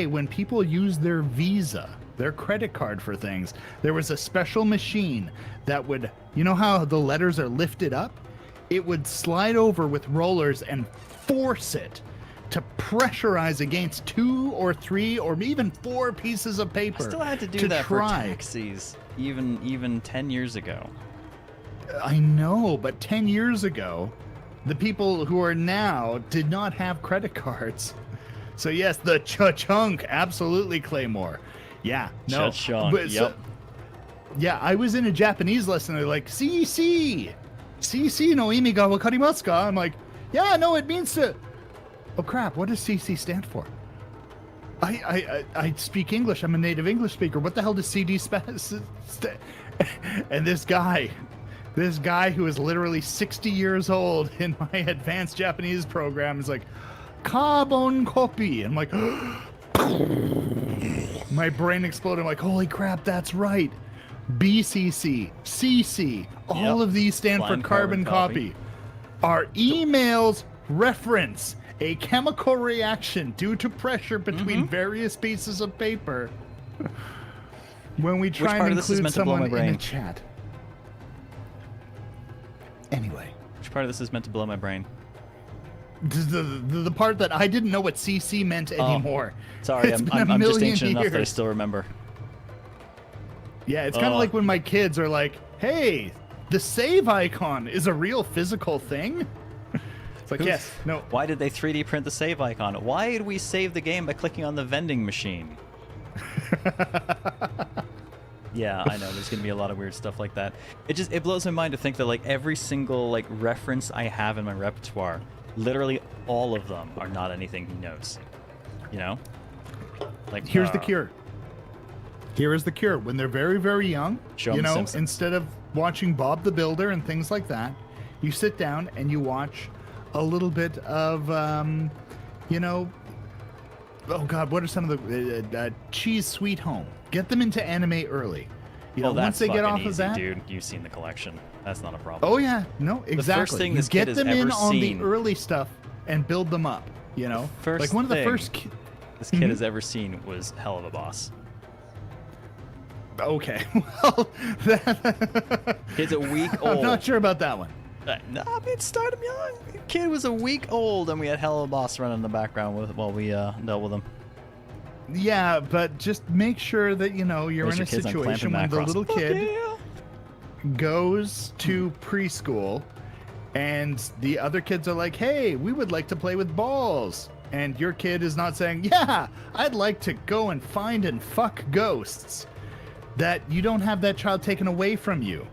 when people used their Visa, their credit card for things, there was a special machine that would, you know how the letters are lifted up? It would slide over with rollers and force it to pressurize against 2 or 3 or even 4 pieces of paper. I still had to do that for try. taxis, even 10 years ago. I know, but 10 years ago, the people who are now did not have credit cards. So yes, the cha-chunk, absolutely, Claymore. Yeah, no. Cha-chunk, but yep. Yeah, I was in a Japanese lesson. They're like, CC no imi ga wakarimasu ka? I'm like, yeah, no, it means to... Oh crap, what does CC stand for? I speak English. I'm a native English speaker. What the hell does CD And this guy who is literally 60 years old in my advanced Japanese program is like, carbon copy. I'm like, my brain exploded. I'm like, holy crap, that's right. BCC, CC, all of these stand for carbon copy. Our emails reference a chemical reaction due to pressure between various pieces of paper when we try and include someone in a chat. Anyway. Which part of this is meant to blow my brain? The part that I didn't know what CC meant anymore. Sorry, I'm just ancient enough that I still remember. Yeah, it's kind of like when my kids are like, hey, the save icon is a real physical thing? It's like, yes, no. Why did they 3D print the save icon? Why did we save the game by clicking on the vending machine? Yeah, I know. There's gonna be a lot of weird stuff like that. It blows my mind to think that like every single like reference I have in my repertoire, literally all of them are not anything he knows. You know? Like here's the cure. Here is the cure. When they're very, very young, you know, instead of watching Bob the Builder and things like that, you sit down and you watch a little bit of, you know, oh God, what are some of the Cheese Sweet Home? Get them into anime early. You know, once they get off of that, dude, you've seen the collection. That's not a problem. Oh yeah, no, exactly. The first thing you this get kid them has in ever on seen, the early stuff and build them up. You know, like one of the first this kid has ever seen was Hell of a Boss. Okay, well, kid's a week old. I'm not sure about that one. No, I mean, start him young. The kid was a week old, and we had Hell of a Boss running in the background while we dealt with him. Yeah, but just make sure that, you know, you're in a situation when the little kid goes to preschool and the other kids are like, hey, we would like to play with balls. And your kid is not saying, yeah, I'd like to go and find and fuck ghosts. That you don't have that child taken away from you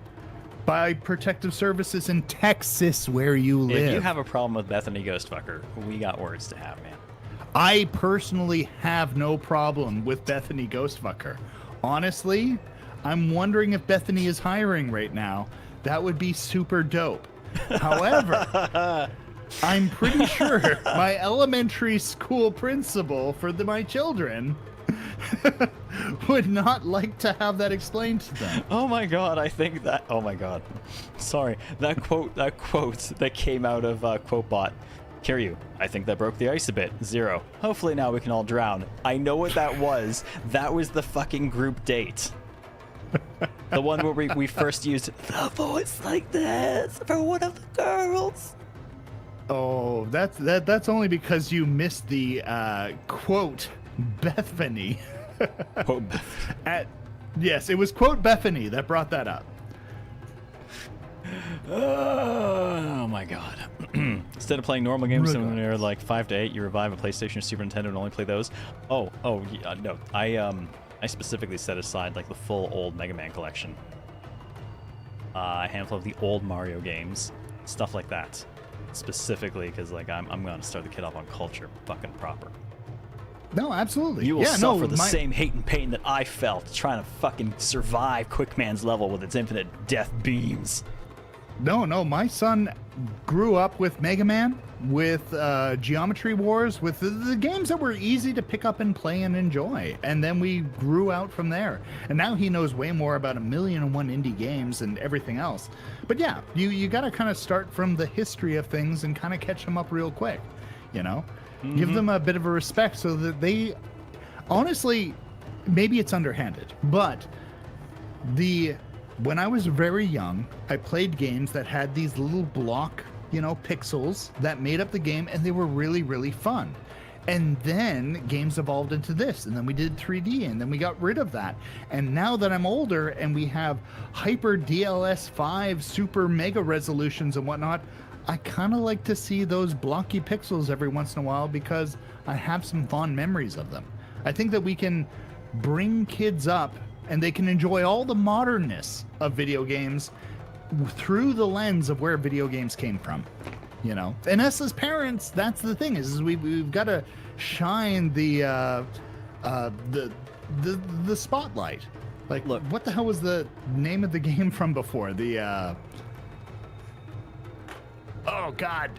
by protective services in Texas where you live. If you have a problem with Bethany Ghostfucker, we got words to have, man. I personally have no problem with Bethany Ghostfucker. Honestly, I'm wondering if Bethany is hiring right now. That would be super dope. However, I'm pretty sure my elementary school principal for my children would not like to have that explained to them. Oh my god, I think that... Oh my god. Sorry. That quote that came out of QuoteBot. Kiryu, I think that broke the ice a bit. 0. Hopefully now we can all drown. I know what that was. That was the fucking group date. The one where we first used the voice like this for one of the girls. Oh, that's only because you missed the quote Bethany. Quote Bethany. Yes, it was quote Bethany that brought that up. Oh my god. Instead of playing normal games when they're like 5 to 8, you revive a PlayStation or Super Nintendo and only play those. Oh yeah, no. I specifically set aside like the full old Mega Man collection. A handful of the old Mario games, stuff like that. specifically because like I'm going to start the kid off on culture fucking proper. No, absolutely. You will yeah, suffer no, the same hate and pain that I felt trying to fucking survive Quickman's level with its infinite death beams. No, my son grew up with Mega Man, with Geometry Wars, with the games that were easy to pick up and play and enjoy. And then we grew out from there. And now he knows way more about 1,000,001 indie games and everything else. But yeah, you got to kind of start from the history of things and kind of catch them up real quick, you know? Mm-hmm. Give them a bit of a respect so that they, honestly, maybe it's underhanded, but when I was very young, I played games that had these little block, pixels that made up the game, and they were really, really fun. And then games evolved into this, and then we did 3D, and then we got rid of that. And now that I'm older and we have hyper DLS5 super mega resolutions and whatnot, I kind of like to see those blocky pixels every once in a while because I have some fond memories of them. I think that we can bring kids up and they can enjoy all the modernness of video games through the lens of where video games came from, And us as parents, that's the thing is we've got to shine the spotlight. Like, look, what the hell was the name of the game from before? Oh, God.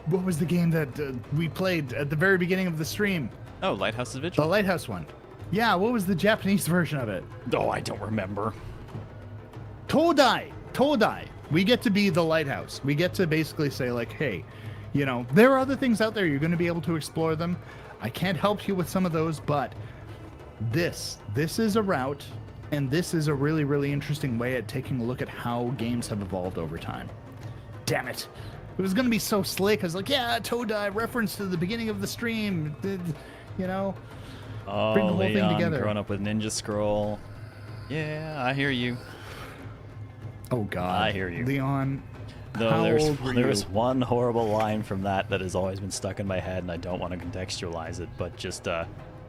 What was the game that we played at the very beginning of the stream? Oh, Lighthouse's Vigil? The Lighthouse one. Yeah, what was the Japanese version of it? Oh, I don't remember. Todai. We get to be the lighthouse. We get to basically say, like, hey, there are other things out there. You're going to be able to explore them. I can't help you with some of those, but this is a route. And this is a really, really interesting way at taking a look at how games have evolved over time. Damn it. It was going to be so slick. I was like, yeah, Todai, reference to the beginning of the stream. Oh, bring the whole Leon, thing together. Growing up with Ninja Scroll. Yeah, I hear you. Oh, God. I hear you. Leon, Though there's one horrible line from that has always been stuck in my head, and I don't want to contextualize it, but just,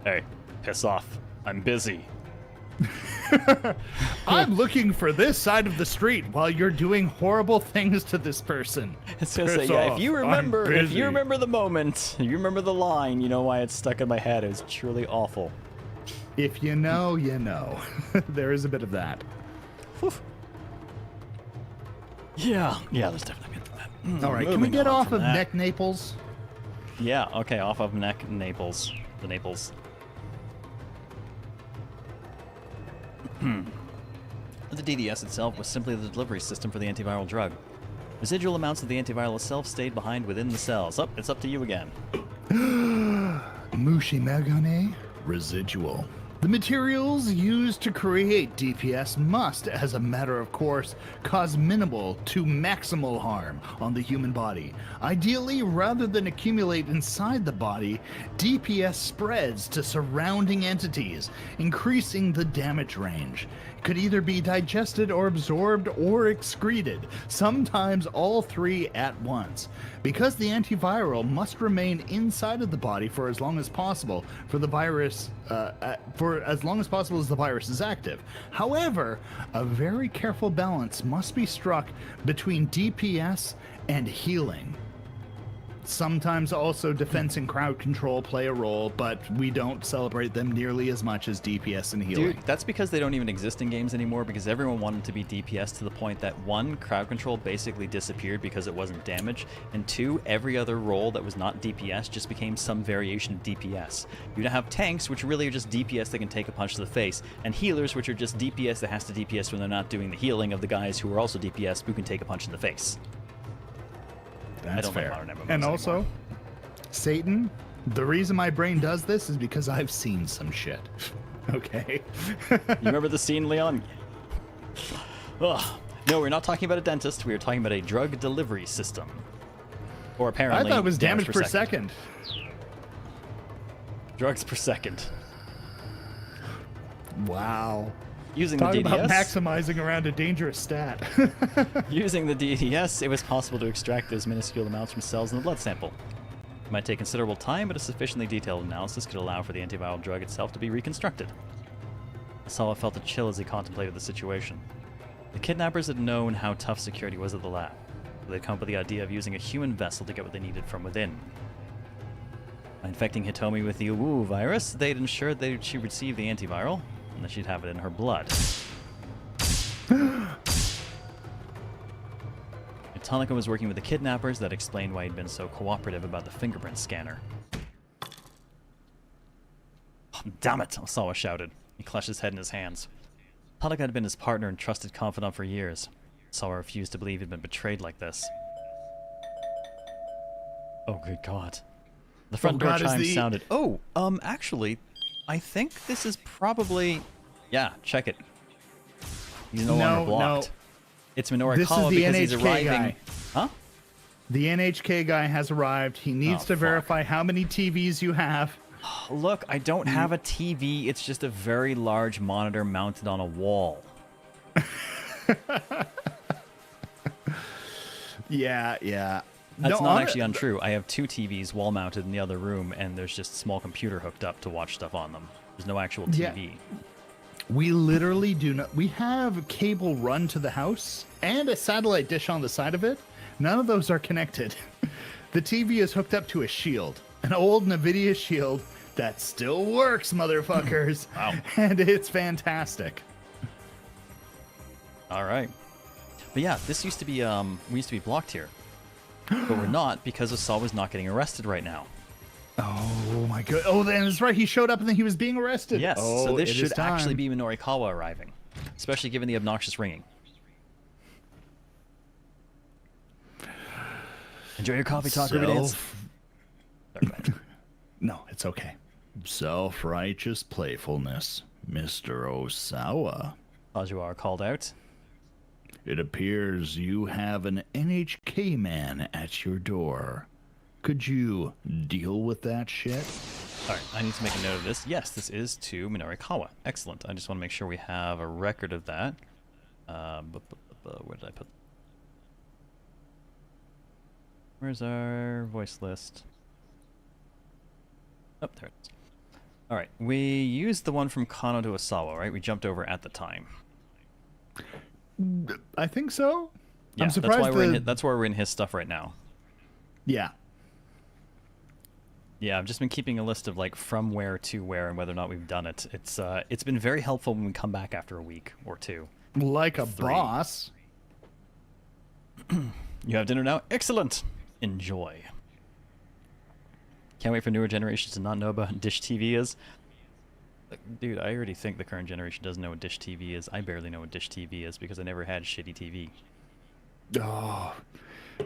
hey, piss off. I'm busy. I'm looking for this side of the street while you're doing horrible things to this person. It's gonna say, yeah, if you remember the moment, you remember the line, you know why it's stuck in my head. It was truly awful. If you know, you know. There is a bit of that. Whew. Yeah, there's definitely a bit of that. All right, can we get off of Neck Naples? Yeah, okay, off of Neck Naples. The Naples. The DDS itself was simply the delivery system for the antiviral drug. Residual amounts of the antiviral itself stayed behind within the cells. It's up to you again. Mushi Megane? Residual. The materials used to create DPS must, as a matter of course, cause minimal to maximal harm on the human body. Ideally, rather than accumulate inside the body, DPS spreads to surrounding entities, increasing the damage range. It could either be digested or absorbed or excreted, sometimes all three at once. Because the antiviral must remain inside of the body for as long as possible for the virus, for as long as possible as the virus is active. However, a very careful balance must be struck between DPS and healing. Sometimes also defense and crowd control play a role, but we don't celebrate them nearly as much as DPS and healing. Dude, that's because they don't even exist in games anymore, because everyone wanted to be DPS to the point that, one, crowd control basically disappeared because it wasn't damage, and two, every other role that was not DPS just became some variation of DPS. You have tanks, which really are just DPS that can take a punch to the face, and healers, which are just DPS that has to DPS when they're not doing the healing of the guys who are also DPS who can take a punch in the face. That's fair. And also, Satan, the reason my brain does this is because I've seen some shit. Okay? You remember the scene, Leon? Ugh. No, we're not talking about a dentist. We are talking about a drug delivery system. Or apparently, I thought it was damage per second. Drugs per second. Wow. Using Talk the DDS, about maximizing around a dangerous stat. Using the DDS, it was possible to extract those minuscule amounts from cells in the blood sample. It might take considerable time, but a sufficiently detailed analysis could allow for the antiviral drug itself to be reconstructed. A Osawa felt a chill as he contemplated the situation. The kidnappers had known how tough security was at the lab. They'd come up with the idea of using a human vessel to get what they needed from within. By infecting Hitomi with the Uwu virus, they'd ensured that she'd receive the antiviral, and that she'd have it in her blood. Tanaka was working with the kidnappers. That explained why he'd been so cooperative about the fingerprint scanner. Oh, damn it, Osawa shouted. He clutched his head in his hands. Tanaka had been his partner and trusted confidant for years. Osawa refused to believe he'd been betrayed like this. Oh, good God. The front door chime sounded... Oh, actually, I think this is probably... Yeah, check it. He's no longer blocked. No. It's Minorikawa because he's arriving... Guy. Huh? The NHK guy has arrived. He needs to verify how many TVs you have. Look, I don't have a TV. It's just a very large monitor mounted on a wall. Yeah. That's not actually untrue. I have 2 TVs wall-mounted in the other room, and there's just a small computer hooked up to watch stuff on them. There's no actual TV. Yeah. We literally do not... We have cable run to the house and a satellite dish on the side of it. None of those are connected. The TV is hooked up to a shield. An old NVIDIA shield that still works, motherfuckers. Wow. And it's fantastic. All right. But yeah, this used to be... we used to be blocked here. But we're not because Osawa's not getting arrested right now. Oh my god. Oh, then it's right. He showed up and then he was being arrested. Yes, so this should actually be Minorikawa arriving. Especially given the obnoxious ringing. Enjoy your coffee talk, Ruby Dance. Sorry, go ahead. No, it's okay. Self-righteous playfulness, Mr. Osawa. Kazuar called out. It appears you have an NHK man at your door. Could you deal with that shit? All right, I need to make a note of this. Yes, this is to Minorikawa. Excellent. I just want to make sure we have a record of that. Where did I put? Where's our voice list? Oh, there it is. All right, we used the one from Kano to Osawa, right? We jumped over at the time. I think so. Yeah, I'm surprised that's why we're in his stuff right now. Yeah. Yeah, I've just been keeping a list of like from where to where and whether or not we've done it. It's been very helpful when we come back after a week or 2. Like a boss. You have dinner now? Excellent. Enjoy. Can't wait for newer generations to not know about what Dish TV is. Dude, I already think the current generation doesn't know what Dish TV is. I barely know what Dish TV is because I never had shitty TV. Oh,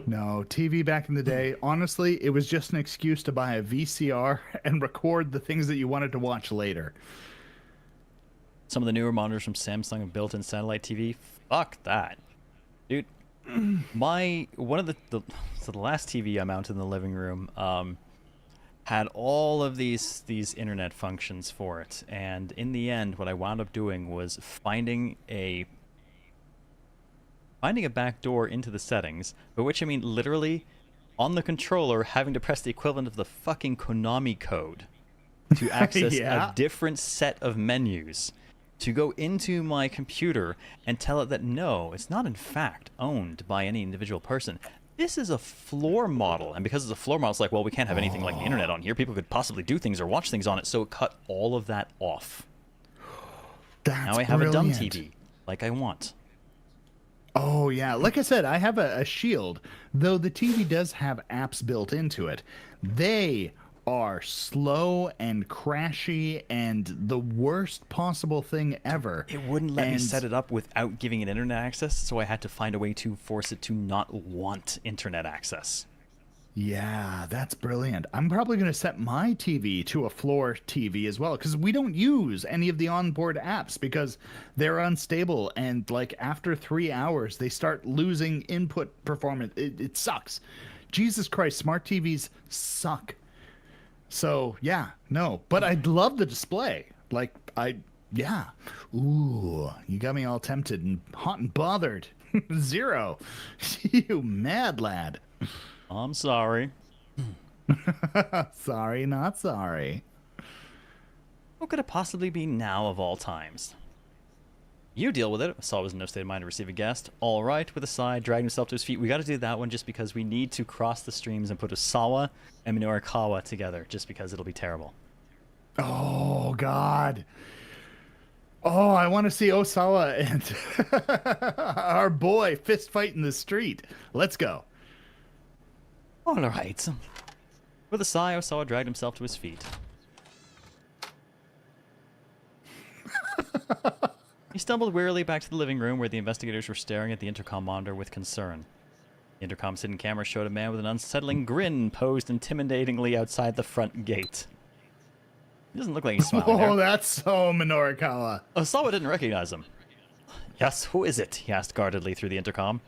no. TV back in the day, honestly, it was just an excuse to buy a VCR and record the things that you wanted to watch later. Some of the newer monitors from Samsung have built-in satellite TV. Fuck that. Dude, the last TV I mounted in the living room, had all of these internet functions for it, and in the end what I wound up doing was finding a back door into the settings, by which I mean literally on the controller having to press the equivalent of the fucking Konami code to access a different set of menus, to go into my computer and tell it that no, it's not in fact owned by any individual person. This is a floor model, and because it's a floor model, it's like, well, we can't have anything like the internet on here. People could possibly do things or watch things on it, so it cut all of that off. Now I have a dumb TV, like I want. Oh, yeah. Like I said, I have a Shield, though the TV does have apps built into it. They are slow and crashy and the worst possible thing ever. It wouldn't let me set it up without giving it internet access, so I had to find a way to force it to not want internet access. Yeah, that's brilliant. I'm probably going to set my TV to a floor TV as well, because we don't use any of the onboard apps because they're unstable, and like after 3 hours, they start losing input performance. It sucks. Jesus Christ, smart TVs suck. So, yeah, no. But I love the display. Like, yeah. Ooh, you got me all tempted and hot and bothered. Zero. You mad lad. I'm sorry. Sorry, not sorry. What could it possibly be now of all times? You deal with it. Saul was in no state of mind to receive a guest. All right, with a sigh, dragged himself to his feet. We got to do that one just because we need to cross the streams and put Osawa and Minorikawa together, just because it'll be terrible. Oh, God. Oh, I want to see Osawa and our boy fist fight in the street. Let's go. All right. With a sigh, Osawa dragged himself to his feet. He stumbled wearily back to the living room where the investigators were staring at the intercom monitor with concern. The intercom's hidden camera showed a man with an unsettling grin posed intimidatingly outside the front gate. He doesn't look like he's smiling there. Oh, that's so Minorikawa. Osawa didn't recognize him. Yes, who is it? He asked guardedly through the intercom.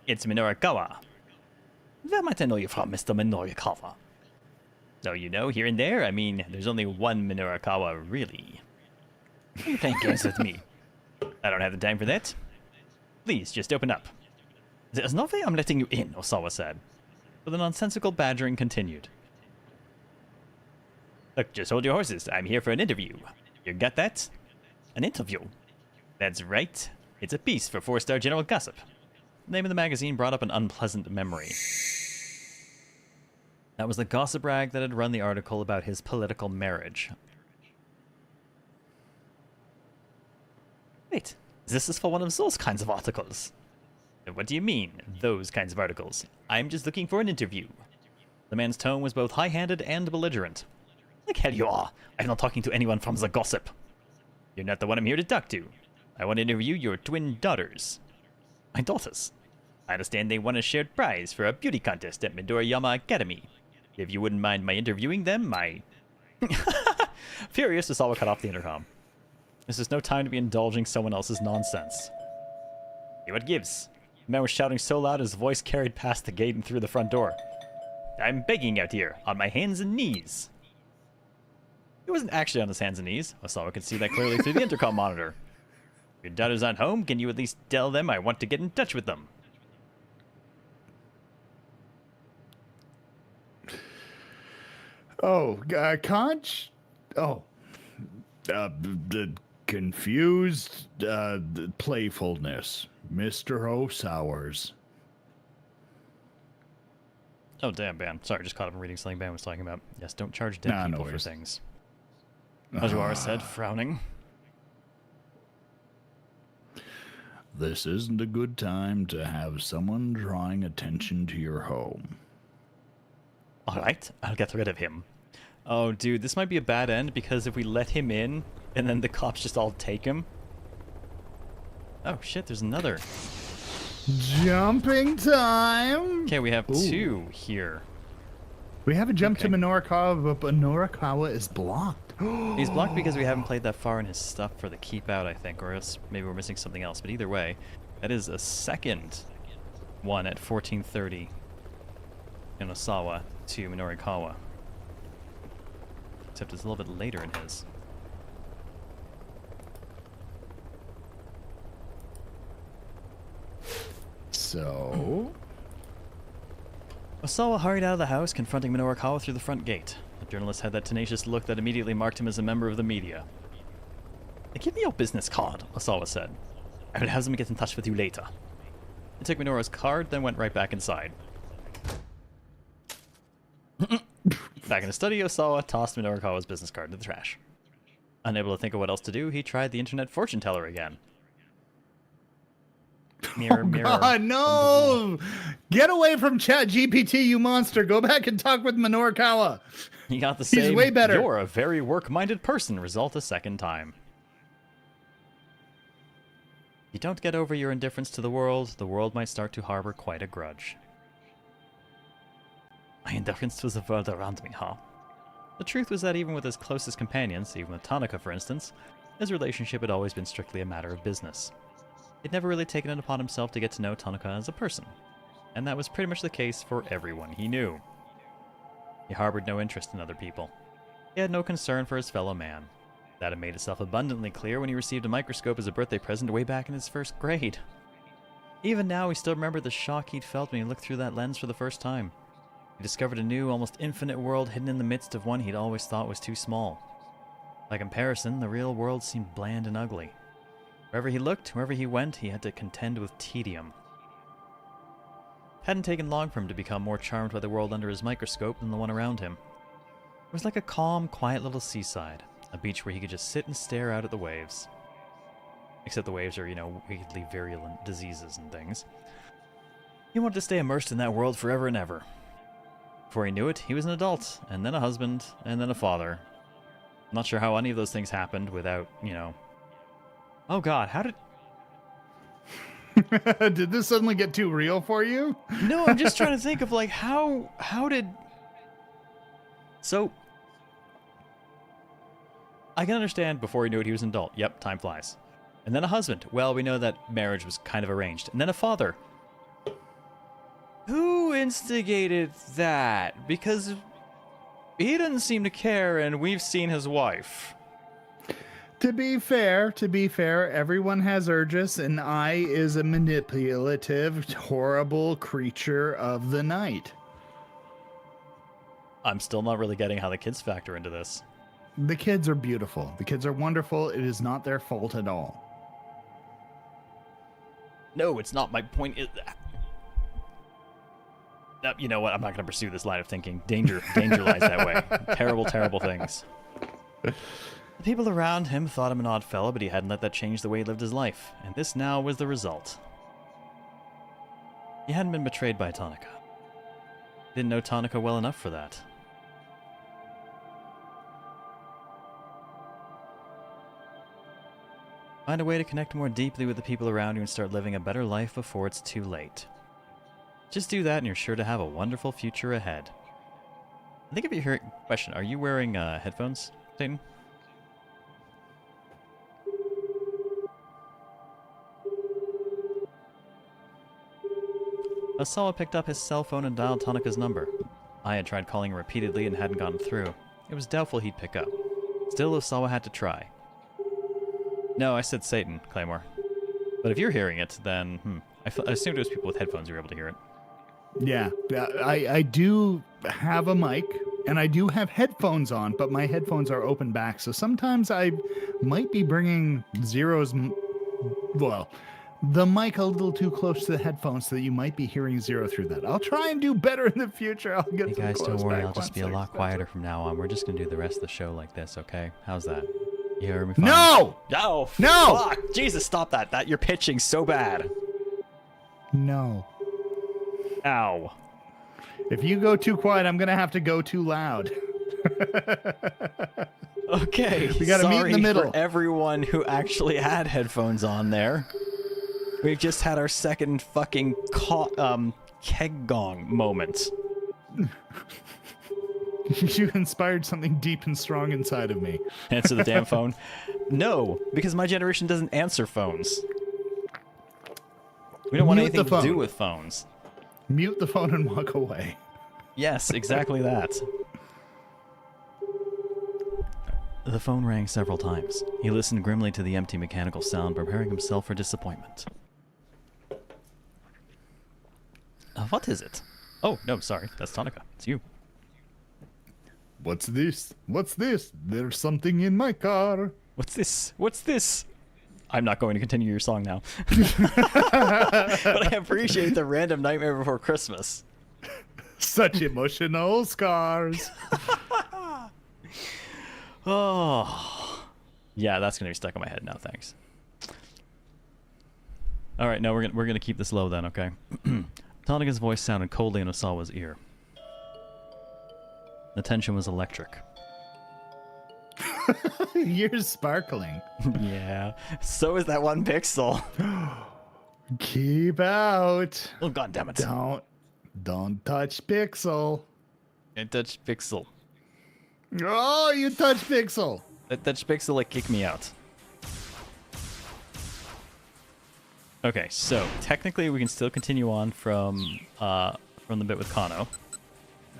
It's Minorikawa. Where might I know you from, Mr. Minorikawa? So you know, here and there, I mean, there's only one Minorikawa, really. Are you playing games with me? I don't have the time for that. Please, just open up. There's no way I'm letting you in, Osawa said. But the nonsensical badgering continued. Look, just hold your horses. I'm here for an interview. You got that? An interview. That's right. It's a piece for 4-star General Gossip. The name of the magazine brought up an unpleasant memory. That was the gossip rag that had run the article about his political marriage. Wait, this is for one of those kinds of articles. What do you mean, those kinds of articles? I'm just looking for an interview. The man's tone was both high-handed and belligerent. Like hell you are. I'm not talking to anyone from the gossip. You're not the one I'm here to talk to. I want to interview your twin daughters. My daughters? I understand they won a shared prize for a beauty contest at Midoriyama Academy. If you wouldn't mind my interviewing them, Furious, Osawa cut off the intercom. This is no time to be indulging someone else's nonsense. Hey, what gives? The man was shouting so loud his voice carried past the gate and through the front door. I'm begging out here, on my hands and knees. He wasn't actually on his hands and knees. Osawa could see that clearly through the intercom monitor. Your daughters aren't home, can you at least tell them I want to get in touch with them? Oh, Conch? Oh. The confused playfulness. Mr. Osawa's. Oh, damn, Ban. Sorry, just caught up in reading something Ban was talking about. Yes, don't charge dead people for things. Majuara said, frowning. This isn't a good time to have someone drawing attention to your home. Alright, I'll get rid of him. Oh, dude, this might be a bad end, because if we let him in, and then the cops just all take him... Oh, shit, there's another. Jumping time! Okay, we have two here. We haven't jumped to Minorikawa, but Minorikawa is blocked. He's blocked because we haven't played that far in his stuff for the keep out, I think, or else maybe we're missing something else. But either way, that is a second one at 1430 in Osawa to Minorikawa. Except it's a little bit later in his. So... Osawa hurried out of the house, confronting Minorikawa through the front gate. The journalist had that tenacious look that immediately marked him as a member of the media. Give me your business card, Osawa said. I will have them get in touch with you later. He took Minoru's card, then went right back inside. Back in the study, Osawa tossed Minorikawa's business card into the trash. Unable to think of what else to do, he tried the internet fortune teller again. Mirror, mirror. God, no! Get away from ChatGPT, you monster! Go back and talk with Minorikawa. He got the same. He's way better. You're a very work-minded person result a second time. You don't get over your indifference to the world might start to harbor quite a grudge. My indifference to the world around me, huh? The truth was that even with his closest companions, even with Tanaka for instance, his relationship had always been strictly a matter of business. He'd never really taken it upon himself to get to know Tanaka as a person, and that was pretty much the case for everyone he knew. He harbored no interest in other people. He had no concern for his fellow man. That had made itself abundantly clear when he received a microscope as a birthday present way back in his first grade. Even now, he still remembered the shock he'd felt when he looked through that lens for the first time. He discovered a new, almost infinite world hidden in the midst of one he'd always thought was too small. By comparison, the real world seemed bland and ugly. Wherever he looked, wherever he went, he had to contend with tedium. Hadn't taken long for him to become more charmed by the world under his microscope than the one around him. It was like a calm, quiet little seaside, a beach where he could just sit and stare out at the waves. Except the waves are, you know, wickedly virulent diseases and things. He wanted to stay immersed in that world forever and ever. Before he knew it, he was an adult, and then a husband, and then a father. I'm not sure how any of those things happened without, you know... Oh god, how did... Did this suddenly get too real for you? No, I'm just trying to think of, like, how did... So... I can understand before he knew it, he was an adult. Yep, time flies. And then a husband. Well, we know that marriage was kind of arranged. And then a father. Who instigated that? Because he doesn't seem to care, and we've seen his wife. To be fair, everyone has urges, and I is a manipulative, horrible creature of the night. I'm still not really getting how the kids factor into this. The kids are beautiful. The kids are wonderful. It is not their fault at all. No, it's not. My point is... You know what? I'm not going to pursue this line of thinking. Danger lies that way. Terrible, terrible things. The people around him thought him an odd fellow, but he hadn't let that change the way he lived his life. And this now was the result. He hadn't been betrayed by Tonica. Didn't know Tonica well enough for that. Find a way to connect more deeply with the people around you and start living a better life before it's too late. Just do that and you're sure to have a wonderful future ahead. I think if you hear... Question, are you wearing headphones, Satan? Osawa picked up his cell phone and dialed Tonica's number. I had tried calling him repeatedly and hadn't gotten through. It was doubtful he'd pick up. Still, Osawa had to try. No, I said Satan, Claymore. But if you're hearing it, then... I assumed it was people with headphones who were able to hear it. Yeah, I do have a mic, and I do have headphones on, but my headphones are open back, so sometimes I might be bringing Zero's... Well, the mic a little too close to the headphones so that you might be hearing Zero through that. I'll try and do better in the future. I'll get Hey guys, don't worry, I'll just be a lot quieter from now on. We're just going to do the rest of the show like this, okay? How's that? You hear me fine? No! No! No! Fuck! Jesus, stop that! You're pitching so bad. No. Ow. If you go too quiet, I'm going to have to go too loud. Okay, we got to meet in the middle. For everyone who actually had headphones on there. We've just had our second fucking keg gong moment. You inspired something deep and strong inside of me. Answer the damn phone. No, because my generation doesn't answer phones. We don't want anything to do with phones. Mute the phone and walk away. Yes, exactly that. The phone rang several times. He listened grimly to the empty mechanical sound, preparing himself for disappointment. What is it? Oh, no, sorry. That's Tonica. It's you. What's this? What's this? There's something in my car. What's this? What's this? I'm not going to continue your song now. But I appreciate the random Nightmare Before Christmas. Such emotional scars. Oh. Yeah, that's going to be stuck in my head now, thanks. All right, no, we're gonna keep this low then, okay? Tonica's voice sounded coldly in Osawa's ear. The tension was electric. You're sparkling. Yeah. So is that one pixel. Keep out. Oh, god damn it. Don't touch Pixel. I touched Pixel. Oh, you touched Pixel. That touched Pixel, like, kicked me out. Okay, so technically we can still continue on from the bit with Kano.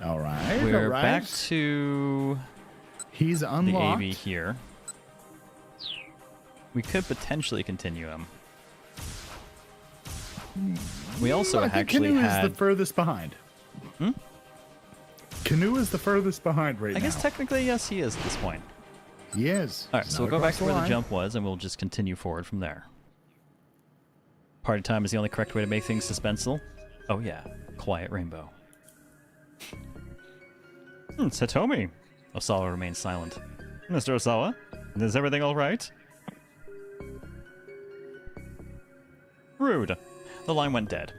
All right. We're all right. back to He's unlocked. the AV here. We could potentially continue him. We also I think actually Kano had... is the furthest behind. Hmm? Canoe is the furthest behind right now. I guess technically, yes, he is at this point. He is. All right, so we'll go back to where the jump was, and we'll just continue forward from there. Party time is the only correct way to make things suspenseful. Oh yeah, quiet rainbow. It's Hitomi. Osawa remains silent. Mr. Osawa, is everything all right? Rude. The line went dead.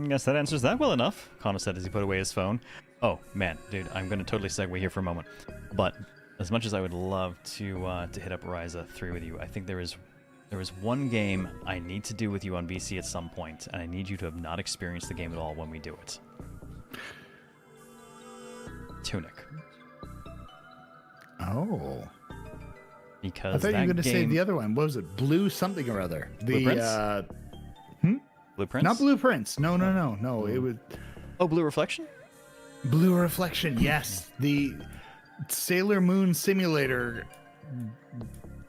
Guess that answers that well enough, Kano said as he put away his phone. Oh, man, dude, I'm going to totally segue here for a moment. But as much as I would love to hit up Ryza 3 with you, I think there is one game I need to do with you on VC at some point, and I need you to have not experienced the game at all when we do it. Tunic. Oh. Because I thought you were going to say game... the other one. What was it? Blue something or other. Blueprints? Blueprints? Not Blueprints. No. It was... Oh, Blue Reflection? Blue Reflection, yes. The Sailor Moon Simulator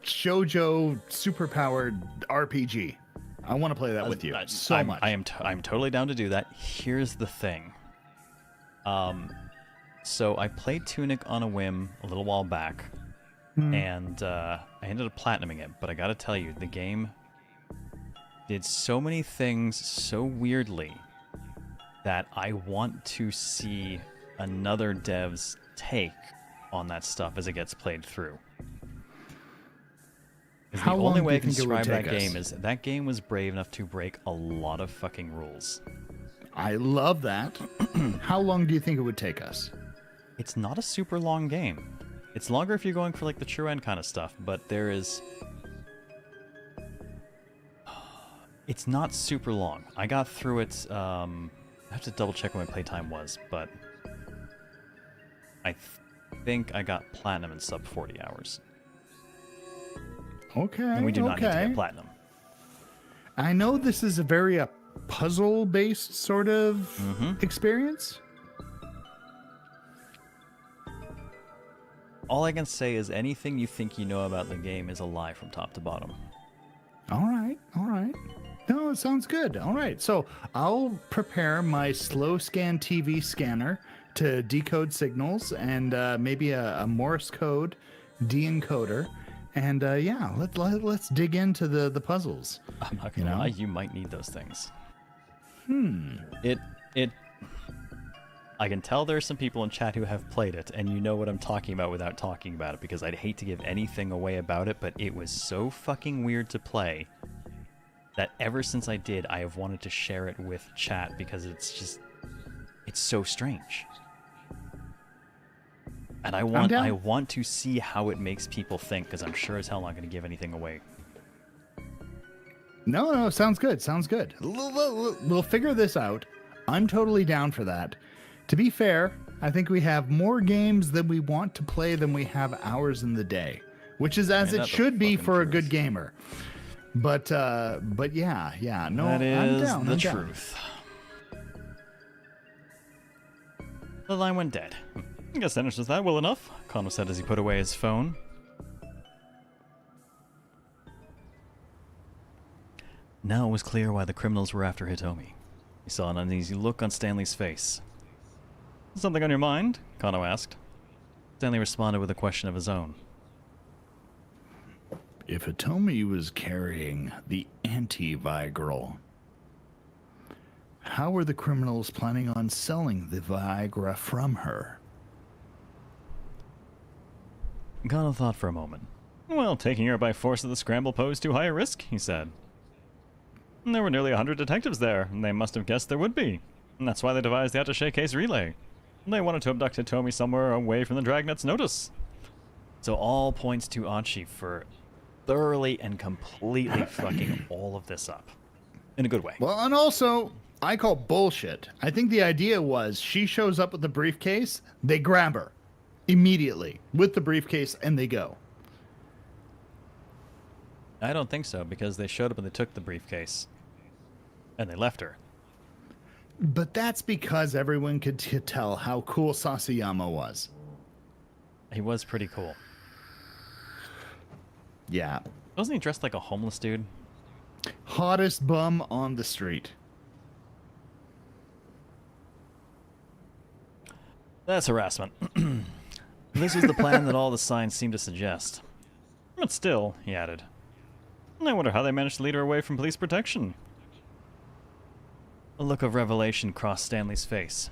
shoujo superpowered RPG. I want to play that with you so much. I'm totally down to do that. Here's the thing. So I played Tunic on a whim a little while back, and I ended up platinuming it. But I got to tell you, the game did so many things so weirdly that I want to see another dev's take on that stuff as it gets played through. The only way I can describe that game is that game was brave enough to break a lot of fucking rules. I love that. How long do you think it would take us? It's not a super long game. It's longer if you're going for like the true end kind of stuff, but there is... It's not super long. I got through it, I have to double check what my playtime was, but I think I got platinum in sub 40 hours. Okay. And we do not need to get platinum. I know this is a very puzzle-based sort of experience. All I can say is anything you think you know about the game is a lie from top to bottom. All right. No, it sounds good. All right. So I'll prepare my slow scan TV scanner to decode signals and maybe a Morse code de-encoder. And yeah, let's dig into the puzzles. I'm not gonna lie, you might need those things. I can tell there's some people in chat who have played it, and you know what I'm talking about without talking about it, because I'd hate to give anything away about it, but it was so fucking weird to play that ever since I did, I have wanted to share it with chat because it's so strange. And I want to see how it makes people think, because I'm sure as hell not going to give anything away. No, sounds good. We'll figure this out. I'm totally down for that. To be fair, I think we have more games that we want to play than we have hours in the day, which is as it should be for a good gamer. But yeah, no, that is I'm down. the truth. The line went dead. I guess that answers that well enough, Kano said as he put away his phone. Now it was clear why the criminals were after Hitomi. He saw an uneasy look on Stanley's face. Something on your mind? Kano asked. Stanley responded with a question of his own. If Hitomi was carrying the anti-Viagra, how were the criminals planning on selling the Viagra from her? Kano thought for a moment. Well, taking her by force at the scramble posed too high a risk, he said. There were nearly 100 detectives there, and they must have guessed there would be. And that's why they devised the attaché case relay. They wanted to abduct Hitomi somewhere away from the Dragnet's notice. So all points to Achi for thoroughly and completely fucking all of this up. In a good way. Well, and also, I call bullshit. I think the idea was she shows up with the briefcase, they grab her immediately with the briefcase, and they go. I don't think so, because they showed up and they took the briefcase. And they left her. But that's because everyone could tell how cool Sasayama was. He was pretty cool. Yeah. Wasn't he dressed like a homeless dude? Hottest bum on the street. That's harassment. This was the plan that all the signs seemed to suggest. But still, he added, I wonder how they managed to lead her away from police protection. A look of revelation crossed Stanley's face.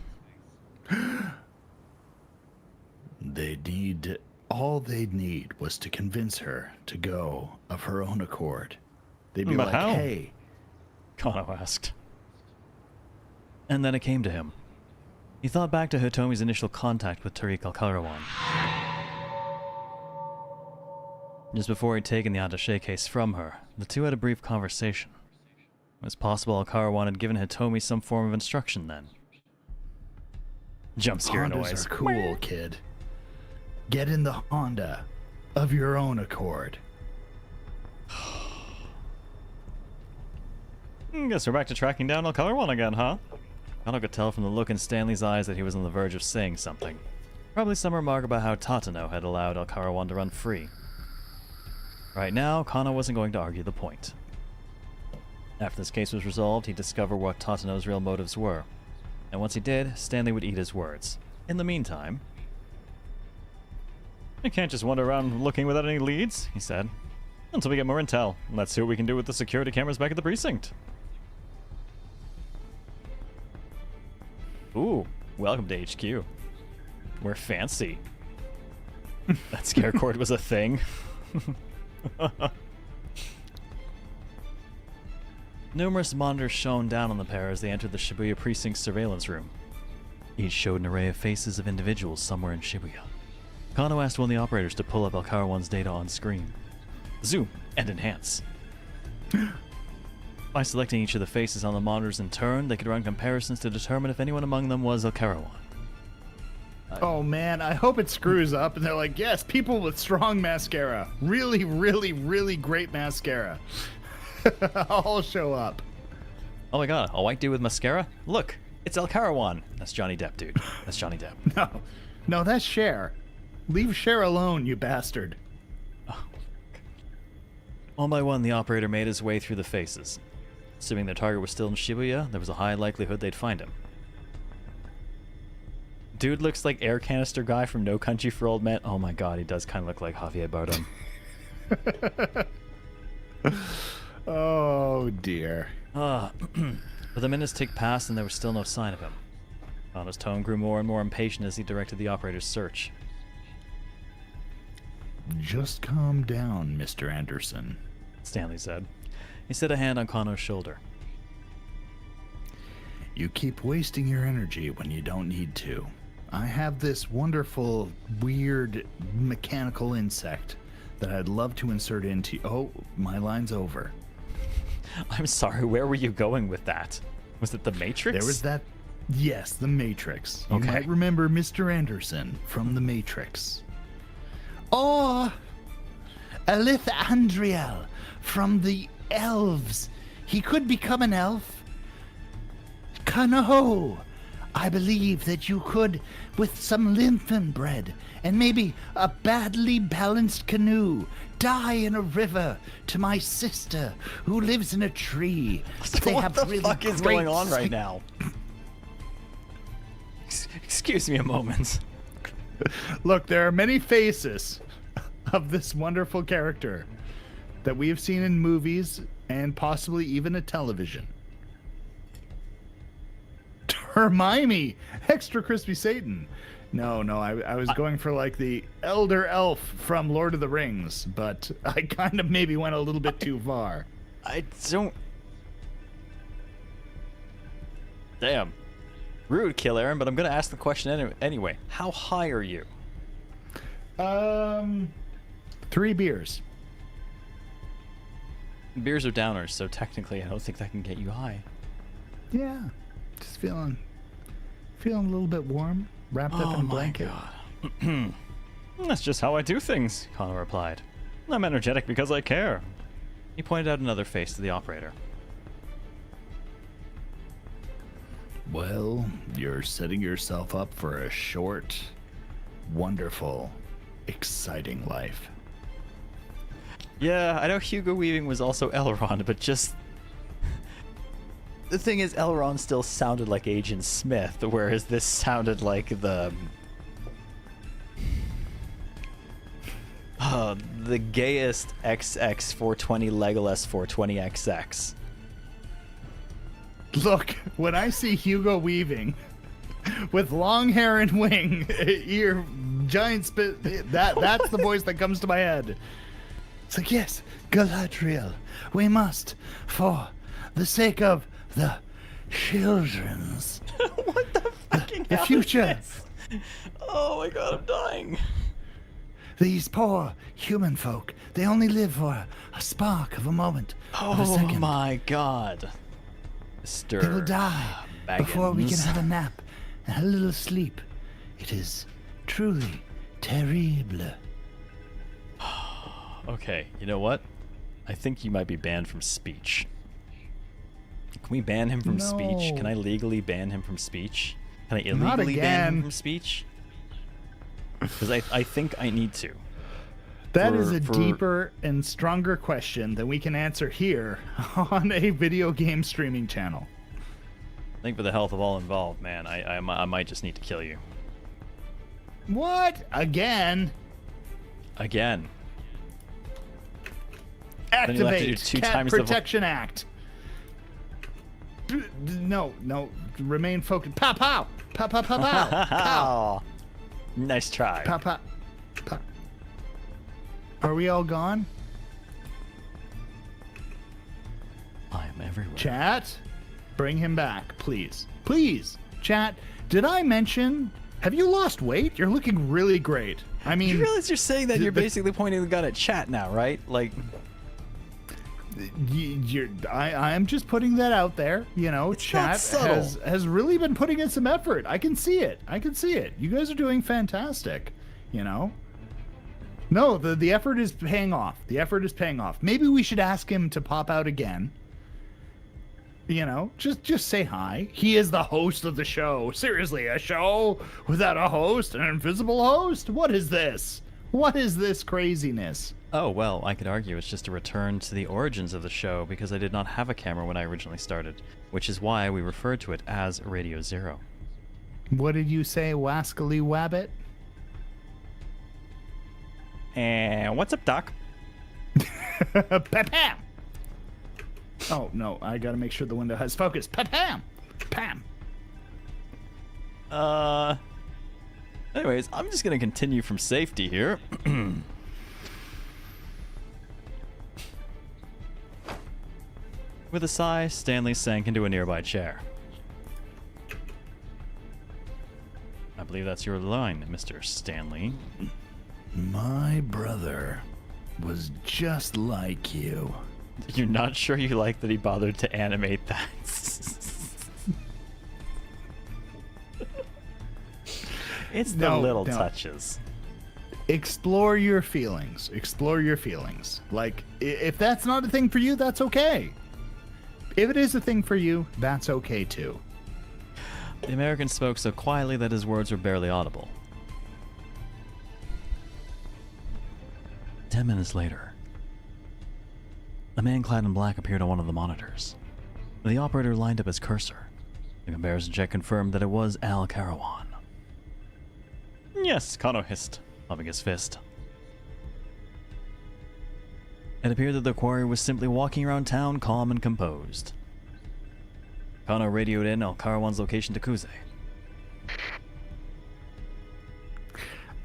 All they'd need was to convince her to go of her own accord. They'd be But like, how? hey. Kano asked. And then it came to him. He thought back to Hitomi's initial contact with Tariq Al-Karawan. Just before he'd taken the attaché case from her, the two had a brief conversation. It was possible Al-Karawan had given Hitomi some form of instruction then. Jump scare Hondas noise. are cool, kid. Get in the Honda of your own accord. Guess we're back to tracking down Al-Karawan again, huh? Kano could tell from the look in Stanley's eyes that he was on the verge of saying something. Probably some remark about how Tatano had allowed Al-Karawan to run free. Right now, Kano wasn't going to argue the point. After this case was resolved, he'd discover what Tatano's real motives were. And once he did, Stanley would eat his words. In the meantime... "I can't just wander around looking without any leads," he said. "Until we get more intel. Let's see what we can do with the security cameras back at the precinct." Ooh, welcome to HQ. We're fancy. That scare cord was a thing. Numerous monitors shone down on the pair as they entered the Shibuya precinct surveillance room. Each showed an array of faces of individuals somewhere in Shibuya. Kano asked one of the operators to pull up Al-Karawan's data on screen. Zoom and enhance. By selecting each of the faces on the monitors in turn, they could run comparisons to determine if anyone among them was Al-Karawan. Oh man, I hope it screws up and they're like, yes, people with strong mascara. Really, really, really great mascara. I'll show up. Oh my god, a white dude with mascara? Look, it's Al-Karawan. That's Johnny Depp, dude. That's Johnny Depp. No, that's Cher. Leave Cher alone, you bastard. Oh. One by one, the operator made his way through the faces. Assuming their target was still in Shibuya, there was a high likelihood they'd find him. Dude looks like air canister guy from No Country for Old Men. Oh my god, he does kind of look like Javier Bardem. Oh dear. But the minutes ticked past and there was still no sign of him. Kano's tone grew more and more impatient as he directed the operator's search. Just calm down, Mr. Anderson, Stanley said. He set a hand on Kano's shoulder. You keep wasting your energy when you don't need to. I have this wonderful, weird, mechanical insect that I'd love to insert into... Oh, my line's over. I'm sorry, where were you going with that? Was it the Matrix? There was that... Yes, the Matrix. You Okay. might remember Mr. Anderson from the Matrix. Or Alith Andriel from the Elves. He could become an elf. Kano, I believe that you could, with some lymphan bread and maybe a badly balanced canoe, die in a river to my sister who lives in a tree. They What have the really fuck is great going on right now? Excuse me a moment. Look, there are many faces of this wonderful character that we have seen in movies and possibly even a television. Hermione, extra crispy Satan. No, I was going for like the elder elf from Lord of the Rings, but I kind of maybe went a little bit too far. I don't... Damn. Rude, Kill Aaron, but I'm going to ask the question anyway. How high are you? 3 beers. Beers are downers, so technically I don't think that can get you high. Yeah, just feeling a little bit warm, wrapped up in a blanket. God. That's just how I do things, Kano replied. I'm energetic because I care. He pointed out another face to the operator. Well, you're setting yourself up for a short, wonderful, exciting life. Yeah, I know Hugo Weaving was also Elrond, but just... The thing is, Elrond still sounded like Agent Smith, whereas this sounded like the... The gayest XX420 Legolas 420XX. Look, when I see Hugo Weaving with long hair and wing, ear, giant spit, that's the voice that comes to my head. It's like, yes, Galadriel, we must, for the sake of the children's. What the fucking the hell future. is this? Oh my god, I'm dying. These poor human folk, they only live for a spark of a moment, of a Oh second. my god. They will die before we can Baggins. have a nap and a little sleep. It is truly terrible. Okay, you know what? I think you might be banned from speech. Can we ban him from speech? Can I legally ban him from speech? Can I Not illegally ban him again. from speech? Because I think I need to. That is a For- deeper and stronger question than we can answer here on a video game streaming channel. I think for the health of all involved, man, I might just need to kill you. What? Again? Again. Then you'll have to do Activate 2 Cat times the vo- Protection Act. No. Remain focused. Pow, pow. Pow, pow, pow, pow. Pow. Nice try. Pow, pow. Pow. Are we all gone? I am everywhere. Chat, bring him back, please. Please, chat. Did I mention? Have you lost weight? You're looking really great. I mean, You realize you're saying that you're basically pointing the gun at chat now, right? Like, I am just putting that out there. You know, It's chat not subtle. has really been putting in some effort. I can see it. You guys are doing fantastic. You know. No, the effort is paying off. Maybe we should ask him to pop out again. You know, just say hi. He is the host of the show. Seriously, a show without a host, an invisible host? What is this? What is this craziness? oh, well, I could argue it's just a return to the origins of the show because I did not have a camera when I originally started, which is why we referred to it as Radio Zero. What did you say, Wascally Wabbit? And what's up, Doc? Pam! Oh, no, I gotta make sure the window has focus. Pam! Pam! Anyways, I'm just gonna continue from safety here. With a sigh, Stanley sank into a nearby chair. I believe that's your line, Mr. Stanley. My brother was just like you. You're not sure you like that he bothered to animate that? It's the No, little no. touches. Explore your feelings. Like, if that's not a thing for you, that's okay. If it is a thing for you, that's okay too. The American spoke so quietly that his words were barely audible. 10 minutes later, a man clad in black appeared on one of the monitors. The operator lined up his cursor. The comparison check confirmed that it was Al Carawan. Yes, Kano hissed, pumping his fist. It appeared that the quarry was simply walking around town calm and composed. Kano radioed in Al Carawan's location to Kuze.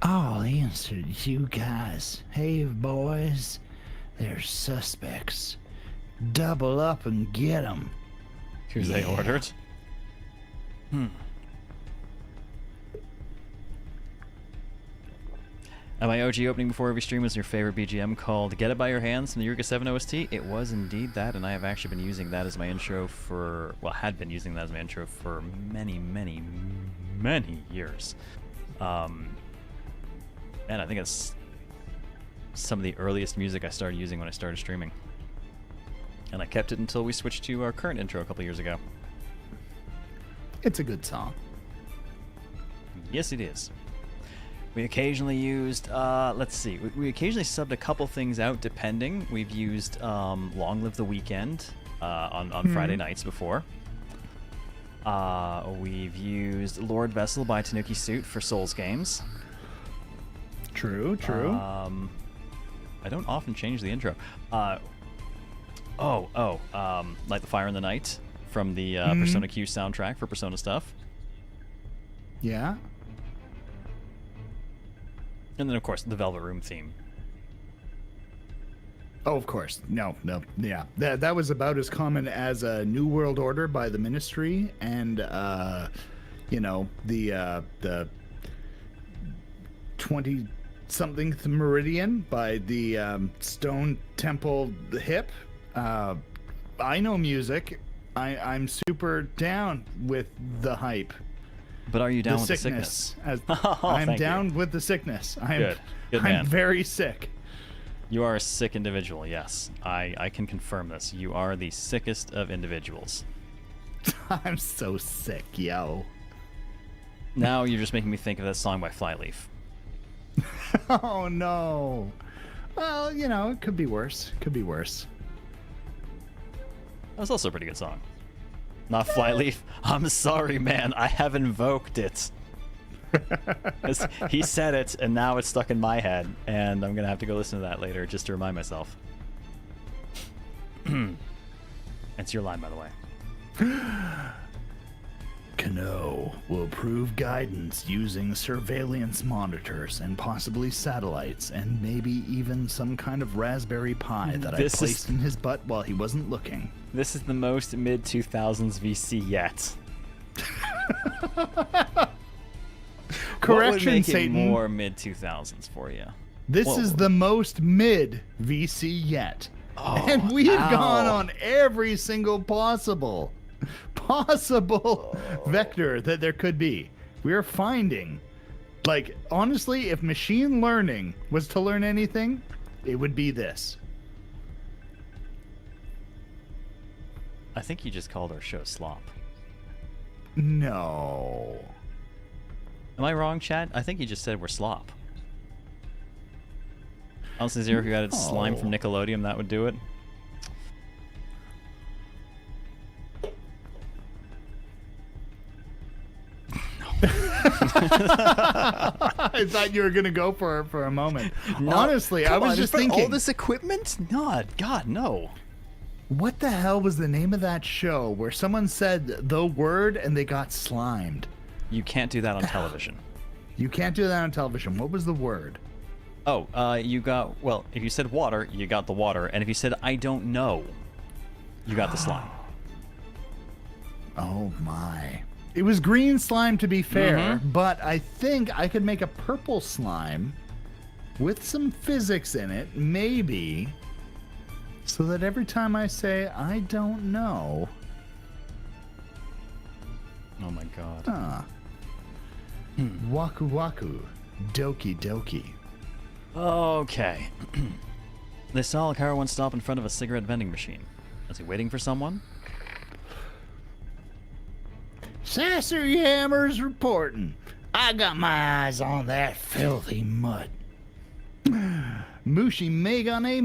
I'll answer you guys. Hey, boys. They're suspects. Double up and get them. Kuze Yeah. ordered. And my OG opening before every stream was your favorite BGM called Get It By Your Hands from the Eureka 7 OST. It was indeed that, and I have actually been using that as my intro for, well, had been using that as my intro for many, many, many years. And I think it's some of the earliest music I started using when I started streaming. And I kept it until we switched to our current intro a couple years ago. It's a good song. Yes, it is. We occasionally used, let's see, we occasionally subbed a couple things out depending. We've used Long Live the Weekend on Friday nights before. We've used Lord Vessel by Tanuki Suit for Souls games. True. I don't often change the intro. Light the Fire in the Night from the Persona Q soundtrack for Persona stuff. Yeah. And then, of course, the Velvet Room theme. Oh, of course. No. Yeah. That was about as common as a New World Order by the Ministry and, the 20-something Meridian by the Stone Temple Hip. I know music. I'm super down with the hype. But are you down with the sickness? I'm down with the sickness. Good man. I'm very sick. You are a sick individual, yes. I can confirm this. You are the sickest of individuals. I'm so sick, yo. Now you're just making me think of that song by Flyleaf. Oh, no. Well, it could be worse. That's also a pretty good song. Not Flyleaf. I'm sorry, man. I have invoked it. He said it, and now it's stuck in my head, and I'm gonna have to go listen to that later just to remind myself. It's your line, by the way. Kano will prove guidance using surveillance monitors and possibly satellites, and maybe even some kind of Raspberry Pi that I placed in his butt while he wasn't looking. This is the most mid-2000s VC yet. Correction, what would make Satan. it more mid-2000s for you? This is the most mid VC yet. Oh, and we've gone on every single possible vector that there could be. We're finding, honestly, if machine learning was to learn anything, it would be this. I think you just called our show slop. No. Am I wrong, Chad? I think you just said we're slop. Honestly, Zero, if you added slime from Nickelodeon, that would do it. I thought you were gonna go for it for a moment. No, honestly, I was just thinking. All this equipment? God, no. What the hell was the name of that show where someone said the word and they got slimed? You can't do that on television. You can't do that on television. What was the word? Oh, if you said water, you got the water, and if you said I don't know, you got the slime. Oh my. It was green slime, to be fair, but I think I could make a purple slime with some physics in it, maybe, so that every time I say I don't know. Oh my god. Waku waku. Doki doki. Okay. They saw a car once stop in front of a cigarette vending machine. Was he waiting for someone? Sasser-Yammer's reporting. I got my eyes on that filthy mutt. Mushi Megane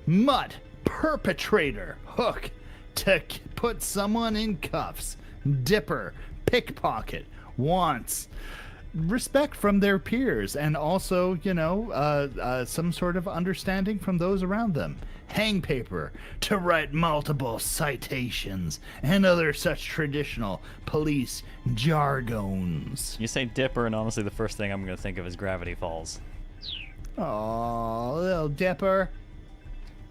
Mutt perpetrator. Hook to put someone in cuffs. Dipper. Pickpocket. Wants respect from their peers and also, some sort of understanding from those around them. Hang paper to write multiple citations and other such traditional police jargons. You say Dipper, and honestly, the first thing I'm going to think of is Gravity Falls. Oh, little Dipper.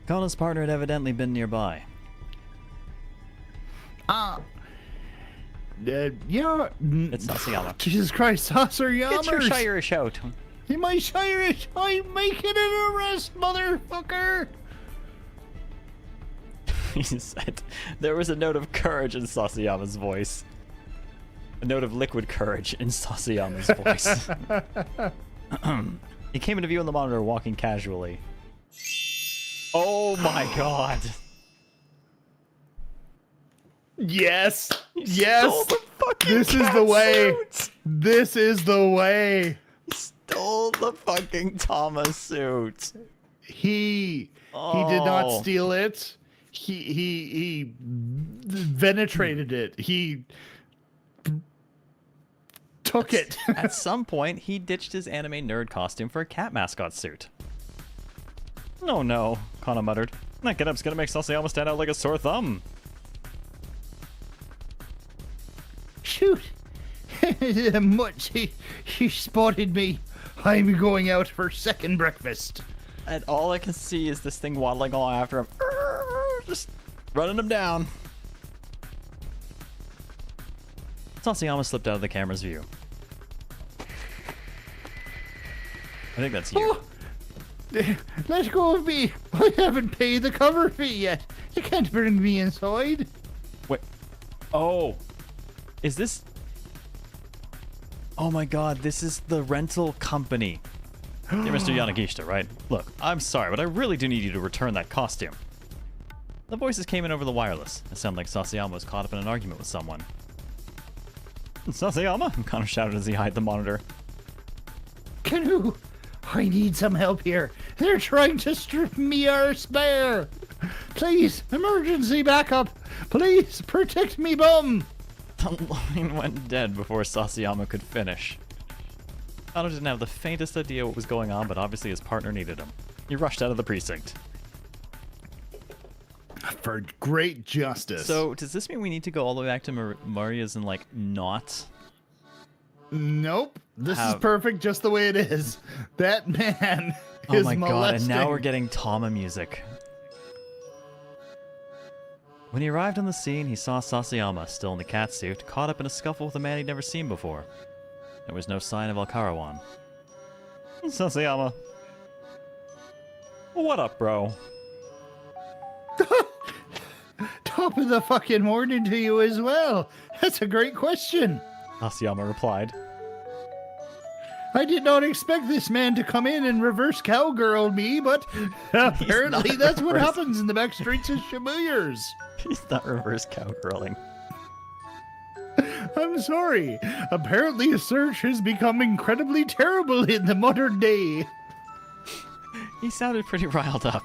Kano's partner had evidently been nearby. It's Sasayama. Jesus Christ, Sasser-Yammers. Get your Shirish out. He might Shirish. I'm making an arrest, motherfucker. He said there was a note of courage in Sasayama's voice. A note of liquid courage in Sasayama's voice. He came into view on the monitor walking casually. Oh my god. Yes. He Yes. stole the fucking This is the way. suit. This is the way. He stole the fucking Tama suit. He did not steal it. He penetrated it. He took it. At some point, he ditched his anime nerd costume for a cat mascot suit. Oh no, Kano muttered. That get-up's gonna make Sasayama stand out like a sore thumb. Shoot! Much he spotted me. I'm going out for second breakfast. And all I can see is this thing waddling along after him. Just running him down. Sasayama slipped out of the camera's view. I think that's you. Oh, let go of me. I haven't paid the cover fee yet. You can't bring me inside. Wait. Oh. Is this... Oh my god, this is the rental company. You're Mr. Yanagishita, right? Look, I'm sorry, but I really do need you to return that costume. The voices came in over the wireless. It sounded like Sasayama was caught up in an argument with someone. Sasayama? Kano shouted as he eyed the monitor. Kano, I need some help here. They're trying to strip me our spare. Please, emergency backup. Please, protect me bum. The line went dead before Sasayama could finish. Kano didn't have the faintest idea what was going on, but obviously his partner needed him. He rushed out of the precinct. For great justice. So, does this mean we need to go all the way back to Maria's and, like, not... Nope. This is perfect just the way it is. That man oh is my molesting. god, and now we're getting Tama music. When he arrived on the scene, he saw Sasayama, still in the catsuit, caught up in a scuffle with a man he'd never seen before. There was no sign of Alcarawan. Sasayama. What up, bro? Top of the fucking morning to you as well. That's a great question. Sasayama replied. I did not expect this man to come in and reverse cowgirl me, but apparently that's what happens in the back streets of Shibuyas. He's not reverse cowgirling. I'm sorry. Apparently a search has become incredibly terrible in the modern day. He sounded pretty riled up.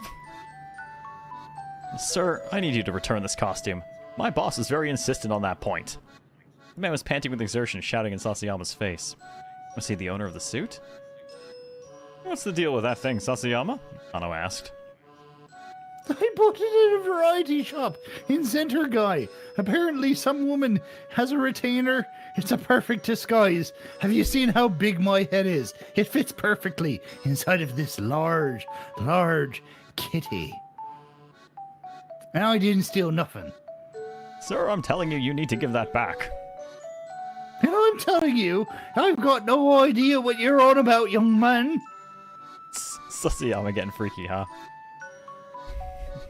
Sir, I need you to return this costume. My boss is very insistent on that point. The man was panting with exertion, shouting in Sasayama's face. Was he the owner of the suit? What's the deal with that thing, Sasayama? Kano asked. I bought it in a variety shop in Center Guy. Apparently some woman has a retainer. It's a perfect disguise. Have you seen how big my head is? It fits perfectly inside of this large kitty. And I didn't steal nothing. Sir, I'm telling you, you need to give that back. And I'm telling you, I've got no idea what you're on about, young man. Sasayama getting freaky, huh?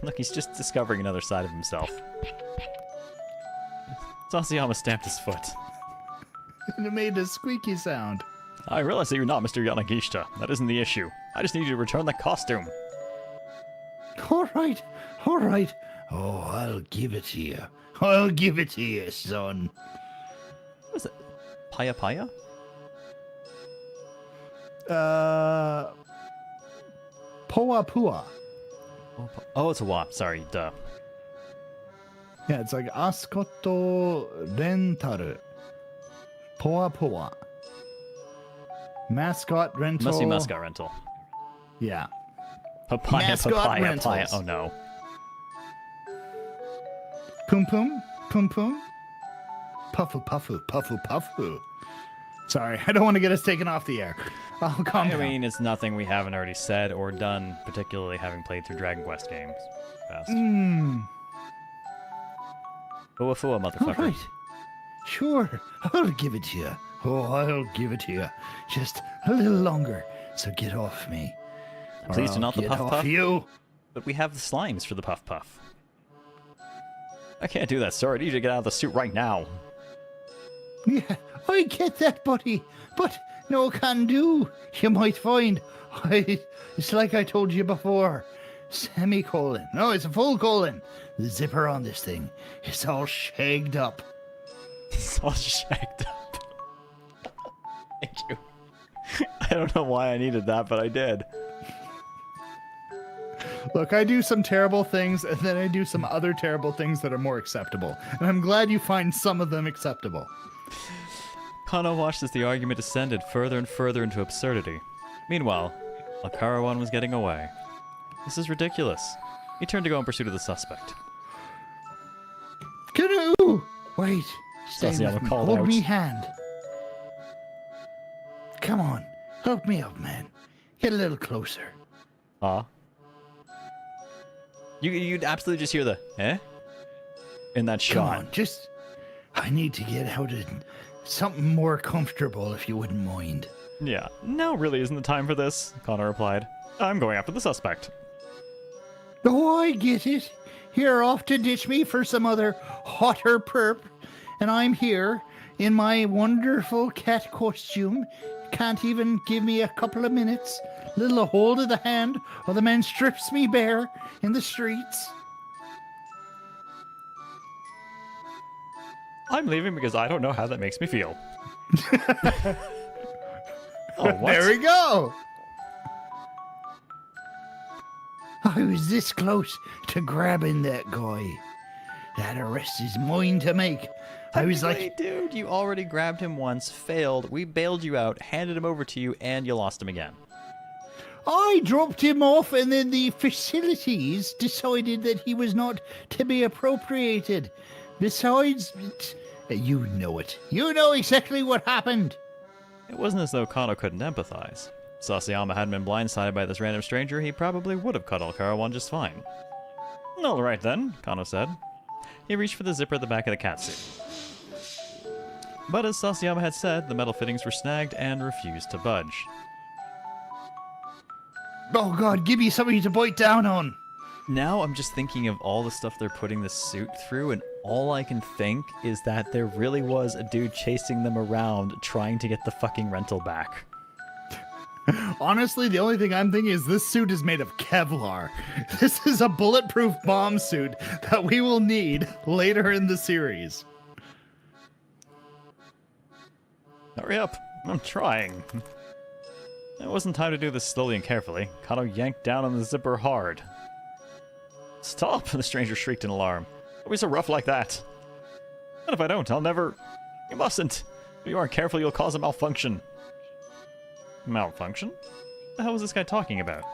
Look, he's just discovering another side of himself. Sasayama stamped his foot. And it made a squeaky sound. I realize that you're not Mr. Yanagishita. That isn't the issue. I just need you to return that costume. All right. Oh, I'll give it to you. I'll give it to you, son. What is it? Paya Paya? Poa Pua. Oh, it's a WAP. Sorry, duh. Yeah, it's like Askoto Rentaru. Poa Poa. Mascot rental. Must be mascot rental. Yeah. Papaya, Mascot papaya, rentals. papaya. Oh no. Pum pum, pum pum. Puffu puffu, puffu puffu. Sorry, I don't want to get us taken off the air. I'll calm down. I mean, it's nothing we haven't already said or done, particularly having played through Dragon Quest games. Past. Fua fua, motherfucker. All right. Sure, I'll give it to you. Oh, I'll give it to you. Just a little longer, so get off me. Please do not the Get puff off puff. you. But we have the slimes for the puff puff. I can't do that, sir. I need you to get out of the suit right now. Yeah, I get that, buddy. But no can do. You might find. It's like I told you before. Semicolon. No, it's a full colon. The zipper on this thing. It's all shagged up. It's all shagged up. Thank you. I don't know why I needed that, but I did. Look, I do some terrible things, and then I do some other terrible things that are more acceptable. And I'm glad you find some of them acceptable. Kano watched as the argument descended further and further into absurdity. Meanwhile, Alcarawan was getting away. This is ridiculous. He turned to go in pursuit of the suspect. Kano! Wait, stay Sasayama with me. called Hold out. me hand. Come on, help me up, man. Get a little closer. You'd absolutely just hear the, eh? In that Come shot. on, just... I need to get out of something more comfortable, if you wouldn't mind. Yeah, now really isn't the time for this, Connor replied. I'm going after the suspect. Oh, I get it. You're off to ditch me for some other hotter perp, and I'm here in my wonderful cat costume. Can't even give me a couple of minutes. Little hold of the hand, or the man strips me bare in the streets. I'm leaving because I don't know how that makes me feel. Oh, what? There we go. I was this close to grabbing that guy. That arrest is mine to make. I was like, Hey, dude, you already grabbed him once, failed, we bailed you out, handed him over to you, and you lost him again. I dropped him off, and then the facilities decided that he was not to be appropriated. Besides, you know it. You know exactly what happened. It wasn't as though Kano couldn't empathize. If Sasayama hadn't been blindsided by this random stranger, he probably would have cut Karawan just fine. All right then, Kano said. He reached for the zipper at the back of the catsuit. But as Sasayama had said, the metal fittings were snagged and refused to budge. Oh God, give me something to bite down on. Now I'm just thinking of all the stuff they're putting the suit through, and all I can think is that there really was a dude chasing them around trying to get the fucking rental back. Honestly, the only thing I'm thinking is this suit is made of Kevlar. This is a bulletproof bomb suit that we will need later in the series. Hurry up, I'm trying. It wasn't time to do this slowly and carefully. Kano yanked down on the zipper hard. Stop, the stranger shrieked in alarm. Don't be so rough like that. And if I don't, I'll never... You mustn't. If you aren't careful, you'll cause a malfunction. Malfunction? What the hell was this guy talking about?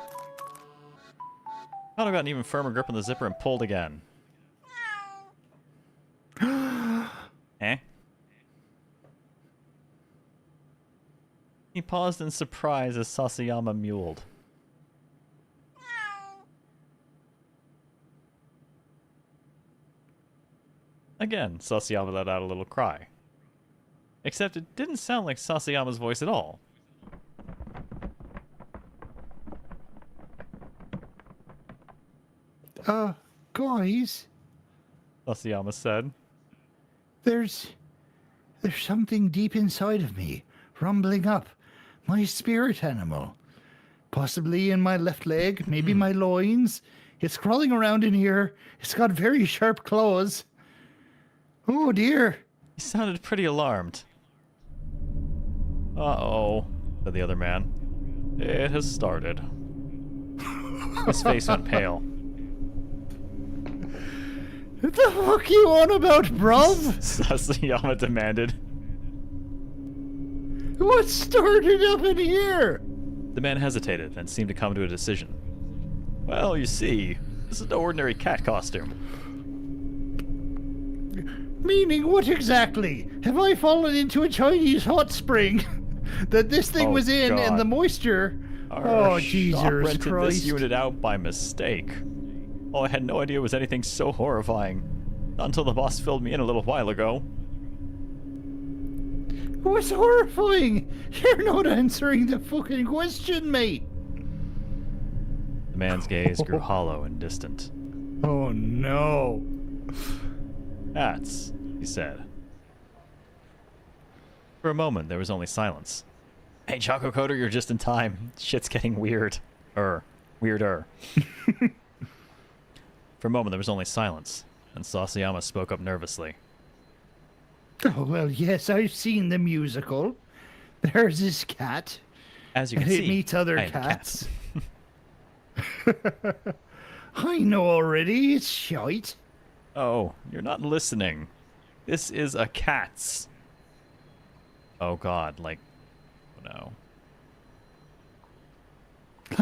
Kano got an even firmer grip on the zipper and pulled again. Eh? He paused in surprise as Sasayama mewled. Again, Sasayama let out a little cry. Except it didn't sound like Sasayama's voice at all. Guys, Sasayama said. there's something deep inside of me, rumbling up. My spirit animal. Possibly in my left leg, maybe my loins. It's crawling around in here. It's got very sharp claws. Oh dear. He sounded pretty alarmed. Uh-oh, said the other man. It has started. His face went pale. What the fuck you on about, bruv? Sasayama demanded. What started up in here? The man hesitated and seemed to come to a decision. Well, you see, this is no ordinary cat costume. Meaning what exactly? Have I fallen into a Chinese hot spring that this thing was in and the moisture? Our Oh, shop Jesus rented Christ. this unit out by mistake. Oh, I had no idea it was anything so horrifying. Not until the boss filled me in a little while ago. What's horrifying? You're not answering the fucking question, mate. The man's gaze grew hollow and distant. Oh no. Cats, he said. For a moment, there was only silence. Hey, Choco Coder, you're just in time. Shit's getting weird. Weirder. For a moment, there was only silence, and Sasayama spoke up nervously. Oh, well, yes, I've seen the musical. There's this cat. As you can And see, it meets other I am a cat. cats. I know already, it's shite. Oh, you're not listening. This is a cat's. Oh god, like... Oh no.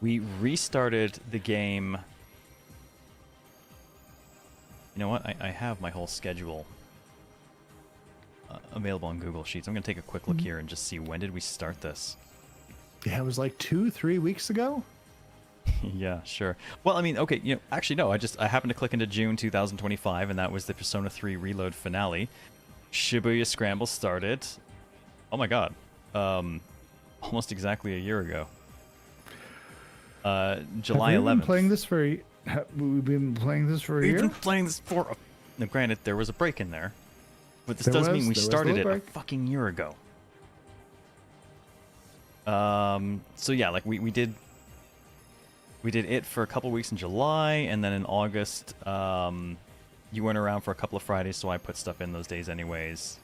We restarted the game. You know what? I have my whole schedule available on Google Sheets. I'm going to take a quick look here and just see when did we start this. Yeah, it was like 2-3 weeks ago. Yeah, sure. Well, I mean, okay, actually no, I happened to click into June 2025 and that was the Persona 3 Reload finale. Shibuya Scramble started. Oh my god. Almost exactly a year ago. July 11th. We've been playing this for we've been playing this for a We've year. been playing this for now, granted there was a break in there. But this does mean we started it a fucking year ago. So yeah, like we did it for a couple weeks in July, and then in August, you weren't around for a couple of Fridays, so I put stuff in those days anyways.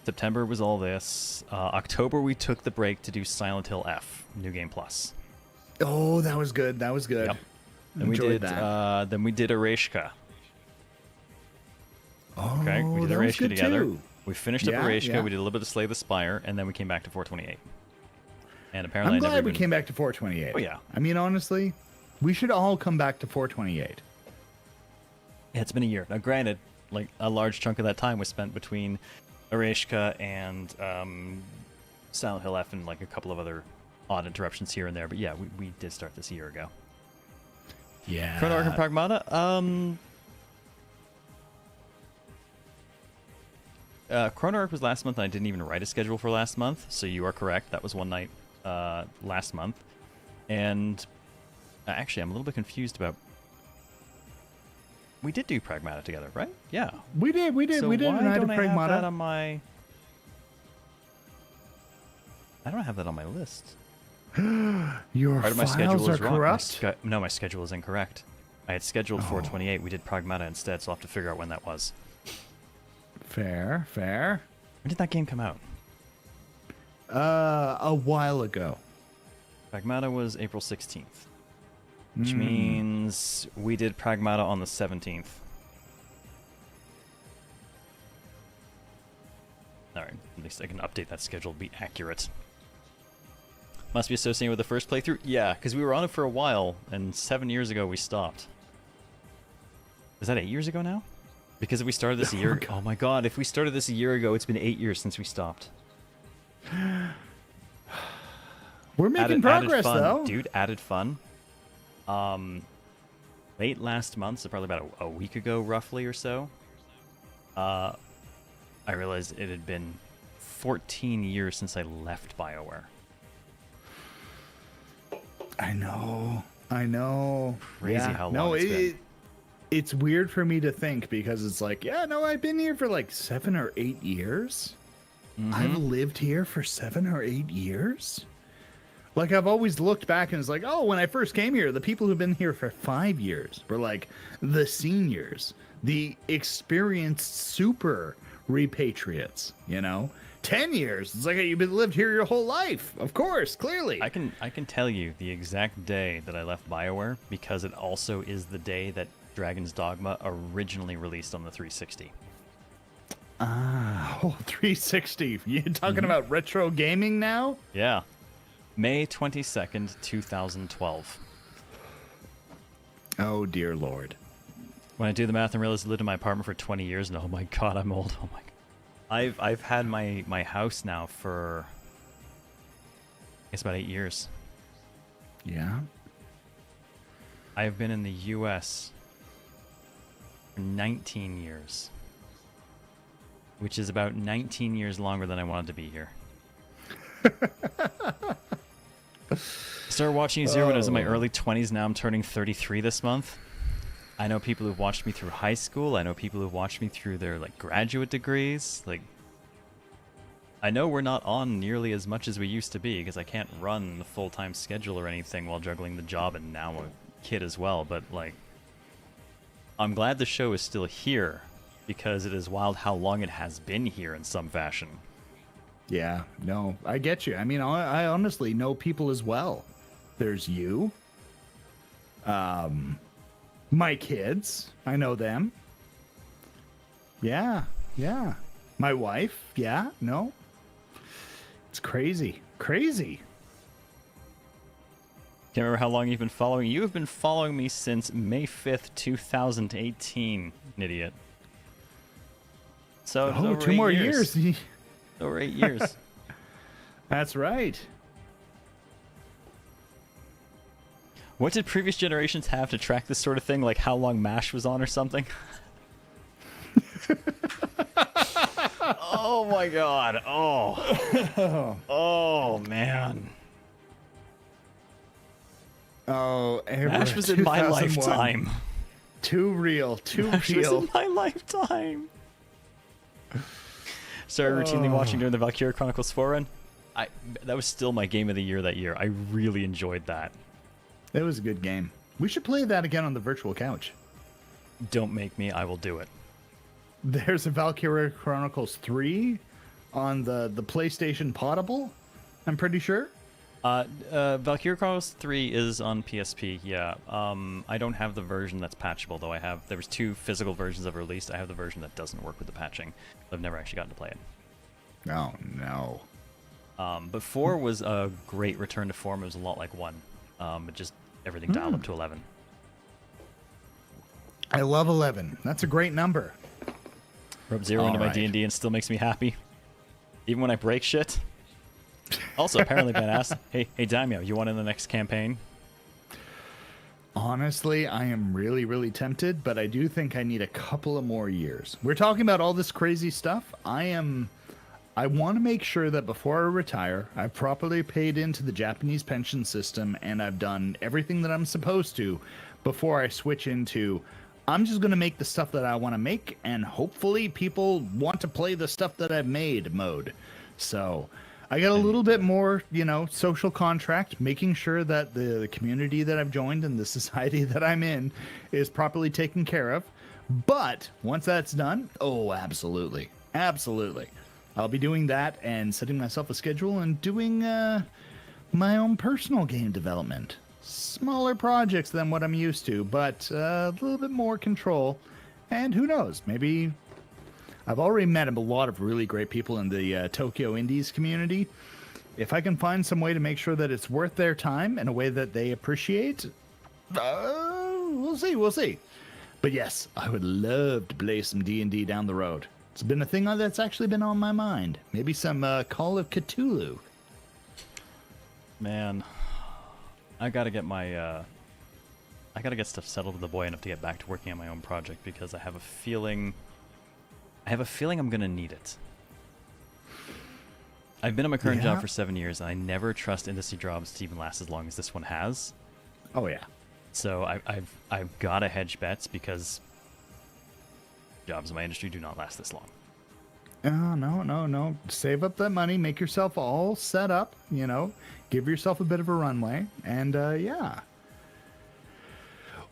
September was all this. October we took the break to do Silent Hill F, New Game Plus. Oh, that was good. That was good. Yep. Then we did Ereshka. Oh, Okay, we did that was Ereshka good together. too. We finished up Yeah, Ereshka, yeah. we did a little bit of Slay the Spire, and then we came back to 428. And apparently I'm I never glad we even... came back to 428. Oh, yeah. I mean, honestly, we should all come back to 428. Yeah, it's been a year. Now, granted, like a large chunk of that time was spent between Ereshka and Silent Hill F and like a couple of other odd interruptions here and there. But yeah, we did start this a year ago. Yeah. Chrono Arc and Pragmata. Chrono Arc was last month, and I didn't even write a schedule for last month. So you are correct. That was one night last month. And actually, I'm a little bit confused about. We did do Pragmata together, right? Yeah. We did. So we did. why And I don't did I have that Pragmata. on my? I don't have that on my list. Your Part of my files schedule are is wrong. corrupt. No, my schedule is incorrect. I had scheduled 428. We did Pragmata instead, so I'll have to figure out when that was. Fair. When did that game come out? A while ago. Pragmata was April 16th. Which means we did Pragmata on the 17th. Alright, at least I can update that schedule to be accurate. Must be associated with the first playthrough? Yeah, because we were on it for a while, and 7 years ago we stopped. Is that 8 years ago now? Because if we started this a year... Oh my god, if we started this a year ago, it's been 8 years since we stopped. We're making Added progress, fun. though. Dude, added fun. Late last month, so probably about a week ago, roughly, or so, I realized it had been 14 years since I left BioWare. I know. Crazy how long it's been. It's weird for me to think because it's like, yeah, no, I've been here for like 7 or 8 years. I've lived here for 7 or 8 years. Like, I've always looked back and it's like, oh, when I first came here, the people who've been here for 5 years were like the seniors, the experienced super repatriates, 10 years. It's like you've lived here your whole life. Of course, clearly. I can tell you the exact day that I left BioWare because it also is the day that Dragon's Dogma originally released on the 360. Oh, 360. You talking about retro gaming now? Yeah. May 22nd, 2012. Oh, dear Lord. When I do the math and realize I lived in my apartment for 20 years, and oh my god, I'm old. Oh my god. I've had my house now for I guess about 8 years. Yeah. I've been in the US for 19 years. Which is about 19 years longer than I wanted to be here. I started watching Zero when I was in my early 20s. Now I'm turning 33 this month. I know people who've watched me through high school. I know people who've watched me through their graduate degrees. I know we're not on nearly as much as we used to be because I can't run the full-time schedule or anything while juggling the job and now a kid as well. But I'm glad the show is still here because it is wild how long it has been here in some fashion. Yeah, no, I get you. I mean, I honestly know people as well. There's you. My kids, I know them. Yeah. My wife, yeah, no. It's crazy. Can't remember how long you've been following. You have been following me since May 5th, 2018, an idiot. So Oh, 2 more years. Over 8 years. That's right. What did previous generations have to track this sort of thing? Like how long MASH was on or something? Oh my god. Oh. Oh man. Oh, MASH was in my lifetime. Too real. Too MASH real. was in my lifetime. Started routinely watching during the Valkyria Chronicles 4 run. That was still my game of the year that year. I really enjoyed that. It was a good game. We should play that again on the virtual couch. Don't make me. I will do it. There's a Valkyria Chronicles 3 on the PlayStation Portable, I'm pretty sure. Valkyria Chronicles 3 is on PSP, yeah. I don't have the version that's patchable, though. There was 2 physical versions of released. I have the version that doesn't work with the patching. I've never actually gotten to play it. Oh, no. But 4 was a great return to form. It was a lot like 1. But just everything dialed up to 11. I love 11. That's a great number. Rub 0 into my D&D and still makes me happy. Even when I break shit. Also, apparently Ben asked, hey Daimyo, you want in the next campaign? Honestly, I am really, really tempted, but I do think I need a couple of more years. We're talking about all this crazy stuff. I want to make sure that before I retire, I've properly paid into the Japanese pension system and I've done everything that I'm supposed to before I switch into, I'm just going to make the stuff that I want to make, and hopefully people want to play the stuff that I've made mode. So I got a little bit more, social contract, making sure that the community that I've joined and the society that I'm in is properly taken care of. But once that's done, oh, absolutely. Absolutely. I'll be doing that and setting myself a schedule and doing my own personal game development. Smaller projects than what I'm used to, but a little bit more control. And who knows, maybe I've already met a lot of really great people in the Tokyo Indies community. If I can find some way to make sure that it's worth their time in a way that they appreciate, we'll see. But yes, I would love to play some D&D down the road. It's been a thing that's actually been on my mind. Maybe some Call of Cthulhu. Man, I gotta get stuff settled with the boy enough to get back to working on my own project, because I have a feeling I'm gonna need it. I've been at my current job for 7 years, and I never trust industry jobs to even last as long as this one has. Oh yeah. So I've got to hedge bets, because jobs in my industry do not last this long. Oh, no. Save up that money, make yourself all set up, give yourself a bit of a runway, and yeah.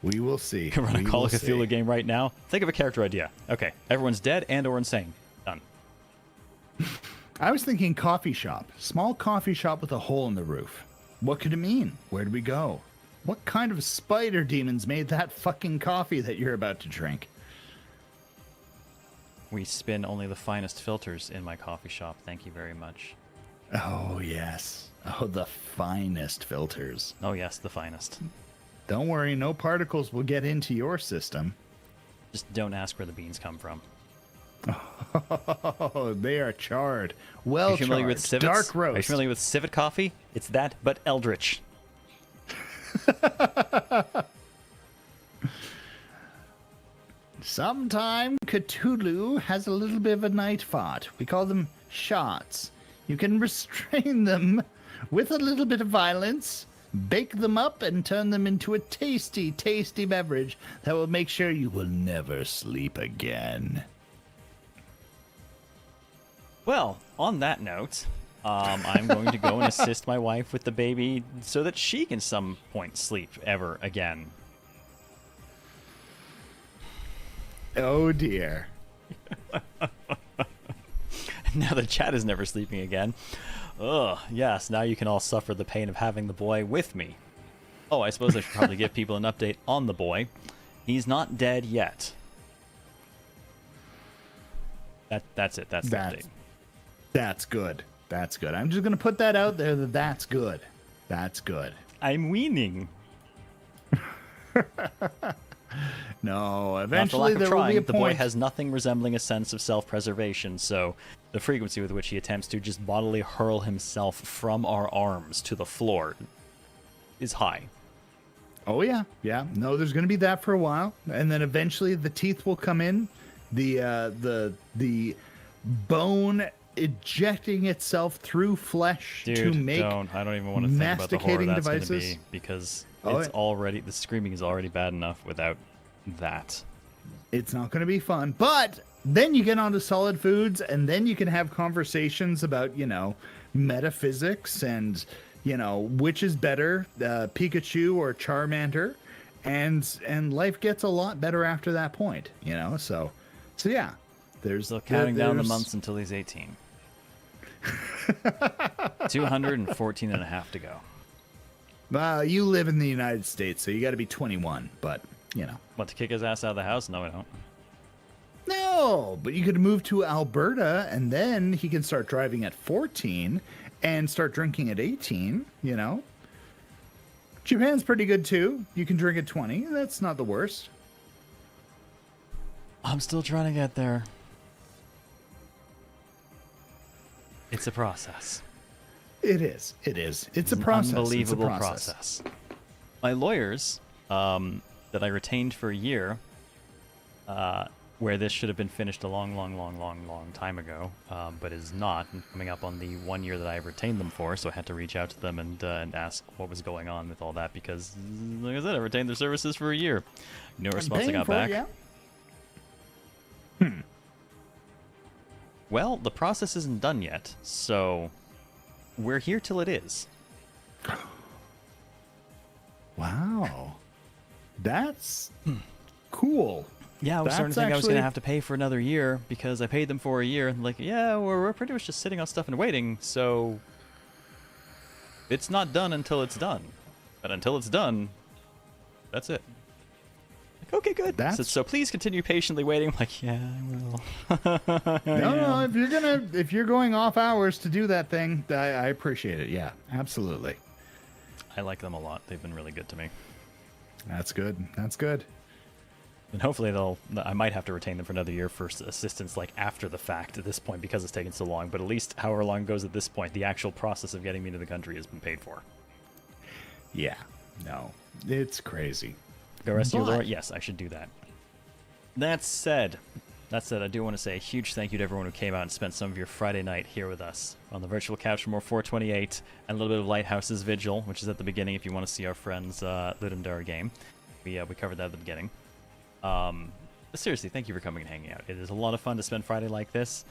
We will see. Run a Call of Cthulhu game right now. Think of a character idea. Okay, everyone's dead and or insane. Done. I was thinking coffee shop. Small coffee shop with a hole in the roof. What could it mean? Where do we go? What kind of spider demons made that fucking coffee that you're about to drink? We spin only the finest filters in my coffee shop. Thank you very much. Oh, yes. Oh, the finest filters. Oh, yes, the finest. Don't worry, no particles will get into your system. Just don't ask where the beans come from. Oh, they are charred. Well, are you familiar with civets? Dark roast. Are you familiar with civet coffee? It's that, but eldritch. Sometime Cthulhu has a little bit of a night fart. We call them shots. You can restrain them with a little bit of violence, bake them up, and turn them into a tasty, tasty beverage that will make sure you will never sleep again. Well, on that note, I'm going to go and assist my wife with the baby so that she can some point sleep ever again. Oh dear. Now the chat is never sleeping again. Ugh, yes, now you can all suffer the pain of having the boy with me. Oh, I suppose I should probably give people an update on the boy. He's not dead yet. That's it. That's the update. That's good. That's good. I'm just going to put that out there that's good. That's good. I'm weaning. No, Not for eventually lack of there will be trying, a the boy point. has nothing resembling a sense of self-preservation, so the frequency with which he attempts to just bodily hurl himself from our arms to the floor is high. Oh yeah, yeah. No, there's going to be that for a while, and then eventually the teeth will come in, the bone ejecting itself through flesh Dude, to make don't. I don't even want to think about the horror masticating that's going to devices. be, because Oh, it's yeah. already, the screaming is already bad enough without that. It's not going to be fun. But then you get onto solid foods, and then you can have conversations about, metaphysics and, which is better, Pikachu or Charmander, and life gets a lot better after that point, So yeah, there's Still counting down the there's- months until he's 18. 214 and a half to go. You live in the United States, so you got to be 21. But What, to kick his ass out of the house? No, I don't. no. But you could move to Alberta, and then he can start driving at 14 and start drinking at 18. Japan's pretty good too. You can drink at 20. That's not the worst. I'm still trying to get there. It's a process. It is. It is. It's a An process. unbelievable It's a process. process. My lawyers, that I retained for a year, where this should have been finished a long time ago, but is not, and coming up on the 1 year that I retained them for, so I had to reach out to them and ask what was going on with all that, because, like I said, I retained their services for a year. No response I Paying got for back. it, yeah. Well, the process isn't done yet, so we're here till it is. Wow. That's cool. Yeah, I was starting That's to think I was going to actually- have to pay for another year because I paid them for a year. Like, yeah, we're pretty much just sitting on stuff and waiting, so it's not done until it's done. But until it's done, that's it. Like, okay, good. That's- So please continue patiently waiting. I'm like, yeah, I will. No, if you're going off hours to do that thing, I appreciate it. Yeah, absolutely. I like them a lot. They've been really good to me. That's good. That's good. And hopefully I might have to retain them for another year for assistance, like, after the fact at this point, because it's taken so long. But at least however long it goes at this point, the actual process of getting me to the country has been paid for. Yeah. No, it's crazy. Go rescue But- Laura? Yes, I should do that. That said, I do want to say a huge thank you to everyone who came out and spent some of your Friday night here with us on the virtual couch for more 428 and a little bit of Lighthouse's Vigil, which is at the beginning if you want to see our friends' Ludendar game. We covered that at the beginning. But seriously, thank you for coming and hanging out. It is a lot of fun to spend Friday like this.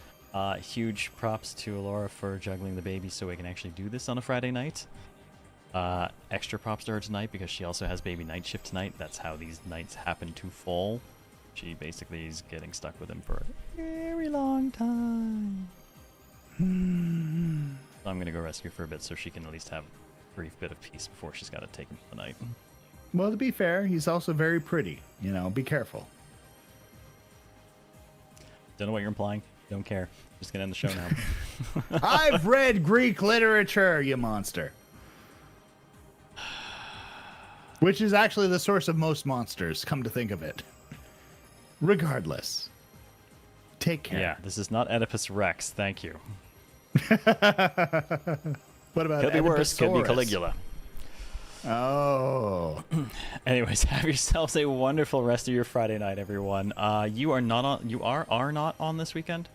Huge props to Laura for juggling the baby so we can actually do this on a Friday night. Extra props to her tonight because she also has baby night shift tonight. That's how these nights happen to fall. She basically is getting stuck with him for a very long time. So I'm going to go rescue her for a bit so she can at least have a brief bit of peace before she's got to take him for the night. Well, to be fair, he's also very pretty. Be careful. Don't know what you're implying. Don't care. Just going to end the show now. I've read Greek literature, you monster. Which is actually the source of most monsters, come to think of it. Regardless. Take care. Yeah, this is not Oedipus Rex. Thank you. What about Could be worse. Could be Oedipusaurus? Caligula. Oh. Anyways, have yourselves a wonderful rest of your Friday night, everyone. You are not on this weekend?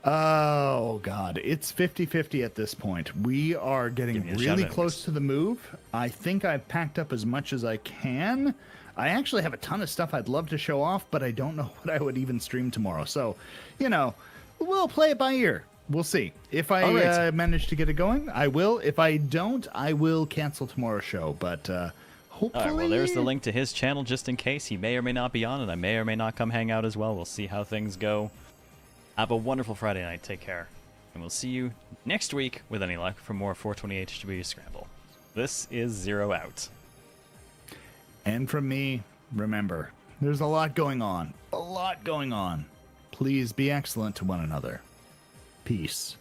Oh, God. It's 50-50 at this point. We are getting Give me a really shout-out. close to the move. I think I've packed up as much as I can. I actually have a ton of stuff I'd love to show off, but I don't know what I would even stream tomorrow. So, we'll play it by ear. We'll see. If I Alright. manage to get it going, I will. If I don't, I will cancel tomorrow's show. But hopefully... All right, well, there's the link to his channel just in case. He may or may not be on, and I may or may not come hang out as well. We'll see how things go. Have a wonderful Friday night. Take care. And we'll see you next week, with any luck, for more 428 Shibuya Scramble. This is Zero out. And from me, remember, there's a lot going on. A lot going on. Please be excellent to one another. Peace.